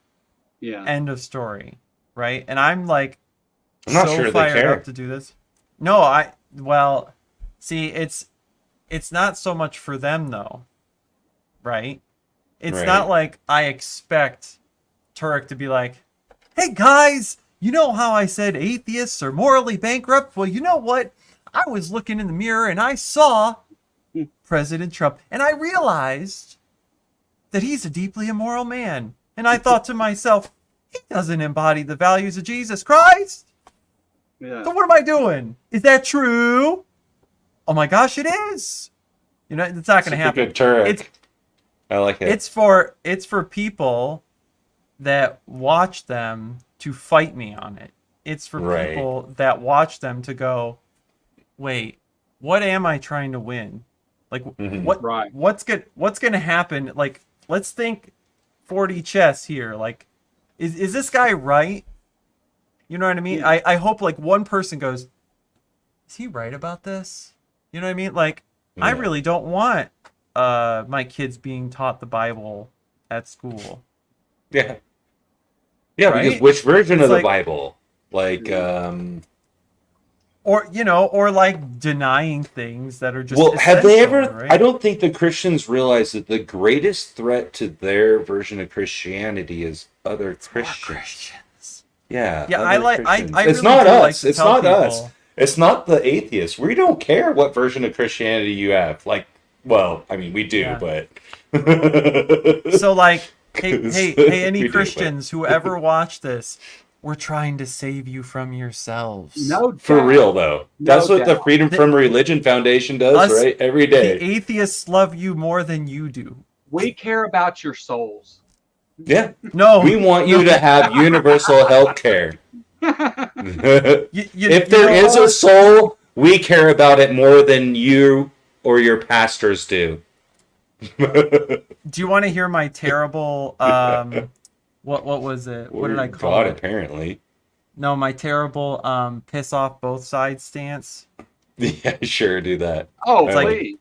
S2: Yeah.
S5: End of story. Right? And I'm like,
S3: I'm not
S5: so
S3: sure they
S5: fired
S3: care.
S5: up to do this. No, see, it's not so much for them though. Right? It's
S3: Right.
S5: not like I expect Turek to be like, hey guys, you know how I said atheists are morally bankrupt? Well, you know what? I was looking in the mirror and I saw President Trump and I realized that he's a deeply immoral man. And I thought to myself, he doesn't embody the values of Jesus Christ.
S2: Yeah.
S5: So what am I doing? Is that true? Oh my gosh, it is. It's not going to happen.
S3: Good Turek.
S5: It's
S3: I like it.
S5: It's for people that watch them to fight me on it. It's for
S3: Right.
S5: people that watch them to go, wait, what am I trying to win? Like
S3: Mhm.
S5: what's going to happen? Like, let's think 4D chess here. Like, is this guy right? You know what I mean?
S2: Yeah.
S5: I hope like one person goes, is he right about this? You know what I mean? Like, I
S3: Yeah.
S5: really don't want my kids being taught the Bible at school.
S3: Yeah. Yeah,
S5: Right?
S3: because which version
S5: It's
S3: of the
S5: like-
S3: Bible? Like,
S5: Or like denying things that are just
S3: well, have they ever?
S5: essential, right?
S3: I don't think the Christians realize that the greatest threat to their version of Christianity is other Christians. Yeah.
S5: Yeah,
S3: other
S5: I
S3: Christians.
S5: really
S3: It's not
S5: do like
S3: us.
S5: to
S3: It's
S5: tell
S3: not us.
S5: people-
S3: It's not the atheists. We don't care what version of Christianity you have. Like, well, I mean, we do,
S5: Yeah.
S3: but
S5: So like, hey,
S3: We
S5: any
S3: do, but-
S5: Christians who ever watch this, we're trying to save you from yourselves.
S2: No doubt.
S3: for real though, that's what the
S2: doubt.
S3: Freedom from Religion Foundation does,
S5: Us-
S3: right? Every
S5: The
S3: day.
S5: atheists love you more than you do.
S2: We care about your souls.
S3: Yeah.
S5: No,
S3: We want you to have universal health care. If there is a soul, we care about it more than you or your pastors do.
S5: Do you want to hear my terrible what was it? What did I call
S3: God,
S5: it?
S3: apparently.
S5: No, my terrible piss off both sides stance.
S3: Yeah, sure, do that.
S2: Oh,
S5: It's like-
S2: please.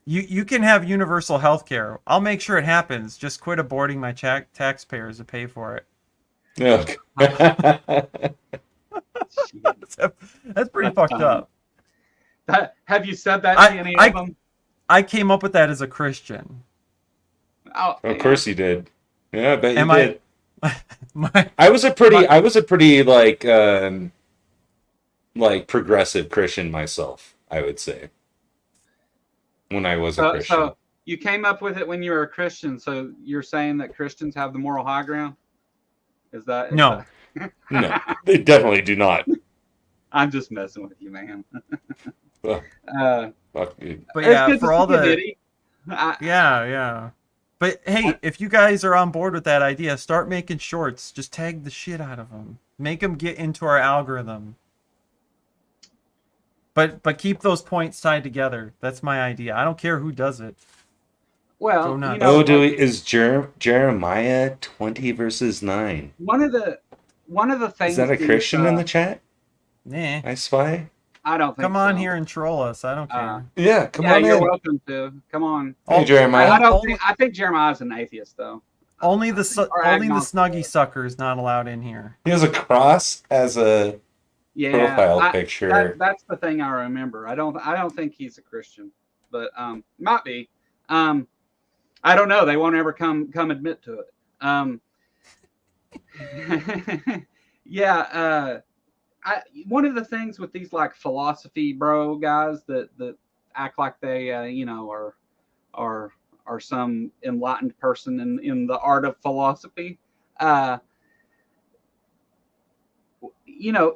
S5: You can have universal health care. I'll make sure it happens. Just quit aborting my taxpayers to pay for it.
S3: Okay.
S5: That's pretty fucked up.
S2: Have you said that
S5: I-
S2: to any
S5: I-
S2: of them?
S5: I came up with that as a Christian.
S2: Oh,
S3: Of course you did. Yeah, I bet you
S5: Am I-
S3: did.
S5: My,
S3: I was a pretty like progressive Christian myself, I would say. When I was a Christian.
S2: So you came up with it when you were a Christian. So you're saying that Christians have the moral high ground? Is that
S5: No.
S3: No, they definitely do not.
S2: I'm just messing with you, man.
S3: Well,
S2: uh,
S3: fuck you.
S5: but
S2: it's
S5: yeah,
S2: good to
S5: for all
S2: see you,
S5: the
S2: Diddy. I-
S5: yeah. But hey, if you guys are on board with that idea, start making shorts. Just tag the shit out of them. Make them get into our algorithm. But keep those points tied together. That's my idea. I don't care who does it.
S2: well,
S5: Go nuts.
S2: you know,
S3: Is Jeremiah 20 verses 9?
S2: one of the things.
S3: Is that a
S2: these,
S3: Christian in the chat?
S5: Nah.
S3: I spy?
S2: I don't think.
S5: Come on
S2: so.
S5: here and troll us. I don't care.
S3: Yeah, come
S2: Yeah,
S3: on
S2: you're
S3: in.
S2: welcome to. Come on.
S3: Hey, Jeremiah.
S2: I think Jeremiah's an atheist, though.
S5: Only the
S2: Or
S5: only the
S2: agnostic.
S5: snuggie suckers not allowed in here.
S3: He has a cross as a
S2: Yeah,
S3: profile picture.
S2: That's the thing I remember. I don't think he's a Christian, but might be. I don't know. They won't ever come admit to it. Yeah. One of the things with these like philosophy bro guys that act like they are some enlightened person in the art of philosophy.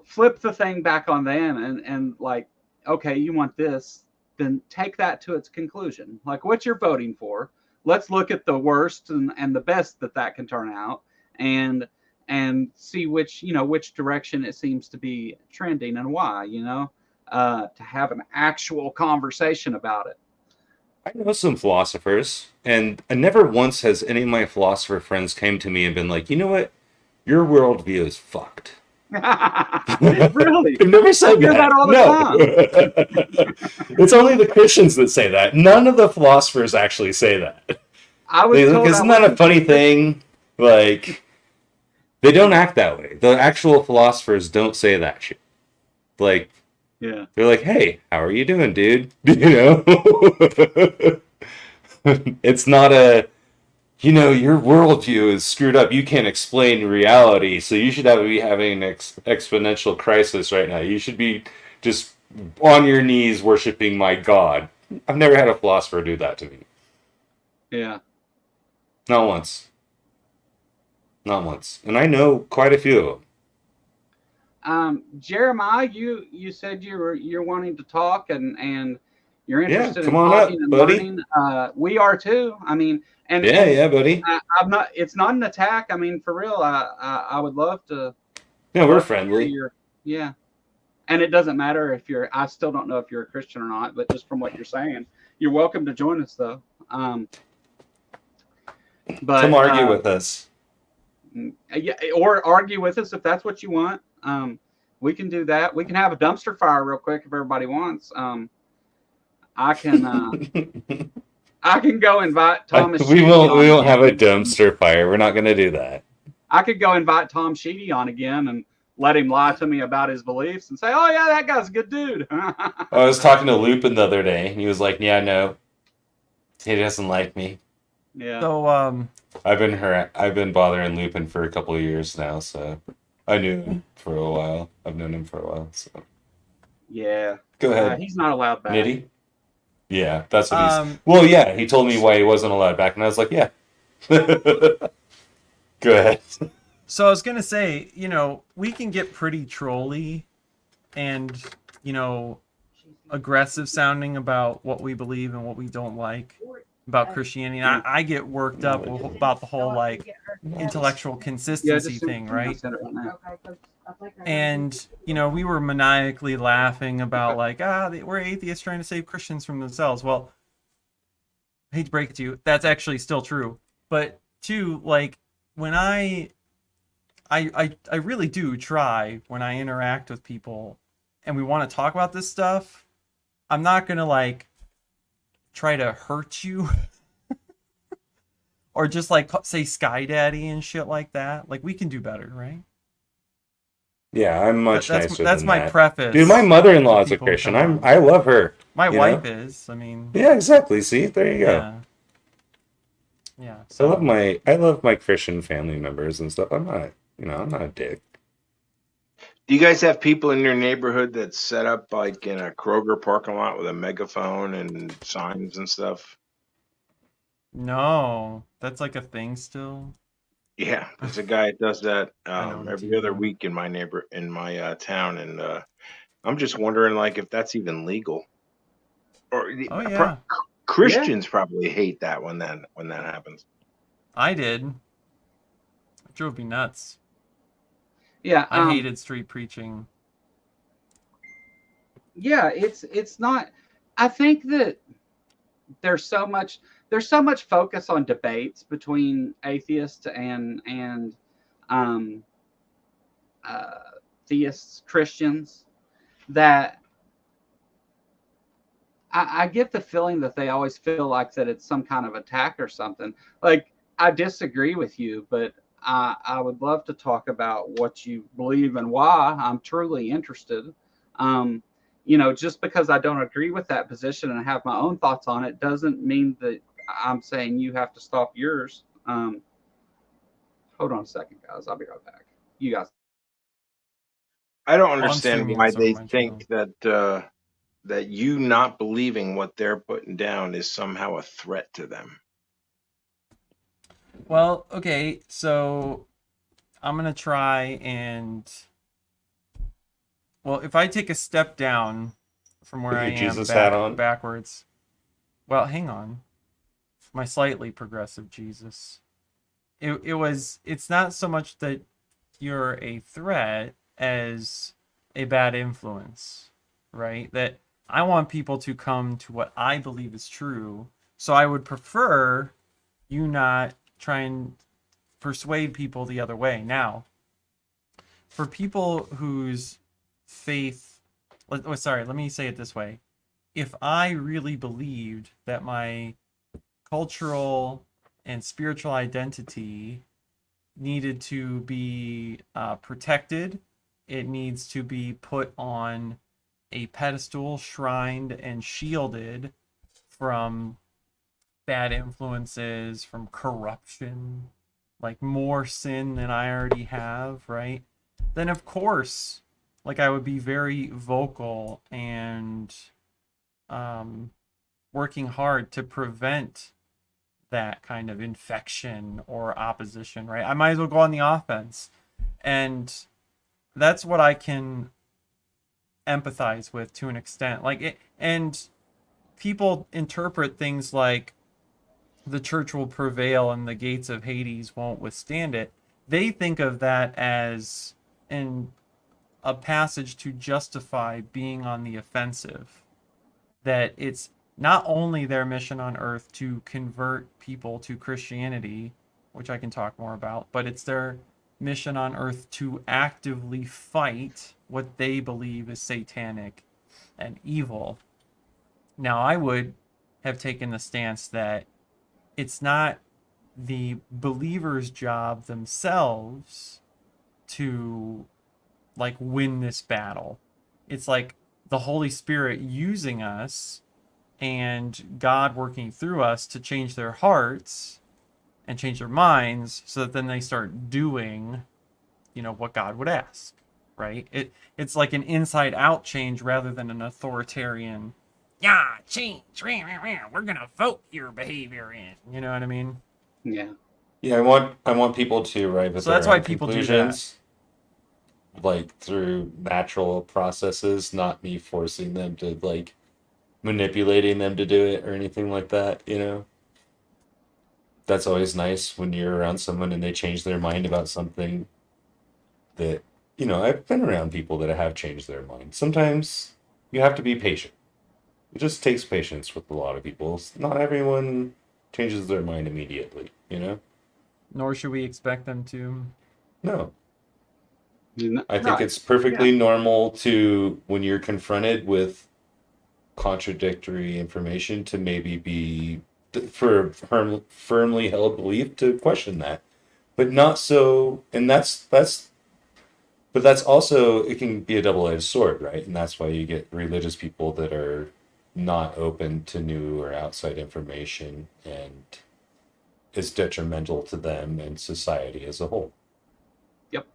S2: Flip the thing back on them and like, okay, you want this, then take that to its conclusion. Like what you're voting for. Let's look at the worst and the best that can turn out and see which direction it seems to be trending and why, to have an actual conversation about it.
S3: I know some philosophers, and never once has any of my philosopher friends came to me and been like, you know what? Your worldview is fucked.
S2: Really?
S3: I've never said
S2: I hear that all the
S3: no. It's only the Christians that say that. None of the philosophers actually say that.
S2: I was told
S3: Isn't that a funny thing? Like, they don't act that way. The actual philosophers don't say that shit. Like,
S2: yeah.
S3: they're like, hey, how are you doing, dude? It's not your worldview is screwed up. You can't explain reality, so you should be having an exponential crisis right now. You should be just on your knees worshiping my God. I've never had a philosopher do that to me.
S2: Yeah.
S3: Not once. Not once. And I know quite a few of them.
S2: Jeremiah, you said you're wanting to talk and you're interested
S3: come
S2: in
S3: on
S2: talking
S3: up,
S2: and
S3: buddy.
S2: learning. We are too. I mean, and
S3: Yeah, buddy.
S2: I'm not. It's not an attack. I mean, for real. I would love to.
S3: Yeah, we're
S2: love to
S3: friendly.
S2: hear yeah, and it doesn't matter if you're. I still don't know if you're a Christian or not, but just from what you're saying, you're welcome to join us though. But
S3: Come argue with us.
S2: Yeah, or argue with us if that's what you want. We can do that. We can have a dumpster fire real quick if everybody wants. I can I can go invite Thomas.
S3: We
S2: Sheedy
S3: won't
S2: on
S3: have a
S2: again.
S3: dumpster fire. We're not going to do that.
S2: I could go invite Tom Sheedy on again and let him lie to me about his beliefs and say, "Oh yeah, that guy's a good dude."
S3: I was talking to Lupin the other day, and he was like, "Yeah, no, he doesn't like me."
S2: Yeah.
S5: So
S3: I've been bothering Lupin for a couple of years now, so I knew him for a while. I've known him for a while, so
S2: Yeah.
S3: go ahead,
S2: He's not allowed back.
S3: Nitty. Yeah, that's what he's.
S5: um
S3: Well, yeah, he told me why he wasn't allowed back, and I was like, yeah. Go ahead.
S5: So I was gonna say, we can get pretty trolly and, aggressive sounding about what we believe and what we don't like about Christianity. And I get worked up about the whole like intellectual
S2: Yeah,
S5: consistency
S2: just
S5: thing,
S2: I'll
S5: right?
S2: send it right now.
S5: And we were maniacally laughing about like, we're atheists trying to save Christians from themselves. Well, I hate to break it to you, that's actually still true. But two, like when I really do try when I interact with people and we want to talk about this stuff, I'm not gonna like try to hurt you or just like say Sky Daddy and shit like that. Like we can do better, right?
S3: Yeah, I'm much
S5: That's
S3: nicer
S5: that's
S3: than
S5: my
S3: that.
S5: preface.
S3: Dude, my mother-in-law is a
S5: People
S3: Christian.
S5: come on.
S3: I love her.
S5: My
S3: you
S5: wife
S3: know?
S5: is. I mean,
S3: Yeah, exactly. See, there you go.
S5: yeah, yeah. So
S3: I love my Christian family members and stuff. I'm not, I'm not a dick.
S4: Do you guys have people in your neighborhood that set up like in a Kroger parking lot with a megaphone and signs and stuff?
S5: no, that's like a thing still.
S4: Yeah, there's a guy that does that
S5: I know him
S4: every other
S5: too.
S4: week in my town, and I'm just wondering like if that's even legal. Or
S5: Oh yeah,
S4: Christians probably hate that when that happens.
S5: I did. It drove me nuts.
S2: Yeah,
S5: I hated street preaching.
S2: yeah, it's not. I think that there's so much focus on debates between atheists and um, theists, Christians, that I get the feeling that they always feel like that it's some kind of attack or something. Like, I disagree with you, but I would love to talk about what you believe and why. I'm truly interested. Just because I don't agree with that position and have my own thoughts on it doesn't mean that I'm saying you have to stop yours. Hold on a second, guys. I'll be right back. You guys.
S4: I don't
S5: I'm
S4: understand
S5: streaming
S4: why
S5: this over
S4: they
S5: my
S4: think that you not believing what they're putting down is somehow a threat to them.
S5: Well, okay, so I'm gonna try and if I take a step down from where
S3: Put
S5: I
S3: your
S5: am
S3: Jesus hat on.
S5: backwards. Well, hang on. My slightly progressive Jesus. It's not so much that you're a threat as a bad influence, right? That I want people to come to what I believe is true. So I would prefer you not try and persuade people the other way. Now, for people whose faith, let me say it this way. If I really believed that my cultural and spiritual identity needed to be protected, it needs to be put on a pedestal, shrined and shielded from bad influences, from corruption, like more sin than I already have, right? Then of course, like I would be very vocal and working hard to prevent that kind of infection or opposition, right? I might as well go on the offense. And that's what I can empathize with to an extent. Like it, and people interpret things like the church will prevail and the gates of Hades won't withstand it. They think of that as a passage to justify being on the offensive. That it's not only their mission on earth to convert people to Christianity, which I can talk more about, but it's their mission on earth to actively fight what they believe is satanic and evil. Now, I would have taken the stance that it's not the believers' job themselves to like win this battle. It's like the Holy Spirit using us and God working through us to change their hearts and change their minds so that then they start doing, what God would ask, right? It's like an inside out change rather than an authoritarian, change, we're going to vote your behavior in. You know what I mean?
S2: Yeah.
S3: Yeah, I want people to arrive at
S5: So
S3: their
S5: that's why
S3: own
S5: people do
S3: conclusions, like through natural processes, not me forcing them to manipulating them to do it or anything like that, that's always nice when you're around someone and they change their mind about something that, I've been around people that have changed their mind. Sometimes you have to be patient. It just takes patience with a lot of people. Not everyone changes their mind immediately,
S5: Nor should we expect them to.
S3: No.
S2: N-
S3: I think
S2: right.
S3: it's perfectly normal to, when you're confronted with contradictory information, to maybe be, for firmly held belief, to question that. But not so, and but that's also, it can be a double-edged sword, right? And that's why you get religious people that are not open to new or outside information, and it's detrimental to them and society as a whole.
S2: Yep.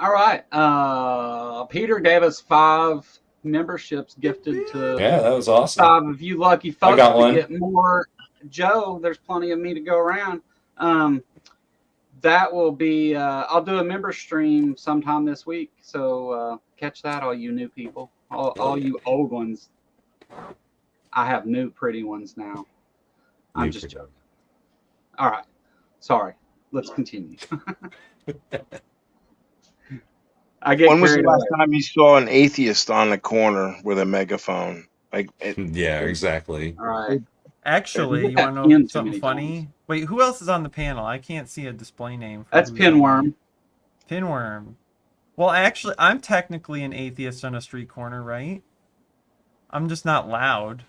S2: All right. Peter gave us 5 memberships gifted to
S3: Yeah, that was awesome.
S2: 5 of you lucky folks
S3: got
S2: to
S3: one.
S2: get more. Joe, there's plenty of me to go around. That will be, I'll do a member stream sometime this week. So catch that, all you new people. All you old ones. I have new pretty ones now. I'm just joking. All right. Sorry. Let's continue. I get
S4: When was the
S2: carried
S4: last
S2: away.
S4: time you saw an atheist on the corner with a megaphone? Like,
S3: Yeah, exactly.
S2: All right.
S5: Actually,
S2: You
S5: you
S2: got
S5: want to know
S2: pinned too
S5: something
S2: many
S5: funny?
S2: times.
S5: Wait, who else is on the panel? I can't see a display name.
S2: That's
S5: who's on
S2: Pinworm.
S5: there. Pinworm. Well, actually, I'm technically an atheist on a street corner, right? I'm just not loud.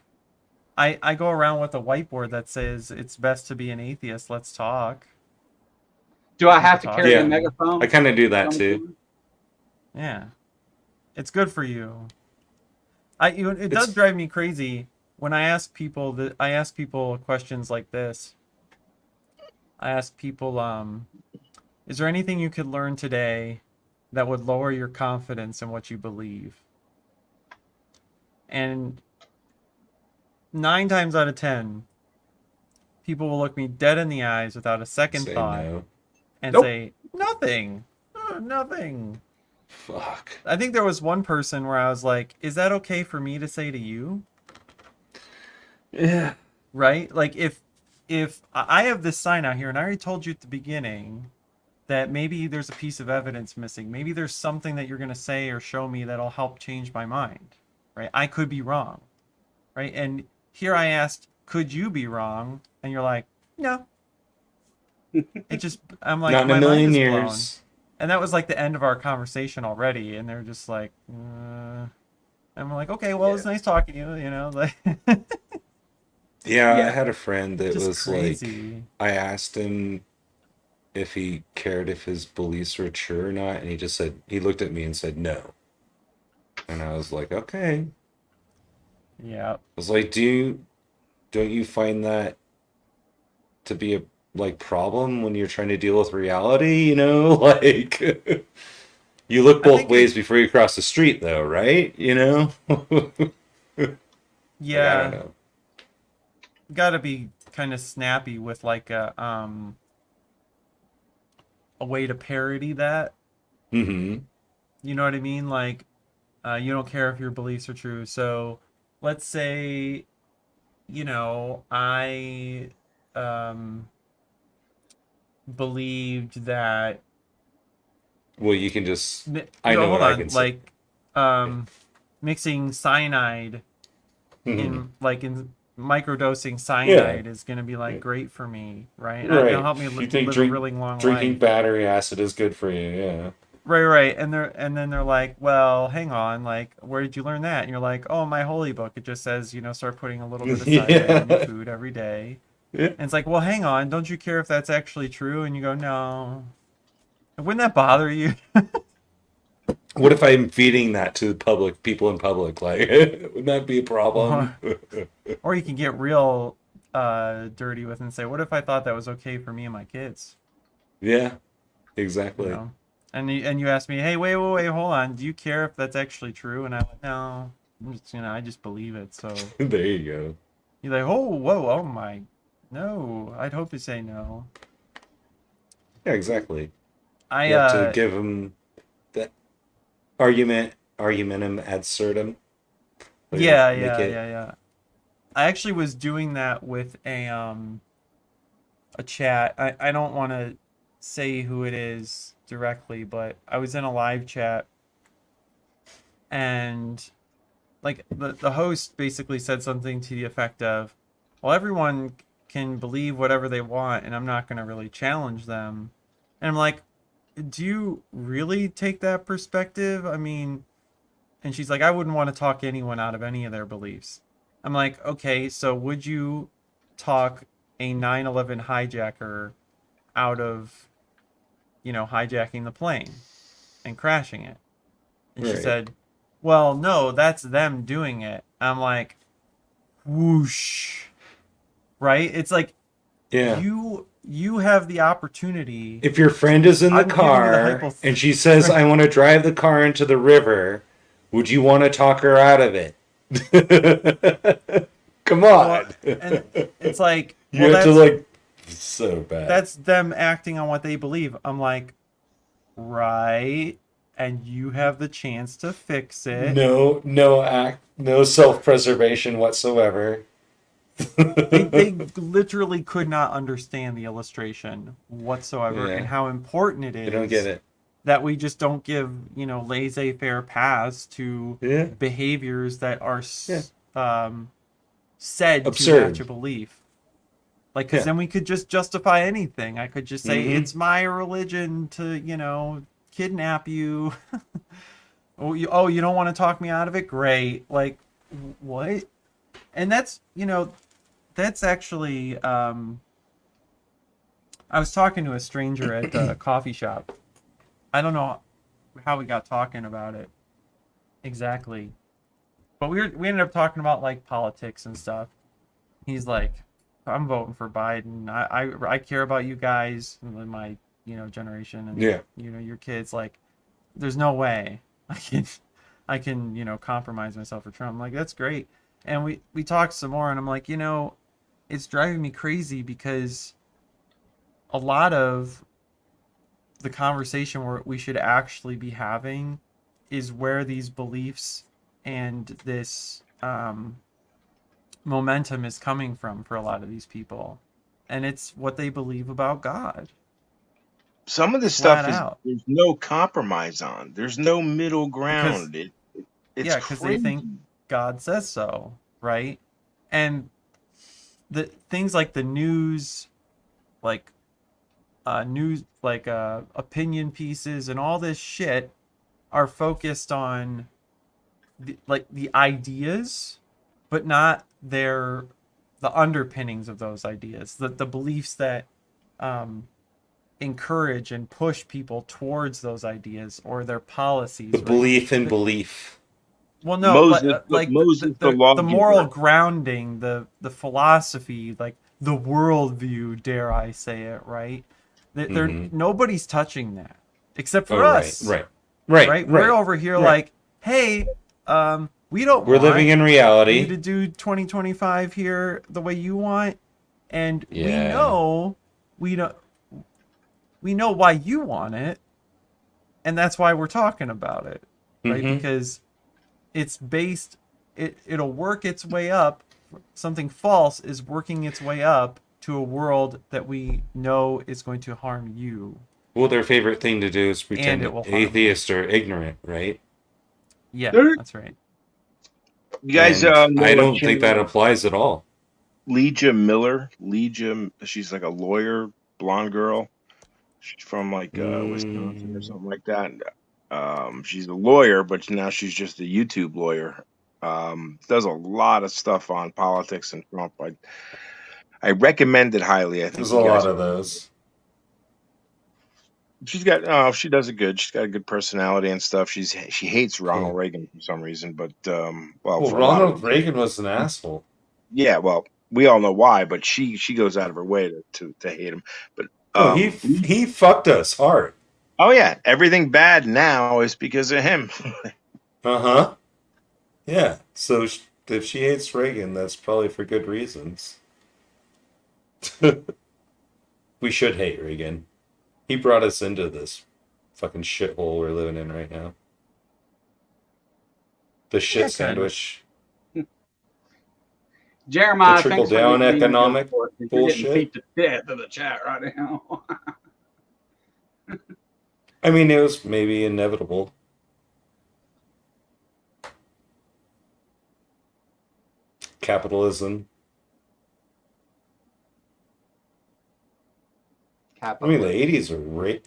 S5: I go around with a whiteboard that says it's best to be an atheist. Let's talk.
S2: Do I have to
S5: Yeah.
S2: carry
S3: Yeah.
S2: a megaphone?
S3: I kind of do that too.
S5: Yeah, it's good for you. It does
S3: It's-
S5: drive me crazy when I ask people questions like this. I ask people, is there anything you could learn today that would lower your confidence in what you believe? And 9 times out of 10, people will look me dead in the eyes without a second
S3: Say
S5: thought
S3: no.
S5: and
S2: Nope.
S5: say, nothing. Nothing.
S3: Fuck.
S5: I think there was one person where I was like, is that okay for me to say to you?
S3: Yeah.
S5: Right? Like if I have this sign out here and I already told you at the beginning that maybe there's a piece of evidence missing. Maybe there's something that you're going to say or show me that'll help change my mind. Right? I could be wrong. Right? And here I asked, could you be wrong? And you're like, no. I'm like,
S3: Not in
S5: my
S3: a
S5: mind
S3: million
S5: is
S3: years.
S5: blown. And that was like the end of our conversation already. And they're just like, I'm like, okay, well, it's nice talking to you, like.
S3: Yeah,
S2: Yeah.
S3: I had a friend that
S5: Just
S3: was
S5: crazy.
S3: like, I asked him if he cared if his beliefs were true or not, and he just said, he looked at me and said no. And I was like, okay.
S5: Yeah.
S3: I was like, don't you find that to be a problem when you're trying to deal with reality, like you look
S5: I
S3: both
S5: think
S3: ways before you cross the street though, right?
S5: Yeah.
S3: I don't know.
S5: Got to be kind of snappy with like a way to parody that.
S3: Mm-hmm.
S5: You know what I mean? Like, you don't care if your beliefs are true. So, let's say, I believed that.
S3: Well, you can just
S5: No,
S3: I know
S5: hold
S3: what I
S5: on.
S3: can say.
S5: Like, mixing cyanide
S3: Mhm.
S5: in microdosing cyanide is going to be like great for me, right? And it'll help me
S3: You
S5: live
S3: think
S5: a really long
S3: drinking
S5: life.
S3: battery acid is good for you, yeah.
S5: Right. And then they're like, well, hang on, like, where did you learn that? And you're like, oh, my holy book. It just says, start putting a little bit of cyanide in your food every day.
S3: Yeah.
S5: And it's like, well, hang on, don't you care if that's actually true? And you go, no. Wouldn't that bother you?
S3: What if I'm feeding that to people in public? Like, wouldn't that be a problem?
S5: Or you can get real dirty with it and say, what if I thought that was okay for me and my kids?
S3: Yeah, exactly.
S5: And you ask me, hey, wait, hold on. Do you care if that's actually true? And I'm like, no, I just believe it. So
S3: There you go.
S5: you're like, oh, whoa, oh my, no. I'd hope you say no.
S3: Yeah, exactly.
S5: I
S3: You have to give them that argumentum ad certum. Like,
S5: yeah. I actually was doing that with a a chat. I don't want to say who it is directly, but I was in a live chat, and like the host basically said something to the effect of, well, everyone can believe whatever they want, and I'm not going to really challenge them. And I'm like, do you really take that perspective? I mean, and she's like, I wouldn't want to talk anyone out of any of their beliefs. I'm like, okay, so would you talk a 9/11 hijacker out of, hijacking the plane and crashing it? And she
S3: Right.
S5: said, well, no, that's them doing it. I'm like, whoosh. Right? It's like,
S3: Yeah.
S5: you have the opportunity.
S3: If your friend is in the
S5: I'm giving you the
S3: car and she says, I want to drive the car into the river, would you want to talk her out of it? Come on.
S5: And it's like,
S3: You
S5: well,
S3: have to, like, so bad.
S5: that's them acting on what they believe. I'm like, right, and you have the chance to fix it.
S3: No self-preservation whatsoever.
S5: They literally could not understand the illustration whatsoever,
S3: Yeah.
S5: and how important it is.
S3: They don't get it.
S5: That we just don't give, laissez-faire paths to
S3: Yeah.
S5: behaviors that are
S3: Yeah.
S5: Said
S3: Absurd.
S5: to match a belief. Like, because
S3: Yeah.
S5: then we could just justify anything. I could just say,
S3: Mhm.
S5: it's my religion to, kidnap you. You don't want to talk me out of it? Great. Like, what? And that's, that's actually, I was talking to a stranger at the coffee shop. I don't know how we got talking about it exactly, but we ended up talking about like politics and stuff. He's like, I'm voting for Biden. I care about you guys, my generation, and
S3: Yeah.
S5: your kids. Like, there's no way I can compromise myself for Trump. I'm like, that's great. And we talked some more, and I'm like, it's driving me crazy because a lot of the conversation where we should actually be having is where these beliefs and this momentum is coming from for a lot of these people, and it's what they believe about God.
S4: Some of this
S5: Flat
S4: stuff is
S5: out.
S4: there's no compromise on. There's no middle ground. It's
S5: Because they think
S4: crazy.
S5: God says so, right? And the things like the news, like opinion pieces and all this shit are focused on the ideas, but not the underpinnings of those ideas, the beliefs that encourage and push people towards those ideas, or their policies.
S3: The
S5: right?
S3: belief in belief.
S5: Well, no,
S4: Moses,
S5: like
S4: Moses
S5: the
S4: lawgiver.
S5: moral grounding, the philosophy, like the worldview, dare I say it, right? Nobody's touching that except for us.
S3: Right.
S5: We're over here like, hey, we don't.
S3: We're living in reality.
S5: You to do 2025 here the way you want, and
S3: Yeah.
S5: we know why you want it, and that's why we're talking about it, right?
S3: Mhm.
S5: Because it's based, it'll work its way up. Something false is working its way up to a world that we know is going to harm you.
S3: Well, their favorite thing to do is pretend
S5: it will
S3: that
S5: harm
S3: atheists are ignorant, right?
S5: Yeah, that's right.
S4: You guys
S3: And
S4: know
S3: I
S4: a
S3: don't
S4: chick-
S3: think that applies at all.
S4: Legia Miller. She's like a lawyer, blonde girl. She's from like Wisconsin or something like that. She's a lawyer, but now she's just a YouTube lawyer. Does a lot of stuff on politics and Trump. I recommend it highly. I think
S3: There's
S4: you
S3: a
S4: guys.
S3: lot of those.
S4: She's got she does it good. She's got a good personality and stuff. She hates Ronald Reagan for some reason, but
S3: Well,
S4: for a lot
S3: Ronald
S4: of
S3: Reagan was an asshole.
S4: yeah, well, we all know why, but she goes out of her way to hate him. But
S3: Oh, he fucked us hard.
S4: oh yeah, everything bad now is because of him.
S3: Uh-huh. Yeah. So if she hates Reagan, that's probably for good reasons. We should hate Reagan. He brought us into this fucking shithole we're living in right now. The shit
S5: Yeah, kind of.
S3: sandwich.
S2: Jeremiah,
S3: The trickle
S2: thanks for
S3: down
S2: being
S3: economic
S2: You're getting
S3: bullshit.
S2: beat to death in the chat right now.
S3: I mean, it was maybe inevitable. Capitalism. I mean, the '80s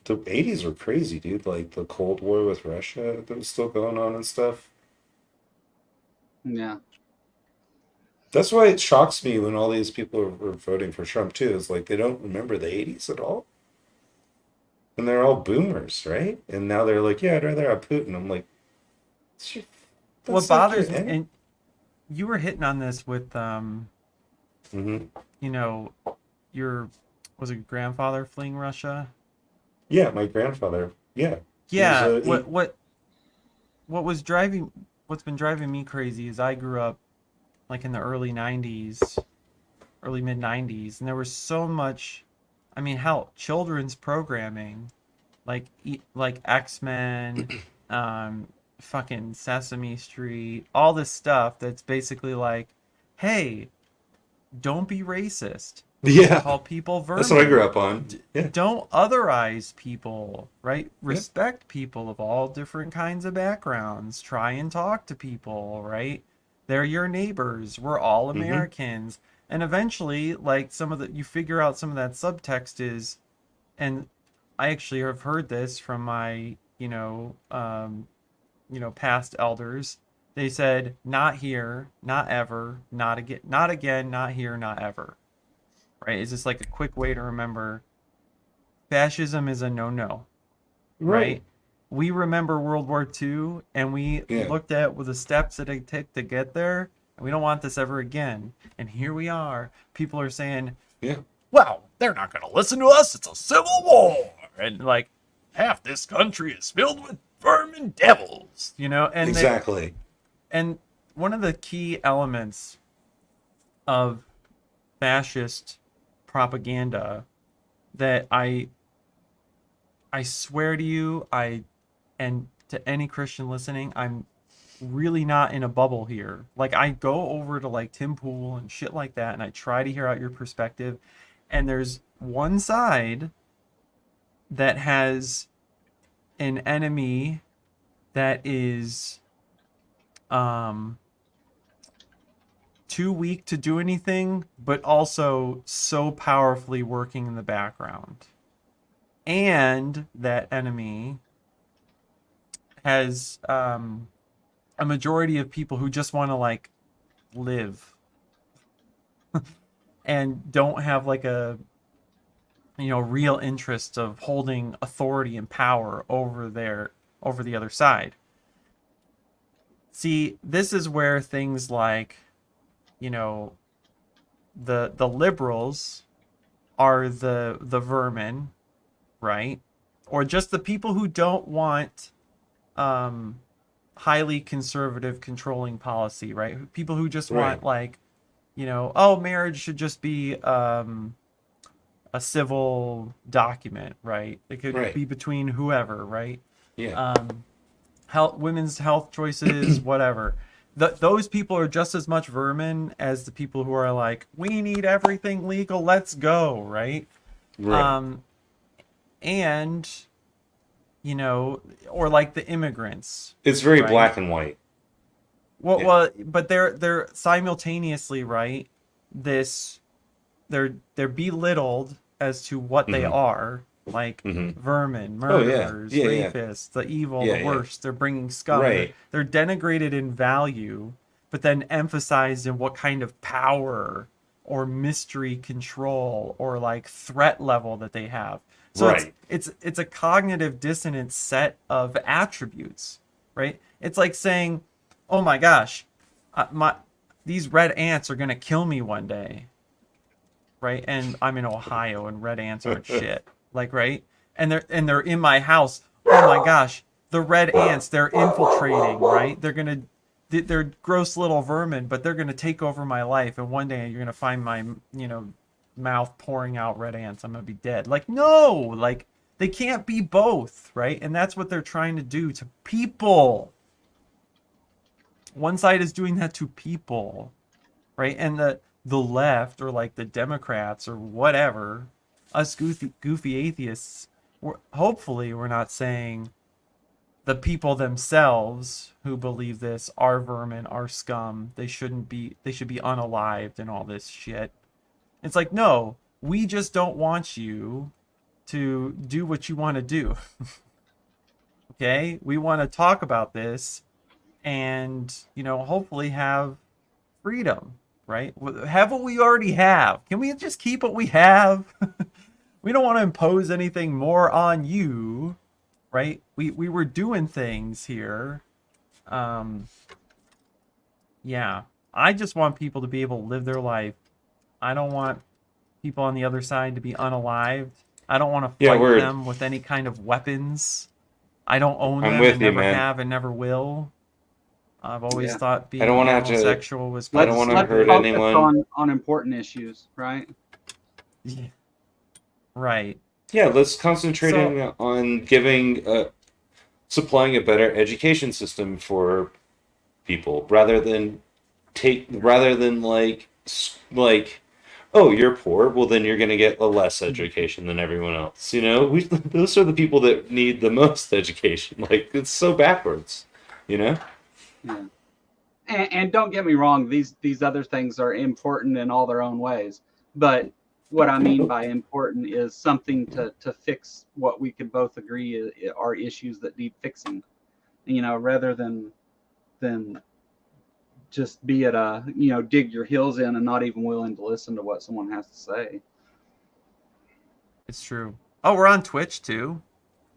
S3: the '80s are crazy, dude. Like the Cold War with Russia that was still going on and stuff.
S2: Yeah.
S3: That's why it shocks me when all these people are voting for Trump too. It's like they don't remember the '80s at all, and they're all boomers, right? And now they're like, "Yeah, I'd rather have Putin." I'm like, "That's
S5: What
S3: like your
S5: bothers me,
S3: end."
S5: and you were hitting on this with,
S3: Mhm.
S5: you know, your was it grandfather fleeing Russia?
S3: Yeah, my grandfather. Yeah,
S5: Yeah.
S3: he was,
S5: What's been driving me crazy is I grew up like in the early '90s, early mid '90s, and there was so much. I mean, hell, children's programming, like X-Men, fucking Sesame Street, all this stuff that's basically like, hey, don't be racist.
S3: yeah,
S5: Call people vermin.
S3: that's what I grew up on. Yeah,
S5: Don't otherize people, right? Respect people of all different kinds of backgrounds. Try and talk to people, right? They're your neighbors. We're all Americans. And eventually, like you figure out some of that subtext is, and I actually have heard this from my, past elders. They said, not here, not ever, not again, not here, not ever. Right? It's just like a quick way to remember fascism is a no-no. Right? We remember World War II and we looked at the steps that it took to get there, and we don't want this ever again. And here we are. People are saying, well, they're not going to listen to us. It's a civil war. And like, half this country is filled with vermin devils, and
S3: exactly.
S5: And one of the key elements of fascist propaganda that I swear to you, and to any Christian listening, I'm really not in a bubble here. Like, I go over to like Tim Pool and shit like that, and I try to hear out your perspective. And there's one side that has an enemy that is too weak to do anything, but also so powerfully working in the background. And that enemy has a majority of people who just want to like live and don't have like a real interest of holding authority and power over the other side. See, this is where things like, the liberals are the vermin, right? Or just the people who don't want highly conservative controlling policy, right? People who just want like, marriage should just be a civil document, right? It could be between whoever, right?
S3: Yeah.
S5: Women's health choices, whatever. Those people are just as much vermin as the people who are like, we need everything legal, let's go, right? And or like the immigrants.
S3: It's very black and white.
S5: Well, but they're simultaneously, right? They're belittled as to what they are, like vermin, murderers, rapists, the evil, the worst. They're bringing scum. They're denigrated in value, but then emphasized in what kind of power or mystery control or like threat level that they have. So it's a cognitive dissonant set of attributes, right? It's like saying, oh my gosh, these red ants are gonna kill me one day, right? And I'm in Ohio, and red ants aren't shit, like, right? And they're in my house. Oh my gosh, the red ants, they're infiltrating, right? They're gross little vermin, but they're gonna take over my life, and one day you're gonna find my mouth pouring out red ants. I'm gonna be dead. Like, no, like they can't be both, right? And that's what they're trying to do to people. One side is doing that to people, right? And the left or like the Democrats or whatever, us goofy atheists, hopefully we're not saying the people themselves who believe this are vermin, are scum. They should be unalived and all this shit. It's like, no, we just don't want you to do what you want to do. Okay? We want to talk about this and, hopefully have freedom, right? Have what we already have. Can we just keep what we have? We don't want to impose anything more on you, right? We were doing things here. Yeah. I just want people to be able to live their life. I don't want people on the other side to be unalived. I don't want to fight them with any kind of weapons. I don't own them and never have and never will. I've always thought being homosexual was.
S3: I don't want to hurt anyone.
S2: On important issues, right?
S5: Yeah. Right.
S3: Yeah, let's concentrate on supplying a better education system for people rather than like, oh, you're poor, well then you're going to get a less education than everyone else. Those are the people that need the most education. Like, it's so backwards, Yeah.
S2: And don't get me wrong, these other things are important in all their own ways. But what I mean by important is something to fix what we can both agree are issues that need fixing. Rather than just be at dig your heels in and not even willing to listen to what someone has to say.
S5: It's true. Oh, we're on Twitch too.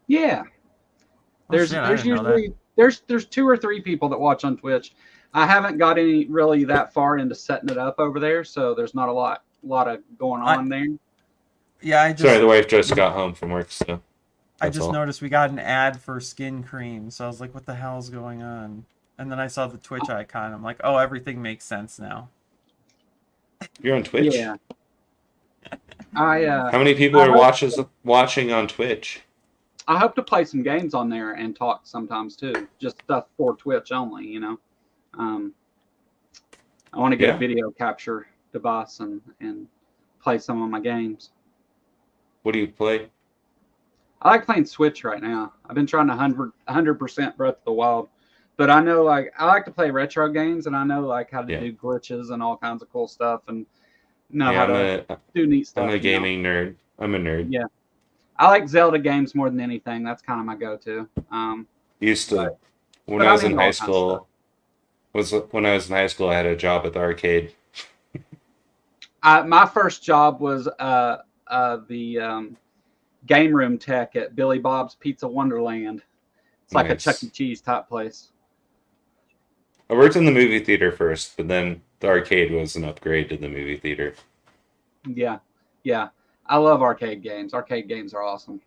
S2: Yeah. There's usually there's 2 or 3 people that watch on Twitch. I haven't got any really that far into setting it up over there, so there's not a lot of going on there.
S5: Yeah,
S3: sorry, the wife just got home from work, so
S5: I just noticed we got an ad for skin cream, so I was like, what the hell's going on? And then I saw the Twitch icon. I'm like, oh, everything makes sense now.
S3: You're on Twitch?
S2: Yeah.
S3: How many people are watching on Twitch?
S2: I hope to play some games on there and talk sometimes too. Just stuff for Twitch only, I want to get a video capture device and play some of my games.
S3: What do you play?
S2: I like playing Switch right now. I've been trying to 100% Breath of the Wild. But I know, I like to play retro games, and I know, how to do glitches and all kinds of cool stuff, and how to do neat stuff.
S3: I'm a gaming nerd. I'm a nerd.
S2: Yeah. I like Zelda games more than anything. That's kind of my go-to.
S3: When I was in high school, I had a job at the arcade.
S2: My first job was the game room tech at Billy Bob's Pizza Wonderland. It's like a Chuck E. Cheese type place.
S3: I worked in the movie theater first, but then the arcade was an upgrade to the movie theater.
S2: Yeah. I love arcade games. Arcade games are awesome.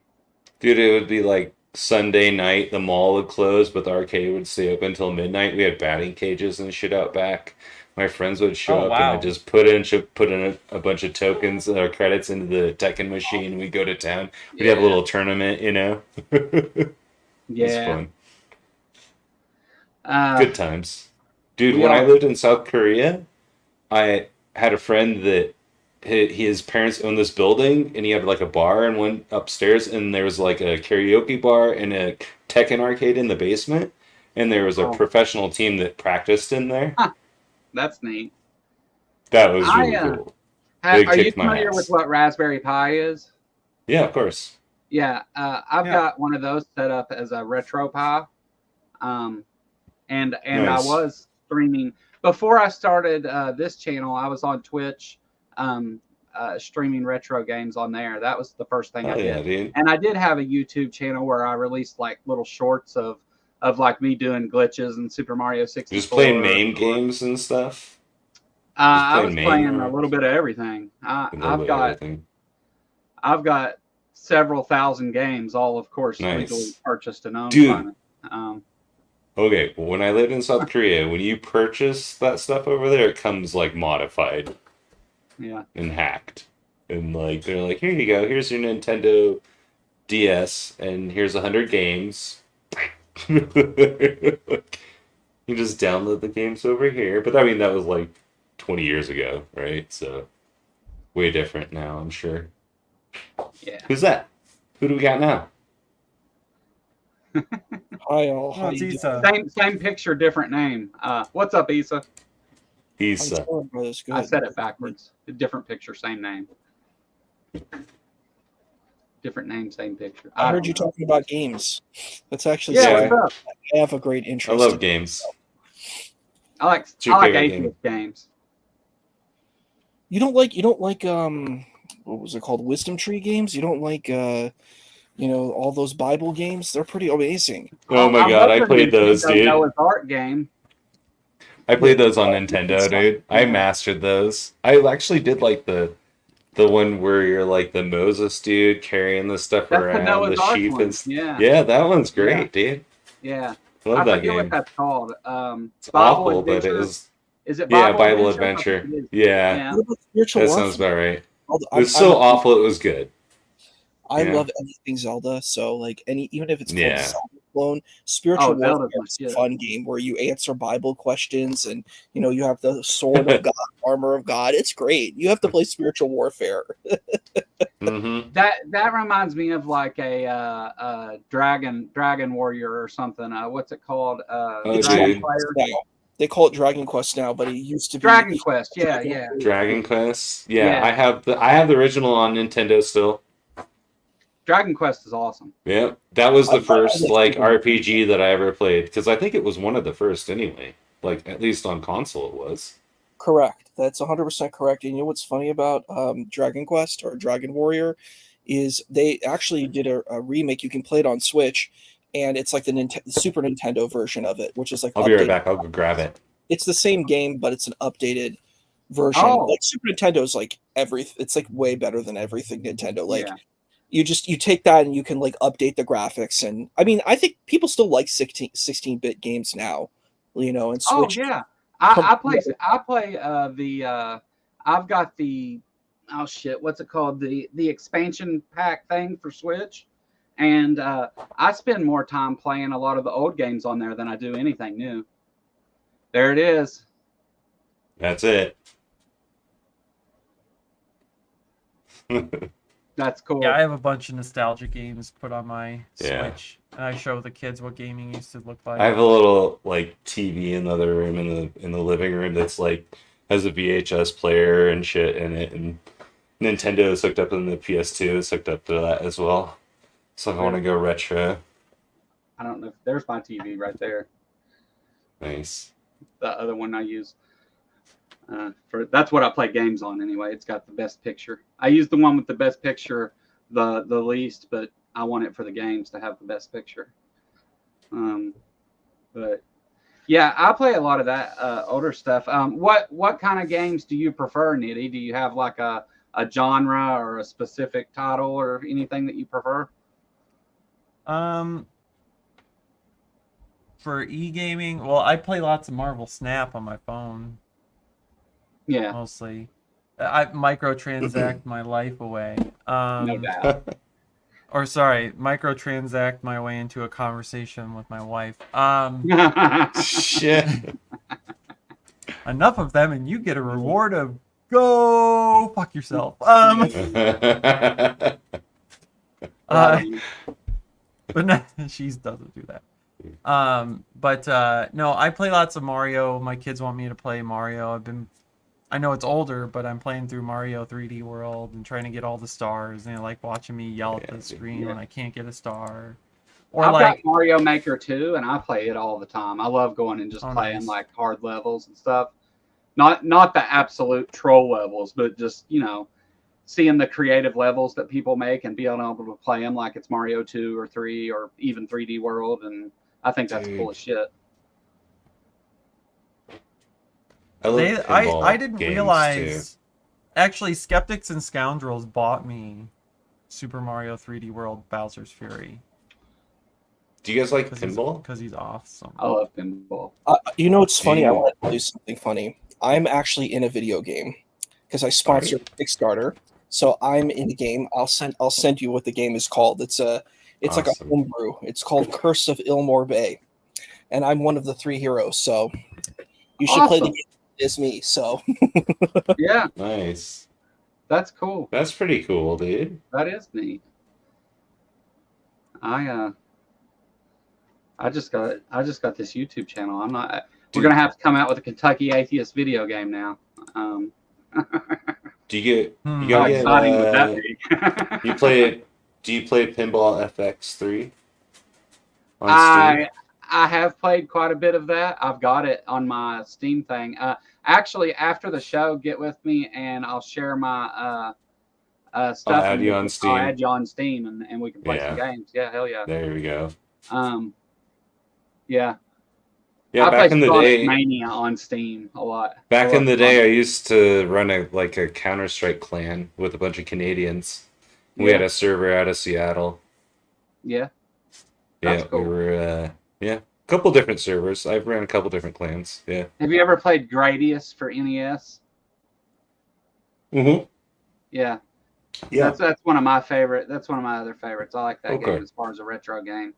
S3: Dude, it would be like Sunday night, the mall would close, but the arcade would stay open until midnight. We had batting cages and shit out back. My friends would show up, and I'd just put in a bunch of tokens or credits into the Tekken machine. We'd go to town. We'd have a little tournament,
S2: Yeah.
S3: It was fun. Good times. Dude, when I lived in South Korea, I had a friend that his parents owned this building, and he had like a bar and went upstairs, and there was like a karaoke bar and a Tekken arcade in the basement, and there was a professional team that practiced in there.
S2: Huh. That's neat.
S3: That was really cool.
S2: Are you familiar with what Raspberry Pi is?
S3: Yeah, of course.
S2: Yeah, I've got one of those set up as a retro Pi, and nice. I was streaming before I started this channel. I was on Twitch, streaming retro games on there. That was the first thing I did. Dude. And I did have a YouTube channel where I released like little shorts of like me doing glitches and Super Mario 64.
S3: Just playing main games and stuff.
S2: I was playing a little bit of everything. I've got several thousand games, all of course legally purchased and owned.
S3: Dude. Okay, well, when I lived in South Korea, when you purchase that stuff over there, it comes like modified.
S2: Yeah.
S3: And hacked. And like they're like, here you go, here's your Nintendo DS, and here's 100 games. You just download the games over here. But I mean, that was like 20 years ago, right? So way different now, I'm sure.
S2: Yeah.
S3: Who's that? Who do we got now?
S6: Hi all.
S5: Oh,
S6: How
S5: it's
S6: you
S5: Issa.
S2: Same picture, different name. What's up, Issa?
S3: He's
S6: doing? Brothers,
S2: I
S6: good.
S2: said it backwards. Different picture, same name. Different name, same picture.
S6: I heard
S2: don't
S6: you
S2: know.
S6: talking about games. That's actually
S2: Yeah,
S3: Yeah.
S2: what's up?
S6: I have a great
S3: I
S6: interest.
S3: love
S6: in-
S3: games.
S2: I like
S3: your favorite
S2: Atheist games.
S6: You don't like what was it called? Wisdom Tree games? You don't like all those Bible games? They're pretty amazing.
S3: Oh my god, I
S2: love the
S3: played those,
S2: Nintendo
S3: dude.
S2: Noah's Ark game.
S3: I played
S6: Yeah,
S3: those on
S6: they're
S3: Nintendo,
S6: awesome.
S3: dude. I
S2: Yeah.
S3: mastered those. I actually did like the one where you're like the Moses dude carrying the stuff
S2: That's the
S3: around,
S2: Noah's
S3: the
S2: Ark
S3: sheep
S2: one.
S3: and
S2: Yeah.
S3: yeah, that one's great, dude.
S2: Yeah.
S3: Love
S2: I
S3: that
S2: forget what
S3: game.
S2: that's called.
S3: It's
S2: Bible
S3: awful, but it
S2: Adventure?
S3: was
S2: Is it
S3: yeah,
S2: Bible
S3: Bible
S2: Adventure? I
S3: Adventure.
S2: think it is.
S3: Yeah,
S2: Yeah.
S6: What about spiritual
S3: that
S6: warfare?
S3: sounds about right. It
S6: I
S3: was so awful, it was good.
S6: I
S3: Yeah.
S6: love anything Zelda. So like even if it's called
S3: Yeah.
S6: Zelda clone, spiritual
S2: Oh, Zelda's
S6: warfare
S2: my
S6: is a
S2: shit.
S6: fun game where you answer Bible questions and you have the sword of God, armor of God. It's great. You have to play spiritual warfare.
S3: Mm-hmm.
S2: That reminds me of like a dragon warrior or something. What's it called?
S3: Oh,
S6: It's
S2: Dragon
S3: dude.
S6: Dragon
S2: Slayer.
S6: Quest now. They call it Dragon Quest now, but it used to be
S2: Dragon Quest. Yeah, yeah.
S3: Dragon Quest. Yeah,
S2: Yeah.
S3: I have the original on Nintendo still.
S2: Dragon Quest is awesome.
S3: Yep. That was the
S6: I
S3: first
S6: like
S3: RPG that I ever played because I think it was one of the first anyway. Like at least on console it was.
S6: Correct. That's 100% correct. And you know what's funny about Dragon Quest or Dragon Warrior is they actually did a remake. You can play it on Switch, and it's like the Super Nintendo version of it, which is like
S3: I'll be right
S6: updated.
S3: back. I'll go grab it.
S6: It's the same game, but it's an updated version.
S2: Oh.
S6: Like Super Nintendo's like it's like way better than everything Nintendo. Like
S2: Yeah.
S6: you take that and you can like update the graphics. And I mean, I think people still like 16-bit games now, and
S2: Oh
S6: Switch.
S2: yeah. I play I've got the oh shit, what's it called? The expansion pack thing for Switch. And I spend more time playing a lot of the old games on there than I do anything new. There it is.
S3: That's it.
S2: That's cool.
S5: Yeah, I have a bunch of nostalgia games put on my
S3: Yeah.
S5: Switch, and I show the kids what gaming used to look like.
S3: I have a little like TV in the other room in the living room that's like has a VHS player and shit in it, and Nintendo is hooked up, and the PS2 is hooked up to that as well. So if I want to go retro,
S2: I don't know. There's my TV right there.
S3: nice.
S2: The other one I use. That's what I play games on anyway. It's got the best picture. I use the one with the best picture the least, but I want it for the games to have the best picture. But yeah, I play a lot of that older stuff. What kind of games do you prefer, Nitty? Do you have like a genre or a specific title or anything that you prefer?
S5: For e-gaming, well, I play lots of Marvel Snap on my phone,
S2: Yeah,
S5: mostly. I microtransact my life away.
S2: no doubt.
S5: Or sorry, microtransact my way into a conversation with my wife.
S3: Shit.
S5: Enough of them, and you get a reward of go fuck yourself. But no, she doesn't do that. No, I play lots of Mario. My kids want me to play Mario. I know it's older, but I'm playing through Mario 3D World and trying to get all the stars, and they like watching me yell at the screen when I can't get a star. Or
S2: I've
S5: like
S2: got Mario Maker 2, and I play it all the time. I love going and just playing
S5: nice.
S2: like hard levels and stuff. Not the absolute troll levels, but just seeing the creative levels that people make and being able to play them like it's Mario 2 or 3 or even 3D World, and I think that's cool as shit.
S5: I didn't
S3: games,
S5: realize. Actually, Skeptics and Scoundrels bought me Super Mario 3D World Bowser's Fury.
S3: Do you guys like pinball?
S5: Because he's awesome.
S2: I love pinball.
S6: It's funny. I
S3: Damn.
S6: want to tell you something funny. I'm actually in a video game because I sponsored Kickstarter. So I'm in the game. I'll send you what the game is called. It's like a
S3: Awesome.
S6: homebrew. It's called Curse of Ilmore Bay, and I'm one of the 3 heroes. So you should play the
S2: Awesome.
S6: game. is me. So
S2: Yeah,
S3: Nice.
S2: that's cool.
S3: That's pretty cool, dude.
S2: That is neat. I just got this YouTube channel. I'm not. We're
S3: Dude.
S2: gonna have to come out with a Kentucky Atheist video game now.
S3: Do you get?
S5: Hmm.
S3: You
S2: How
S3: gotta
S2: exciting would that
S3: get.
S2: be?
S3: You play? Do you play Pinball FX3 on Steam?
S2: I have played quite a bit of that. I've got it on my Steam thing. Actually, after the show, get with me and I'll share my stuff.
S3: I'll add
S2: and
S3: you on Steam.
S2: I'll add you on Steam and we can play some games. Yeah, hell yeah.
S3: There we go.
S2: Yeah.
S3: Yeah,
S2: I
S3: back
S2: play
S3: in the
S2: Sonic
S3: day.
S2: Mania on Steam a lot.
S3: Back
S2: I
S3: in the
S2: love
S3: day, I
S2: Sonic.
S3: used to run a Counter-Strike clan with a bunch of Canadians. We
S2: Yeah.
S3: had a server out of Seattle.
S2: Yeah.
S3: Yeah,
S2: That's cool.
S3: we were a couple different servers. I've ran a couple different clans. Yeah.
S2: Have you ever played Gradius for NES?
S3: Mm-hmm.
S2: Yeah.
S3: Yeah.
S2: That's one of my favorite. That's one of my other favorites. I like that
S3: Okay.
S2: game as far as a retro game.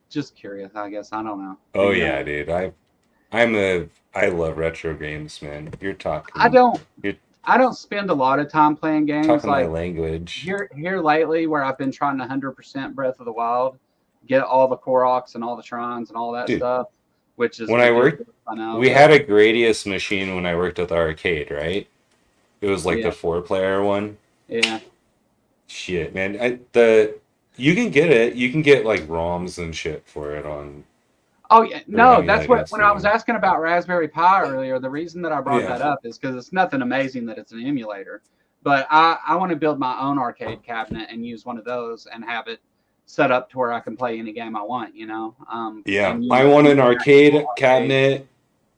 S2: Just curious, I guess. I don't know.
S3: Oh yeah, dude. I love retro games, man. You're talking.
S2: I don't
S3: You're
S2: spend a lot of time playing games.
S3: talking my
S2: Like
S3: language.
S2: here lately, where I've been trying to 100% Breath of the Wild, get all the Koroks and all the shrines and all that
S3: Dude,
S2: stuff. Which is
S3: when I worked-
S2: ridiculous, I know,
S3: We
S2: but-
S3: had a Gradius machine when I worked at the arcade, right? It was like
S2: Yeah.
S3: the 4-player one.
S2: Yeah.
S3: Shit, man. You can get it. You can get like ROMs and shit for it on.
S2: Oh yeah, no,
S3: maybe
S2: that's
S3: like
S2: what
S3: that's
S2: when
S3: the
S2: I was
S3: one.
S2: asking about Raspberry Pi earlier, the reason that I brought
S3: Yeah.
S2: that up is because it's nothing amazing that it's an emulator. But I want to build my own arcade cabinet and use one of those and have it set up to where I can play any game I want, you know?
S3: Yeah,
S2: and use
S3: I want an
S2: an
S3: arcade
S2: actual
S3: cabinet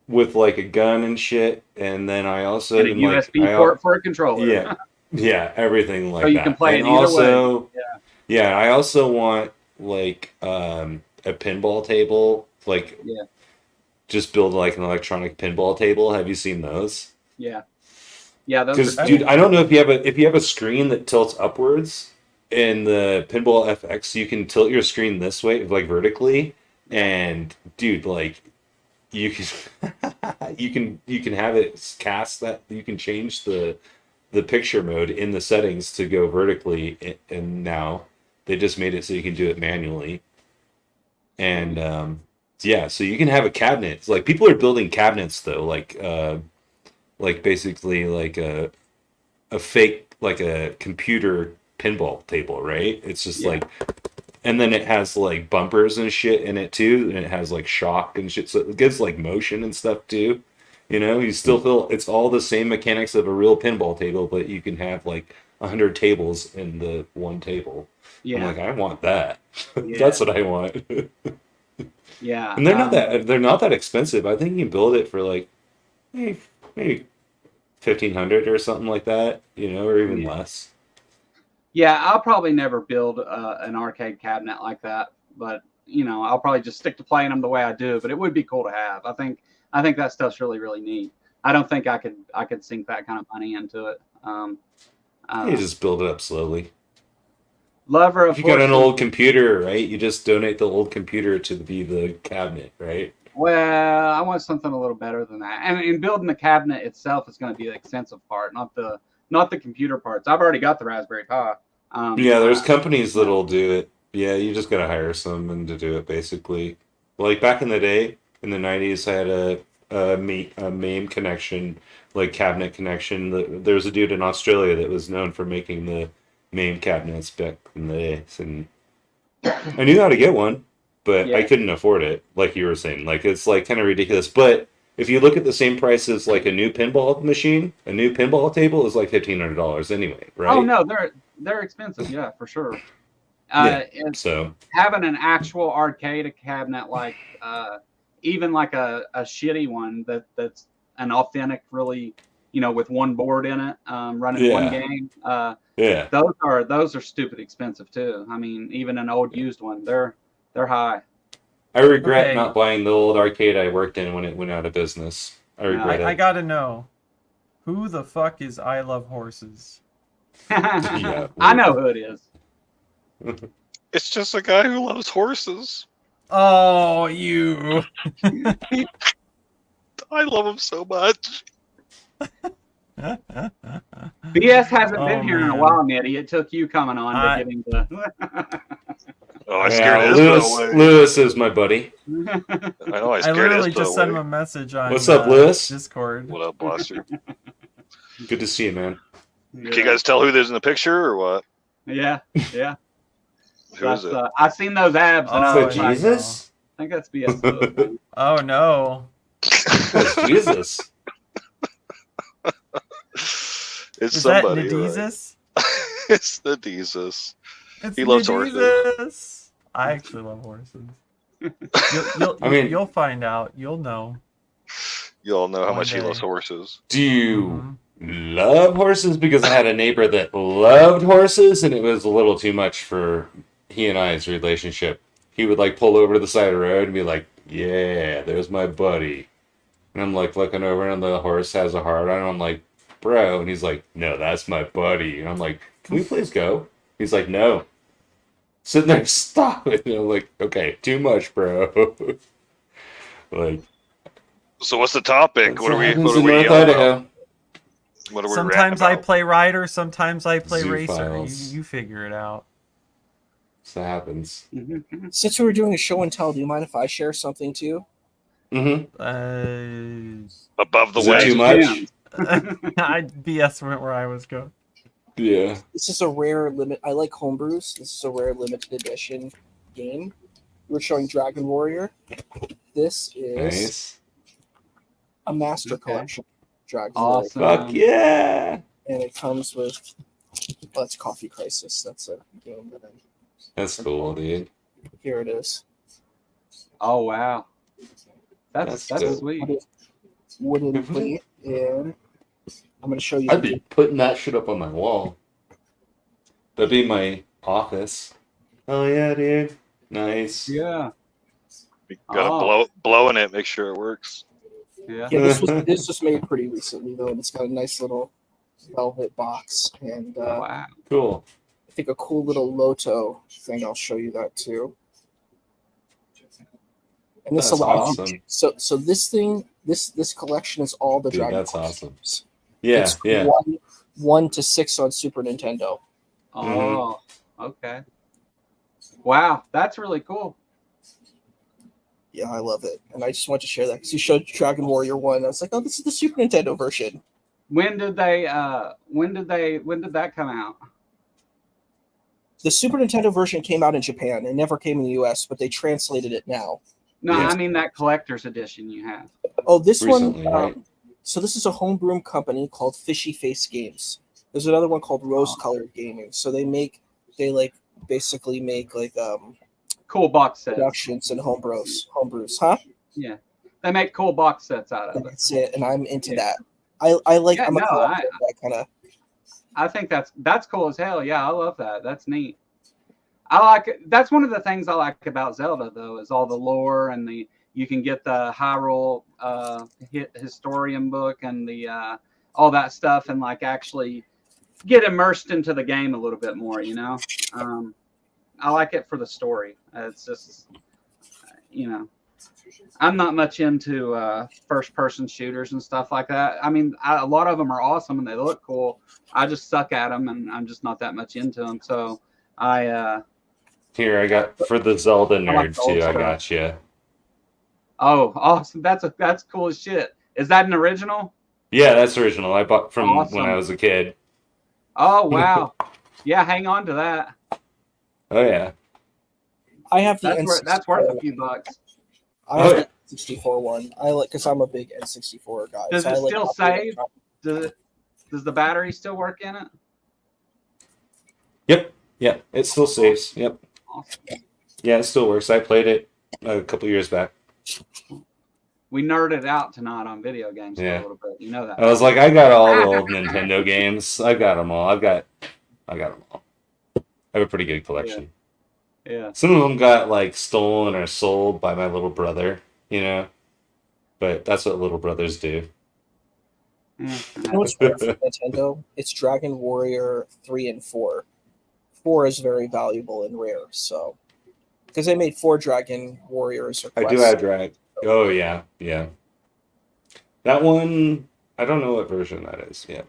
S3: with like a gun and shit, and then I also
S2: and a
S3: am, like,
S2: USB port for a controller.
S3: Yeah, yeah, everything like
S2: So you
S3: that.
S2: can play
S3: and
S2: it either
S3: also,
S2: way. Yeah.
S3: yeah, I also want like a pinball table, like
S2: Yeah.
S3: just build like an electronic pinball table. Have you seen those?
S2: Yeah. Yeah, those
S3: Because
S2: are
S3: dude, I don't know if you have a screen that tilts upwards in the Pinball FX, you can tilt your screen this way, like vertically, and dude, like you can you can have it cast that you can change the picture mode in the settings to go vertically, and now they just made it so you can do it manually. And yeah, so you can have a cabinet. It's like people are building cabinets though, like basically like a fake, like a computer pinball table, right? It's just
S2: Yeah.
S3: like, and then it has like bumpers and shit in it too, and it has like shock and shit, so it gives like motion and stuff too. You know, you still feel it's all the same mechanics of a real pinball table, but you can have like 100 tables in the one table. I'm
S2: Yeah.
S3: like, I want that.
S2: Yeah.
S3: That's what I want.
S2: Yeah.
S3: And they're not that expensive. I think you can build it for like maybe 1,500 or something like that, you know, or even
S2: Yeah.
S3: less.
S2: Yeah, I'll probably never build an arcade cabinet like that, but you know, I'll probably just stick to playing them the way I do. But it would be cool to have. I think that stuff's really, really neat. I don't think I could sink that kind of money into it.
S3: You just build it up slowly.
S2: Lover of
S3: If you got an
S2: horses-
S3: old computer, right? You just donate the old computer to be the cabinet, right?
S2: Well, I want something a little better than that. And building the cabinet itself is going to be the expensive part, not the computer parts. I've already got the Raspberry Pi.
S3: Yeah, there's companies that'll do it. Yeah, you just gotta hire someone to do it, basically. Like back in the day, in the 90s, I had a MAME connection, like cabinet connection. There was a dude in Australia that was known for making the MAME cabinets back in the day. And I knew how to get one, but I
S2: Yeah.
S3: couldn't afford it, like you were saying. Like, it's like kind of ridiculous. But if you look at the same price as like a new pinball machine, a new pinball table is like $1,500 anyway, right?
S2: Oh no, they're expensive, yeah, for sure. And
S3: So
S2: having an actual arcade cabinet, like even like a shitty one that's an authentic, really, you know, with one board in it, running one
S3: Yeah.
S2: game.
S3: yeah.
S2: Those are stupid expensive too. I mean, even an old used one, they're high.
S3: I regret
S5: Okay.
S3: not buying the old arcade I worked in when it went out of business. I regret
S5: I
S3: it.
S5: gotta know, who the fuck is I Love Horses?
S2: I know who it is.
S7: It's just a guy who loves horses.
S5: Oh, you.
S7: I love him so much.
S2: BS hasn't
S5: Oh,
S2: been here in a
S5: man.
S2: while, Nitty. It took you coming on to get him to.
S7: Oh, I scared
S3: Lewis,
S7: Ismo away.
S3: Lewis is my buddy.
S7: I know I
S5: I
S7: scared
S5: literally
S7: Ismo
S5: just sent him
S7: away.
S5: a message on
S3: What's up, Lewis?
S5: Discord.
S7: What up, Blaster?
S3: Good to see you, man.
S7: Can you guys tell who there's in the picture or what?
S2: Yeah, yeah.
S7: Who is it?
S2: I seen those abs, and
S5: Oh,
S2: I
S3: So
S2: was like,
S3: Jesus?
S2: I think that's BS.
S5: Oh no.
S3: That's Jesus.
S7: It's
S5: Is
S7: somebody.
S5: that
S7: Right?
S5: Nadeezus?
S7: It's the Jesus.
S5: It's
S7: He loves horses.
S5: Nadeezus. I actually love horses.
S3: I mean-
S5: You'll find out. You'll know.
S7: You all know how
S5: One
S7: much he
S5: day.
S7: loves horses.
S3: Do you
S5: Mhm.
S3: love horses? Because I had a neighbor that loved horses, and it was a little too much for he and I's relationship. He would like pull over to the side of the road and be like, "Yeah, there's my buddy," and I'm like looking over, and the horse has a heart on. And I'm like, "Bro," and he's like, "No, that's my buddy." And I'm like, "Can we please go?" He's like, "No." Sitting there, stop it. And I'm like, "Okay, too much, bro." Like,
S7: So what's the topic?
S3: that's
S7: What are we?
S3: happens
S7: What are
S3: in
S7: we
S3: North
S7: yelling about?
S3: Idaho.
S7: What are we
S5: Sometimes
S7: ranting
S5: I
S7: about?
S5: play rider, sometimes I play
S3: Zoo
S5: racer.
S3: files.
S5: You figure it out.
S3: So that happens.
S6: Since we were doing a show and tell, do you mind if I share something too?
S3: Mm-hmm.
S7: Above the
S3: Is it
S7: way.
S3: too much?
S5: I BS went where I was going.
S3: Yeah.
S6: This is a rare limit. I like homebrews. This is a rare limited edition game. We're showing Dragon Warrior. This is
S3: Nice.
S6: a master
S2: Okay.
S6: collection. Dragon
S2: Awesome.
S6: Warrior.
S3: Fuck yeah.
S6: And it comes with. Oh, it's Coffee Crisis. That's a game that I.
S3: That's cool, dude.
S6: Here it is.
S2: Oh wow, that's
S3: That's dope.
S2: sweet.
S6: Wooden plate, and I'm going to show you.
S3: I'd be putting that shit up on my wall. That'd be my office. Oh yeah, dude. Nice.
S2: Yeah,
S7: You gotta
S2: Oh.
S7: blow in it, make sure it works.
S2: yeah.
S6: Yeah, this was made pretty recently though, and it's got a nice little velvet box, and
S2: Wow.
S3: Cool.
S6: I think a cool little Loto thing. I'll show you that too. And this
S3: That's
S6: allows
S3: awesome.
S6: so this thing, this collection is all the
S3: Dude,
S6: Dragon
S3: that's
S6: Quest
S3: awesome.
S6: games.
S3: Yeah,
S6: It's
S3: yeah.
S6: 1 to 6 on Super Nintendo.
S2: Oh, okay. Wow, that's really cool.
S6: Yeah, I love it, and I just want to share that because you showed Dragon Warrior 1. I was like, oh, this is the Super Nintendo version.
S2: When did that come out?
S6: The Super Nintendo version came out in Japan. It never came in the US, but they translated it now.
S2: No,
S3: Yeah.
S2: I mean that collector's edition you have.
S6: Oh, this
S3: Recently,
S6: one.
S3: right?
S6: So this is a homebrew company called Fishy Face Games. There's another one called Rose Colored Gaming. So they basically make
S2: Cool box sets.
S6: productions and homebrews, huh?
S2: Yeah, they make cool box sets out of
S6: And
S2: it.
S6: that's it. And I'm into
S2: Yeah.
S6: that. I like.
S2: Yeah,
S6: I'm a
S2: no,
S6: collector of that kind of.
S2: I think that's cool as hell. Yeah, I love that. That's neat. That's one of the things I like about Zelda though, is all the lore and you can get the Hyrule historian book and the all that stuff and like actually get immersed into the game a little bit more, you know. I like it for the story. It's just, I'm not much into first-person shooters and stuff like that. I mean, a lot of them are awesome and they look cool. I just suck at them and I'm just not that much into them. So
S3: Here, I got for the Zelda
S2: I like
S3: nerd
S2: the old
S3: too. I
S2: stuff.
S3: got you.
S2: Oh, awesome! That's cool as shit. Is that an original?
S3: Yeah, that's original. I bought from
S2: Awesome.
S3: when I was a kid.
S2: Oh wow! Yeah, hang on to that.
S3: Oh yeah.
S6: I have the
S2: That's worth a few bucks.
S6: I have
S3: Oh,
S6: the 64 one. I like because I'm a big N64 guy.
S2: Does
S6: so
S2: it
S6: I like
S2: still
S6: operating
S2: save? Does the battery still work in it?
S3: Yep. Yep. It still saves. Yep.
S2: Awesome.
S3: Yeah, it still works. I played it a couple years back.
S2: We nerded out tonight on video games for
S3: Yeah.
S2: a little bit. You know that.
S3: I was like, I got all the old Nintendo games. I got them all. I got them all. I have a pretty good collection.
S2: Yeah.
S3: Some of them got like stolen or sold by my little brother, but that's what little brothers do.
S6: You know what's rare for Nintendo? It's Dragon Warrior 3 and 4. 4 is very valuable and rare, so because they made 4 Dragon Warriors.
S3: I do have drag. Oh yeah, yeah. That one, I don't know what version that is yet.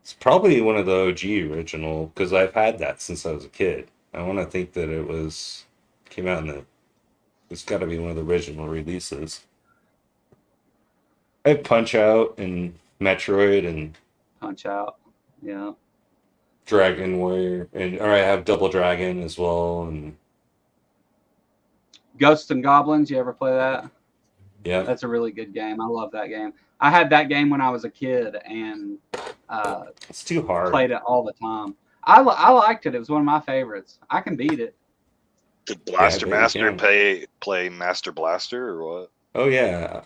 S3: It's probably one of the OG original because I've had that since I was a kid. I want to think that it came out in the. It's got to be one of the original releases. I have Punch Out and Metroid and
S2: Punch Out. Yeah.
S3: Dragon Warrior, or I have Double Dragon as well, and
S2: Ghosts and Goblins. You ever play that?
S3: yeah,
S2: That's a really good game. I love that game. I had that game when I was a kid and
S3: it's too hard.
S2: played it all the time. I liked it. It was one of my favorites. I can beat it.
S7: Did
S3: Yeah, I bet you
S7: BlasterMaster play Master Blaster or what?
S3: Oh yeah,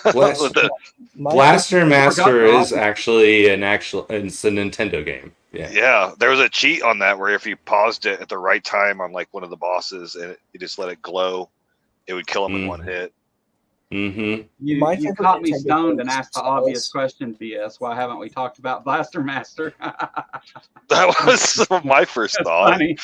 S7: With the-
S3: Blaster Master
S2: forgot
S3: is actually it's a Nintendo game. Yeah.
S7: yeah, there was a cheat on that where if you paused it at the right time on like one of the bosses and you just let it glow, it would kill him in one hit.
S3: Mm-hmm.
S2: You
S6: My
S2: you
S6: favorite
S2: caught me
S6: Nintendo
S2: stoned and
S6: game is
S2: asked the
S6: Star Wars.
S2: obvious question, BS. Why haven't we talked about Blaster Master?
S7: That was my first thought.
S2: Funny.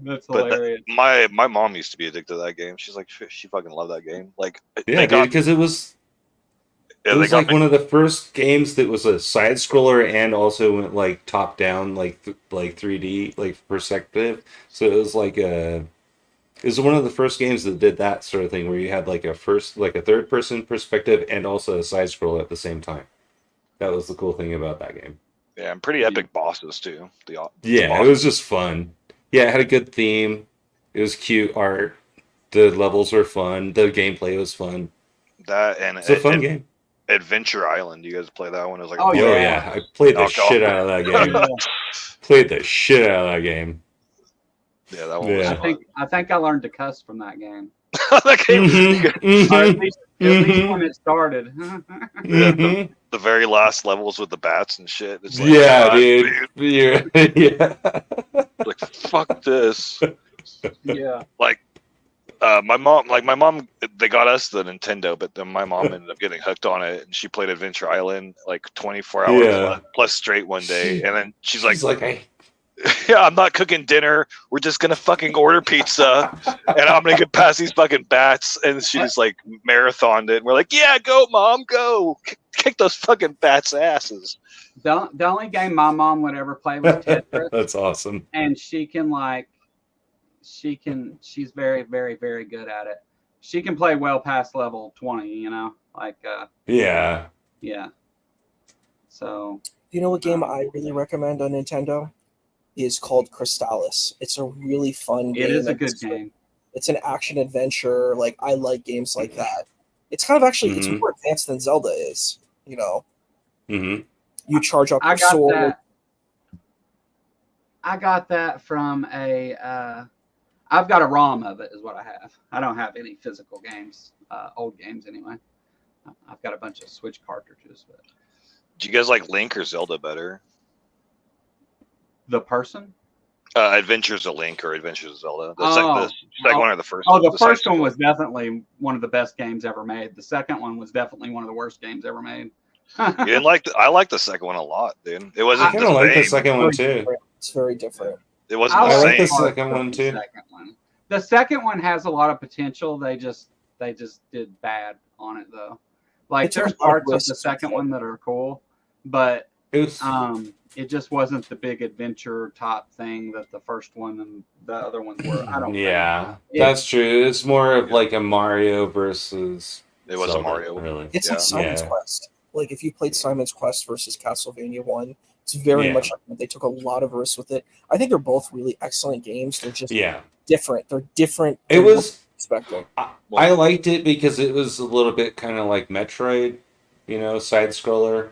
S2: That's
S7: But
S2: hilarious.
S7: my mom used to be addicted to that game. She's like, she fucking loved that game. Like,
S3: Yeah, dude, because it was like one of the first games that was a side scroller and also went like top down, like 3D, like perspective. So it was like it was one of the first games that did that sort of thing where you had like a third person perspective and also a side scroller at the same time. That was the cool thing about that game.
S7: Yeah, and pretty epic bosses too.
S3: Yeah, it was just fun. Yeah, it had a good theme. It was cute art. The levels were fun. The gameplay was fun.
S7: That and
S3: It's a fun game.
S7: Adventure Island. You guys play that one? It was like
S2: Oh,
S3: Oh yeah, I played the shit out of that game. Played the shit out of that game.
S7: Yeah, that one was
S3: Yeah.
S7: fun.
S2: I think I learned to cuss from that game.
S7: That game,
S3: Mhm,
S2: Or at
S3: mhm,
S2: least
S3: Mhm.
S2: when it started.
S3: mhm.
S7: the very last levels with the bats and shit. It's like,
S3: Yeah,
S7: God,
S3: dude. Yeah, yeah.
S7: like fuck this.
S2: Yeah.
S7: Like my mom, they got us the Nintendo, but then my mom ended up getting hooked on it, and she played Adventure Island like 24 hours
S3: Yeah.
S7: plus straight one day, and then she's like,
S3: hey,
S7: yeah, I'm not cooking dinner. We're just gonna fucking order pizza, and I'm gonna get past these fucking bats. And she just like marathoned it. And we're like, yeah, go, mom, go, kick those fucking bats' asses.
S2: The only game my mom would ever play was Tetris,
S3: that's awesome.
S2: and she's very, very, very good at it. She can play well past level 20,
S3: Yeah.
S2: yeah. So
S6: You know what game I really recommend on Nintendo is called Crystallis. It's a really fun game.
S2: it is a good game.
S6: It's an action adventure. Like I like games like that. It's kind of actually it's
S3: Mhm.
S6: more advanced than Zelda is. You know,
S3: Mm-hmm.
S6: you charge up
S2: I
S6: your
S2: got
S6: sword.
S2: that. I got that from I've got a ROM of it, is what I have. I don't have any physical games, old games anyway. I've got a bunch of Switch cartridges. But
S7: Do you guys like Link or Zelda better?
S2: the person?
S7: Adventures of Link or Adventures of Zelda? The second one or the first
S2: Oh,
S7: one?
S2: the first
S7: second
S2: one was definitely one of the best games ever made. The second one was definitely one of the worst games ever made.
S7: You didn't like I like the second one a lot, dude. It wasn't
S3: I kind of like the
S7: same.
S3: second one too.
S6: It's very different.
S7: It wasn't
S2: I
S7: the
S3: like
S7: same.
S3: the second one, too.
S2: The second one has a lot of potential. They just did bad on it though. Like
S6: It took
S2: there's
S6: a lot of
S2: parts of the
S6: risks.
S2: second one that are cool, but
S3: It was
S2: it just wasn't the big adventure top thing that the first one and the other ones were. I don't.
S3: yeah,
S2: think.
S3: that's true. It's more of like a Mario versus.
S7: It was a
S3: Zelda,
S7: Mario.
S3: really.
S6: It's
S7: Yeah.
S6: like Simon's
S3: Yeah.
S6: Quest. Like if you played Simon's Quest versus Castlevania 1, it's very
S3: Yeah.
S6: much like that. They took a lot of risks with it. I think they're both really excellent games. They're just
S3: Yeah,
S6: different. They're different.
S3: it
S6: than what
S3: was.
S6: you're expecting.
S3: I liked it because it was a little bit kind of like Metroid, side scroller.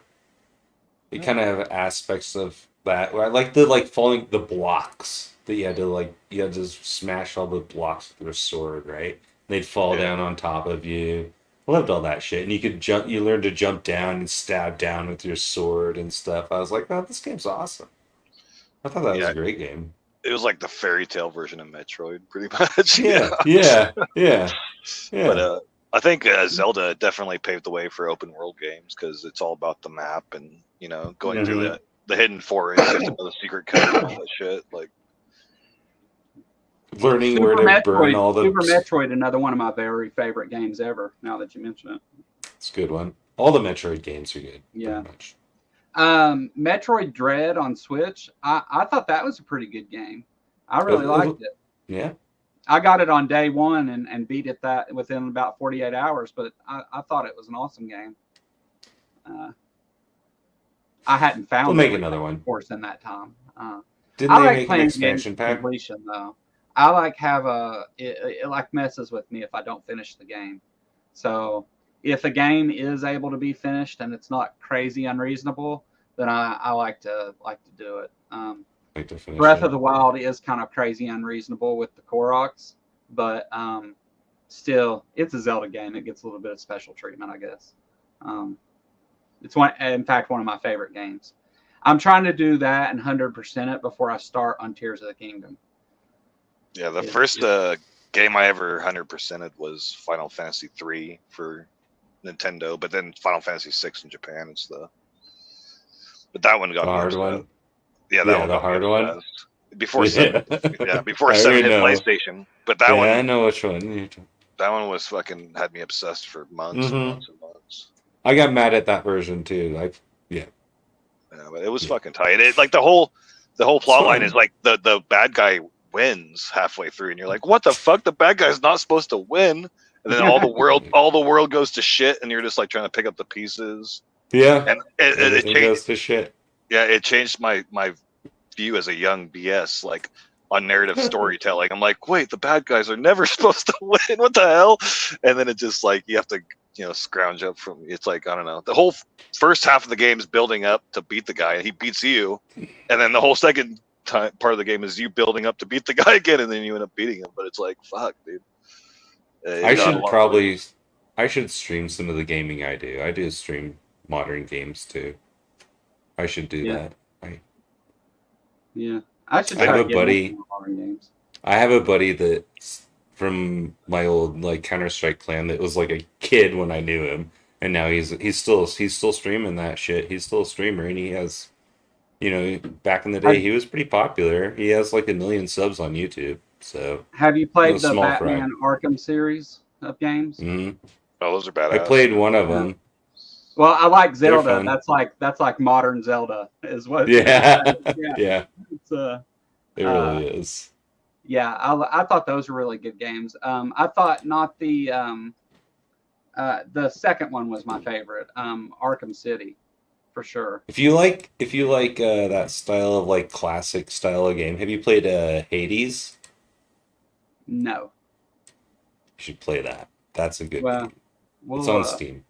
S3: You kind of have aspects of that. I like the falling the blocks that you had to smash all the blocks with your sword, right? They'd fall
S7: Yeah.
S3: down on top of you. I loved all that shit, and you could jump. You learned to jump down and stab down with your sword and stuff. I was like, oh, this game's awesome. I thought that was
S7: Yeah.
S3: a great game.
S7: It was like the fairy tale version of Metroid, pretty much.
S3: Yeah.
S7: But I think Zelda definitely paved the way for open world games because it's all about the map and going through the hidden forest, the secret code, and all that shit. Like,
S3: learning where to burn all the.
S2: Super Metroid, another one of my very favorite games ever. Now that you mention it,
S3: It's a good one. All the Metroid games are good.
S2: Yeah.
S3: Pretty much.
S2: Metroid Dread on Switch. I thought that was a pretty good game. I really liked it.
S3: Yeah.
S2: I got it on day one and beat it that within about 48 hours, but I thought it was an awesome game. I hadn't found
S3: We'll make another one.
S2: of course, in that time.
S3: Didn't
S2: I
S3: they
S2: like
S3: make an
S2: playing
S3: expansion
S2: games
S3: pack?
S2: completion though. I like have it like messes with me if I don't finish the game. So if a game is able to be finished and it's not crazy unreasonable, then I like to do it.
S3: Like to finish
S2: Breath
S3: it.
S2: of the Wild is kind of crazy unreasonable with the Koroks, but still, it's a Zelda game. It gets a little bit of special treatment, I guess. It's in fact, one of my favorite games. I'm trying to do that and 100% it before I start on Tears of the Kingdom.
S7: Yeah, the first game I ever 100%ed was Final Fantasy 3 for Nintendo, but then Final Fantasy 6 in Japan. But that one got
S3: The
S7: me
S3: hard
S7: obsessed.
S3: one.
S7: Yeah, that one
S3: the
S7: got me
S3: hard one.
S7: obsessed. Before
S3: Yeah.
S7: 7, before
S3: I
S7: 7
S3: already
S7: hit
S3: know.
S7: PlayStation. But that
S3: I
S7: one,
S3: know which one.
S7: that one was fucking had me obsessed for months and
S3: Mhm.
S7: months and months.
S3: I got mad at that version too.
S7: Yeah, but it was fucking tight. It like the whole plot line is like the bad guy wins halfway through, and you're like, what the fuck? The bad guy's not supposed to win. And then all the world goes to shit, and you're just like trying to pick up the pieces.
S3: Yeah.
S7: And it
S3: Everything
S7: changed.
S3: goes to shit.
S7: Yeah, it changed my view as a young BS, like on narrative storytelling. I'm like, wait, the bad guys are never supposed to win. What the hell? And then it just like you have to, scrounge up from. It's like I don't know. The whole first half of the game is building up to beat the guy, and he beats you, and then the whole second part of the game is you building up to beat the guy again, and then you end up beating him. But it's like, fuck, dude.
S3: I should stream some of the gaming I do. I do stream modern games too. I should do that.
S2: Yeah, I should.
S3: I
S2: Try
S3: have
S2: to
S3: a
S2: get
S3: buddy.
S2: more modern games.
S3: I have a buddy that's from my old like Counter-Strike clan that was like a kid when I knew him, and now he's still streaming that shit. He's still a streamer, and he has, back in the day he was pretty popular. He has like 1 million subs on YouTube. So
S2: have you played the
S3: small
S2: Batman Arkham series of games?
S3: Mm-hmm.
S7: Oh, those are badass.
S3: I played one of them.
S2: Well, I like Zelda.
S3: fun.
S2: That's like modern Zelda, is what.
S3: Yeah,
S2: yeah.
S3: yeah,
S2: It's
S3: it really is.
S2: Yeah, I thought those were really good games. I thought not the second one was my favorite. Arkham City, for sure.
S3: If you like that style of like classic style of game, have you played Hades?
S2: No.
S3: You should play that. That's a good
S2: Well,
S3: game. It's on Steam.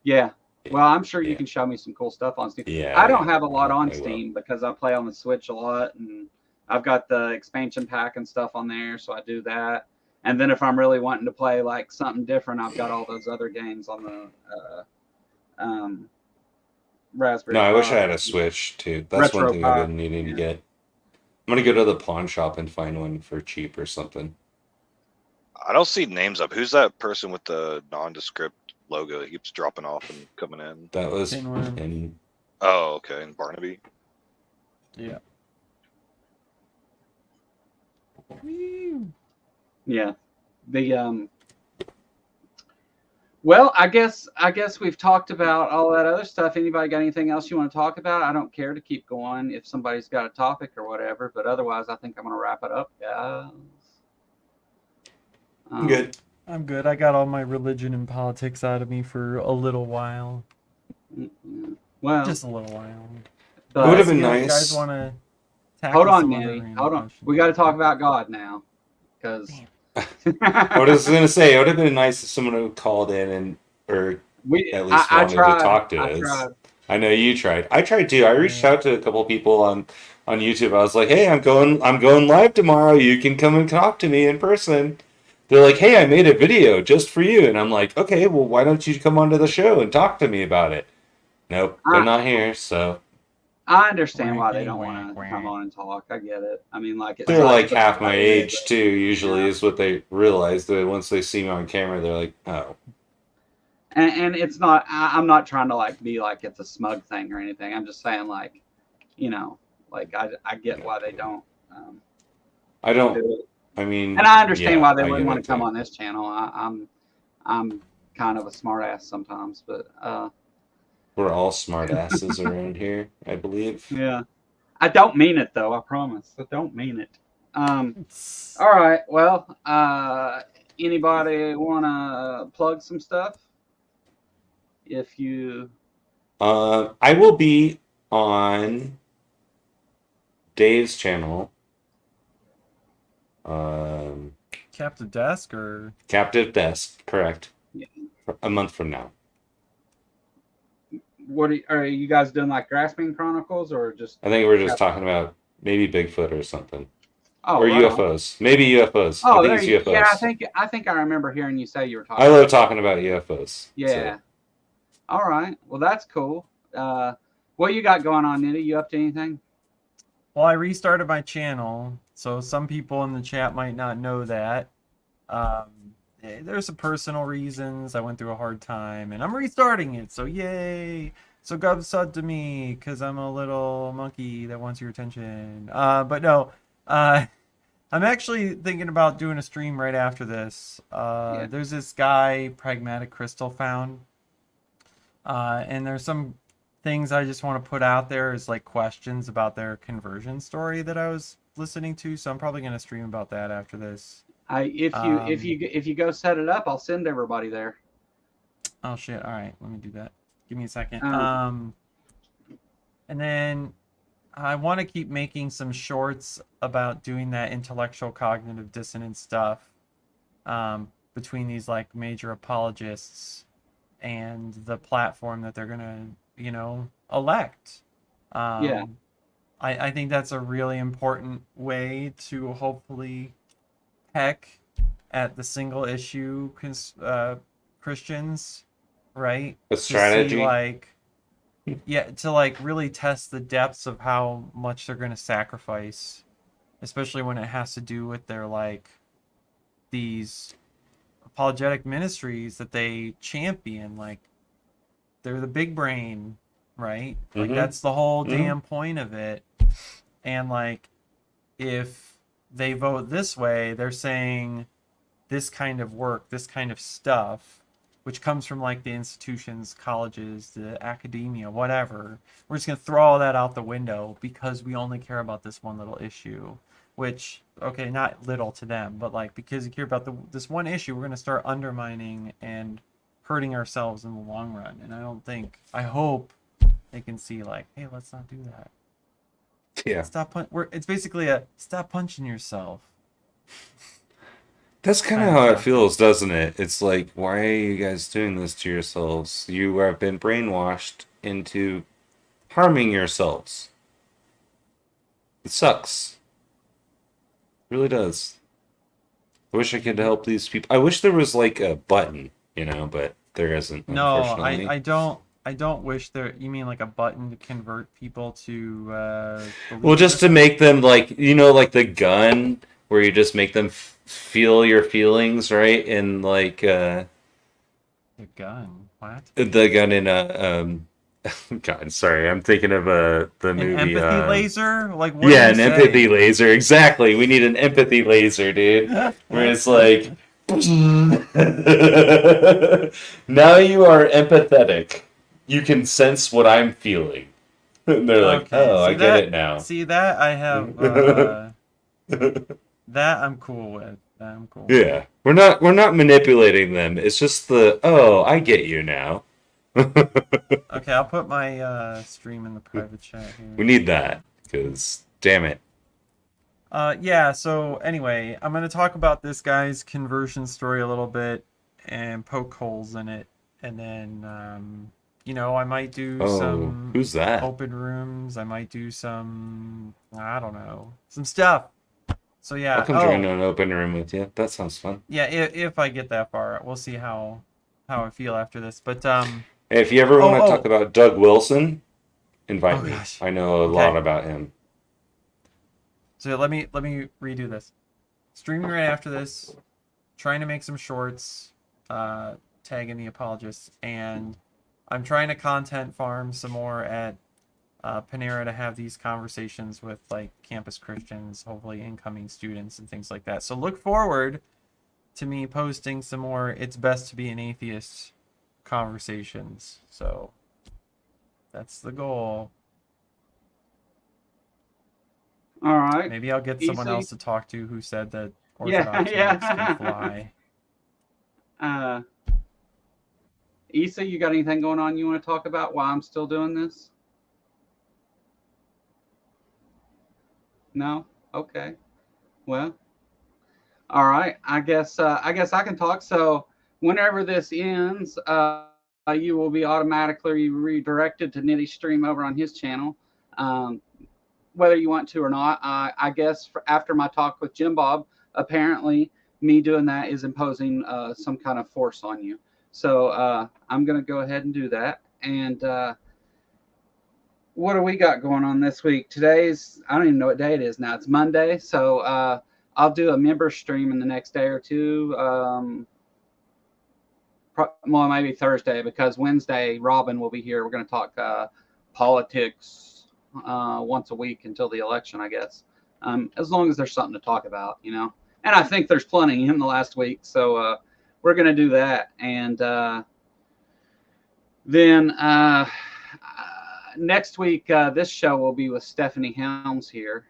S2: Yeah. Well, I'm sure you
S3: Yeah.
S2: can show me some cool stuff on Steam.
S3: Yeah,
S2: I don't have a lot on
S3: I will.
S2: Steam because I play on the Switch a lot, and I've got the expansion pack and stuff on there, so I do that. And then if I'm really wanting to play like something different, I've got all those other games on the Raspberry
S3: No, I wish I
S2: Pi.
S3: had a Switch too. That's one thing I've been needing to get. I'm gonna go to the pawn shop and find one for cheap or something.
S7: I don't see names up. Who's that person with the nondescript logo that keeps dropping off and coming in?
S3: That was
S5: Pinwheel.
S3: in
S7: Oh, okay, in Barnaby.
S5: Yeah.
S2: Yeah. The well, I guess we've talked about all that other stuff. Anybody got anything else you want to talk about? I don't care to keep going if somebody's got a topic or whatever, but otherwise I think I'm gonna wrap it up, guys.
S3: good.
S5: I'm good. I got all my religion and politics out of me for a little while.
S2: Well,
S5: Just a little while.
S2: but-
S3: It would have been
S5: You
S3: nice.
S5: guys want to
S2: hold on, Manny. Hold on. We got to talk about God now, because
S3: I was gonna say it would have been nice if someone had called in or at least
S2: I
S3: wanted
S2: tried.
S3: to talk to
S2: I
S3: us.
S2: tried.
S3: I know you tried. I tried too. I reached out to a couple people on YouTube. I was like, "Hey, I'm going live tomorrow. You can come and talk to me in person." They're like, "Hey, I made a video just for you," and I'm like, "Okay, well, why don't you come onto the show and talk to me about it?" Nope, they're not here. So
S2: I understand why they don't want to come on and talk. I get it. I mean, like
S3: they're like half my age too. Usually, is what they realize that once they see me on camera, they're like, "Oh."
S2: And it's not. I'm not trying to like be like it's a smug thing or anything. I'm just saying like, like I get why they don't.
S3: I don't.
S2: do it.
S3: I mean,
S2: And I understand
S3: yeah,
S2: why they
S3: I
S2: wouldn't
S3: get
S2: want
S3: it
S2: to come
S3: too.
S2: on this channel. I'm kind of a smartass sometimes, but
S3: We're all smart asses around here, I believe.
S2: yeah. I don't mean it though. I promise. I don't mean it. All right. Well, anybody want to plug some stuff? If you,
S3: I will be on Dave's channel, um,
S5: Captive Desk or
S3: Captive Desk, correct?
S2: Yeah.
S3: A month from now.
S2: what are you guys doing? Like Grasping Chronicles or just?
S3: I think we're just talking about maybe Bigfoot or something.
S2: Oh,
S3: Or
S2: right on.
S3: UFOs. Maybe UFOs. I
S2: Oh,
S3: think
S2: there
S3: it's
S2: you. Yeah,
S3: UFOs.
S2: I think I remember hearing you say you were talking.
S3: I love talking about UFOs.
S2: Yeah.
S3: So.
S2: All right. Well, that's cool. What you got going on, Nitty? You up to anything?
S5: Well, I restarted my channel, so some people in the chat might not know that. There's some personal reasons. I went through a hard time, and I'm restarting it. So yay! So gub sud to me, cause I'm a little monkey that wants your attention. But no, I'm actually thinking about doing a stream right after this.
S2: Yeah.
S5: There's this guy, Pragmatic Crystal, found, and there's some things I just want to put out there as like questions about their conversion story that I was listening to. So I'm probably gonna stream about that after this.
S2: If you go set it up, I'll send everybody there.
S5: Oh shit! All right, let me do that. Give me a second.
S2: Um,
S5: And then I want to keep making some shorts about doing that intellectual cognitive dissonance stuff between these like major apologists and the platform that they're gonna, elect.
S2: Yeah.
S5: I think that's a really important way to hopefully peck at the single issue Christians, right?
S3: A
S5: To see,
S3: strategy.
S5: to like really test the depths of how much they're going to sacrifice, especially when it has to do with their like these apologetic ministries that they champion. Like they're the big brain, right? Like
S3: Mhm.
S5: that's the whole
S3: Mhm.
S5: damn point of it. And like if they vote this way, they're saying this kind of work, this kind of stuff, which comes from like the institutions, colleges, the academia, whatever. We're just going to throw all that out the window because we only care about this one little issue, which, okay, not little to them, but like because you care about this one issue, we're going to start undermining and hurting ourselves in the long run. And I hope they can see like, hey, let's not do that.
S3: Yeah.
S5: It's basically a stop punching yourself.
S3: That's kind of
S5: Kind of
S3: how it
S5: stuff.
S3: feels, doesn't it? It's like, why are you guys doing this to yourselves? You have been brainwashed into harming yourselves. It sucks. It really does. I wish I could help these people. I wish there was like a button, but there isn't,
S5: No,
S3: unfortunately.
S5: I don't wish there. You mean like a button to convert people to
S3: Well,
S5: believe
S3: just to
S5: this?
S3: make them like, like the gun where you just make them feel your feelings, right? And like
S5: The gun. What?
S3: the gun in God, sorry, I'm thinking of the
S5: An
S3: movie.
S5: empathy laser? Like what
S3: Yeah,
S5: are
S3: an
S5: you
S3: empathy
S5: saying?
S3: laser. Exactly. We need an empathy laser, dude. Where it's like, now you are empathetic. You can sense what I'm feeling. And they're like,
S5: Okay,
S3: oh, I
S5: see
S3: get
S5: that?
S3: it now.
S5: See that? I have that I'm cool with. That I'm cool with.
S3: Yeah, we're not manipulating them. It's just I get you now.
S5: Okay, I'll put my stream in the private chat here.
S3: We need that because damn it.
S5: Yeah, so anyway, I'm going to talk about this guy's conversion story a little bit and poke holes in it. And then, I might do
S3: Oh,
S5: some
S3: who's that?
S5: open rooms. I might do some, I don't know, some stuff. So yeah.
S3: I'll come join an open room with you. That sounds fun.
S5: Yeah, if I get that far, we'll see how I feel after this. But
S3: Hey, if you ever want to talk about Doug Wilson, invite me.
S5: Gosh.
S3: I know a
S5: Okay.
S3: lot about him.
S5: So let me redo this. Streaming right after this, trying to make some shorts, tagging the apologists, and I'm trying to content farm some more at Panera to have these conversations with like campus Christians, hopefully incoming students and things like that. So look forward to me posting some more "It's Best to Be an Atheist" conversations. So that's the goal.
S2: All right.
S5: Maybe I'll get someone
S2: Easy.
S5: else to talk to who said that
S2: Yeah,
S5: Orthodox
S2: yeah.
S5: monks can fly.
S2: Issa, you got anything going on you want to talk about while I'm still doing this? No? Okay. Well, all right. I guess I can talk. So whenever this ends, you will be automatically redirected to Nitty's stream over on his channel, whether you want to or not. I guess after my talk with Jim Bob, apparently me doing that is imposing some kind of force on you. So I'm going to go ahead and do that. And what do we got going on this week? Today's, I don't even know what day it is now. It's Monday. So I'll do a member stream in the next day or two. Well, maybe Thursday, because Wednesday Robin will be here. We're going to talk politics once a week until the election, I guess. As long as there's something to talk about, you know. And I think there's plenty in the last week. So we're going to do that. And then next week, this show will be with Stephanie Helms here.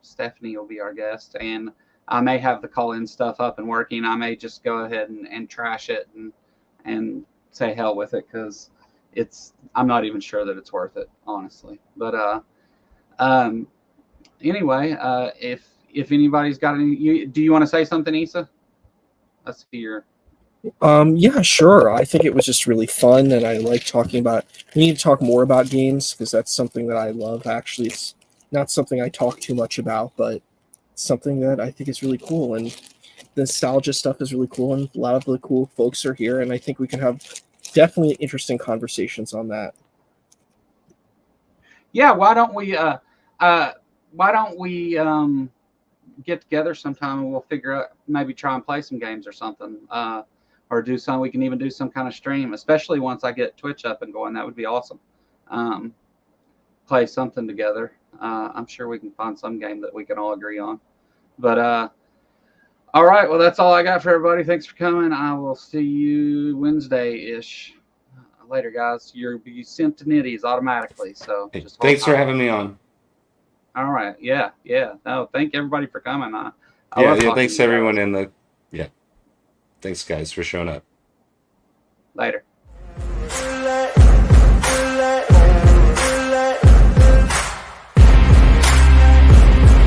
S2: Stephanie will be our guest, and I may have the call-in stuff up and working. I may just go ahead and trash it and say hell with it, because I'm not even sure that it's worth it, honestly. But anyway, if anybody's got any, do you want to say something, Issa? Let's see your.
S6: Yeah, sure. I think it was just really fun, and I like talking about. We need to talk more about games, because that's something that I love. Actually, it's not something I talk too much about, but it's something that I think is really cool. And the nostalgia stuff is really cool, and a lot of the cool folks are here, and I think we can have definitely interesting conversations on that.
S2: Yeah, why don't we get together sometime and we'll figure out, maybe try and play some games or something, or do some. We can even do some kind of stream, especially once I get Twitch up and going. That would be awesome. Play something together. I'm sure we can find some game that we can all agree on. But all right, well, that's all I got for everybody. Thanks for coming. I will see you Wednesday-ish. Later, guys. You'll be sent to Nitty's automatically. So
S3: Hey,
S2: just
S3: thanks for having me on.
S2: All right. Yeah. No, thank everybody for coming. I
S3: Yeah,
S2: love talking
S3: thanks
S2: to you
S3: everyone
S2: guys.
S3: in the. Yeah, thanks guys for showing up.
S2: Later.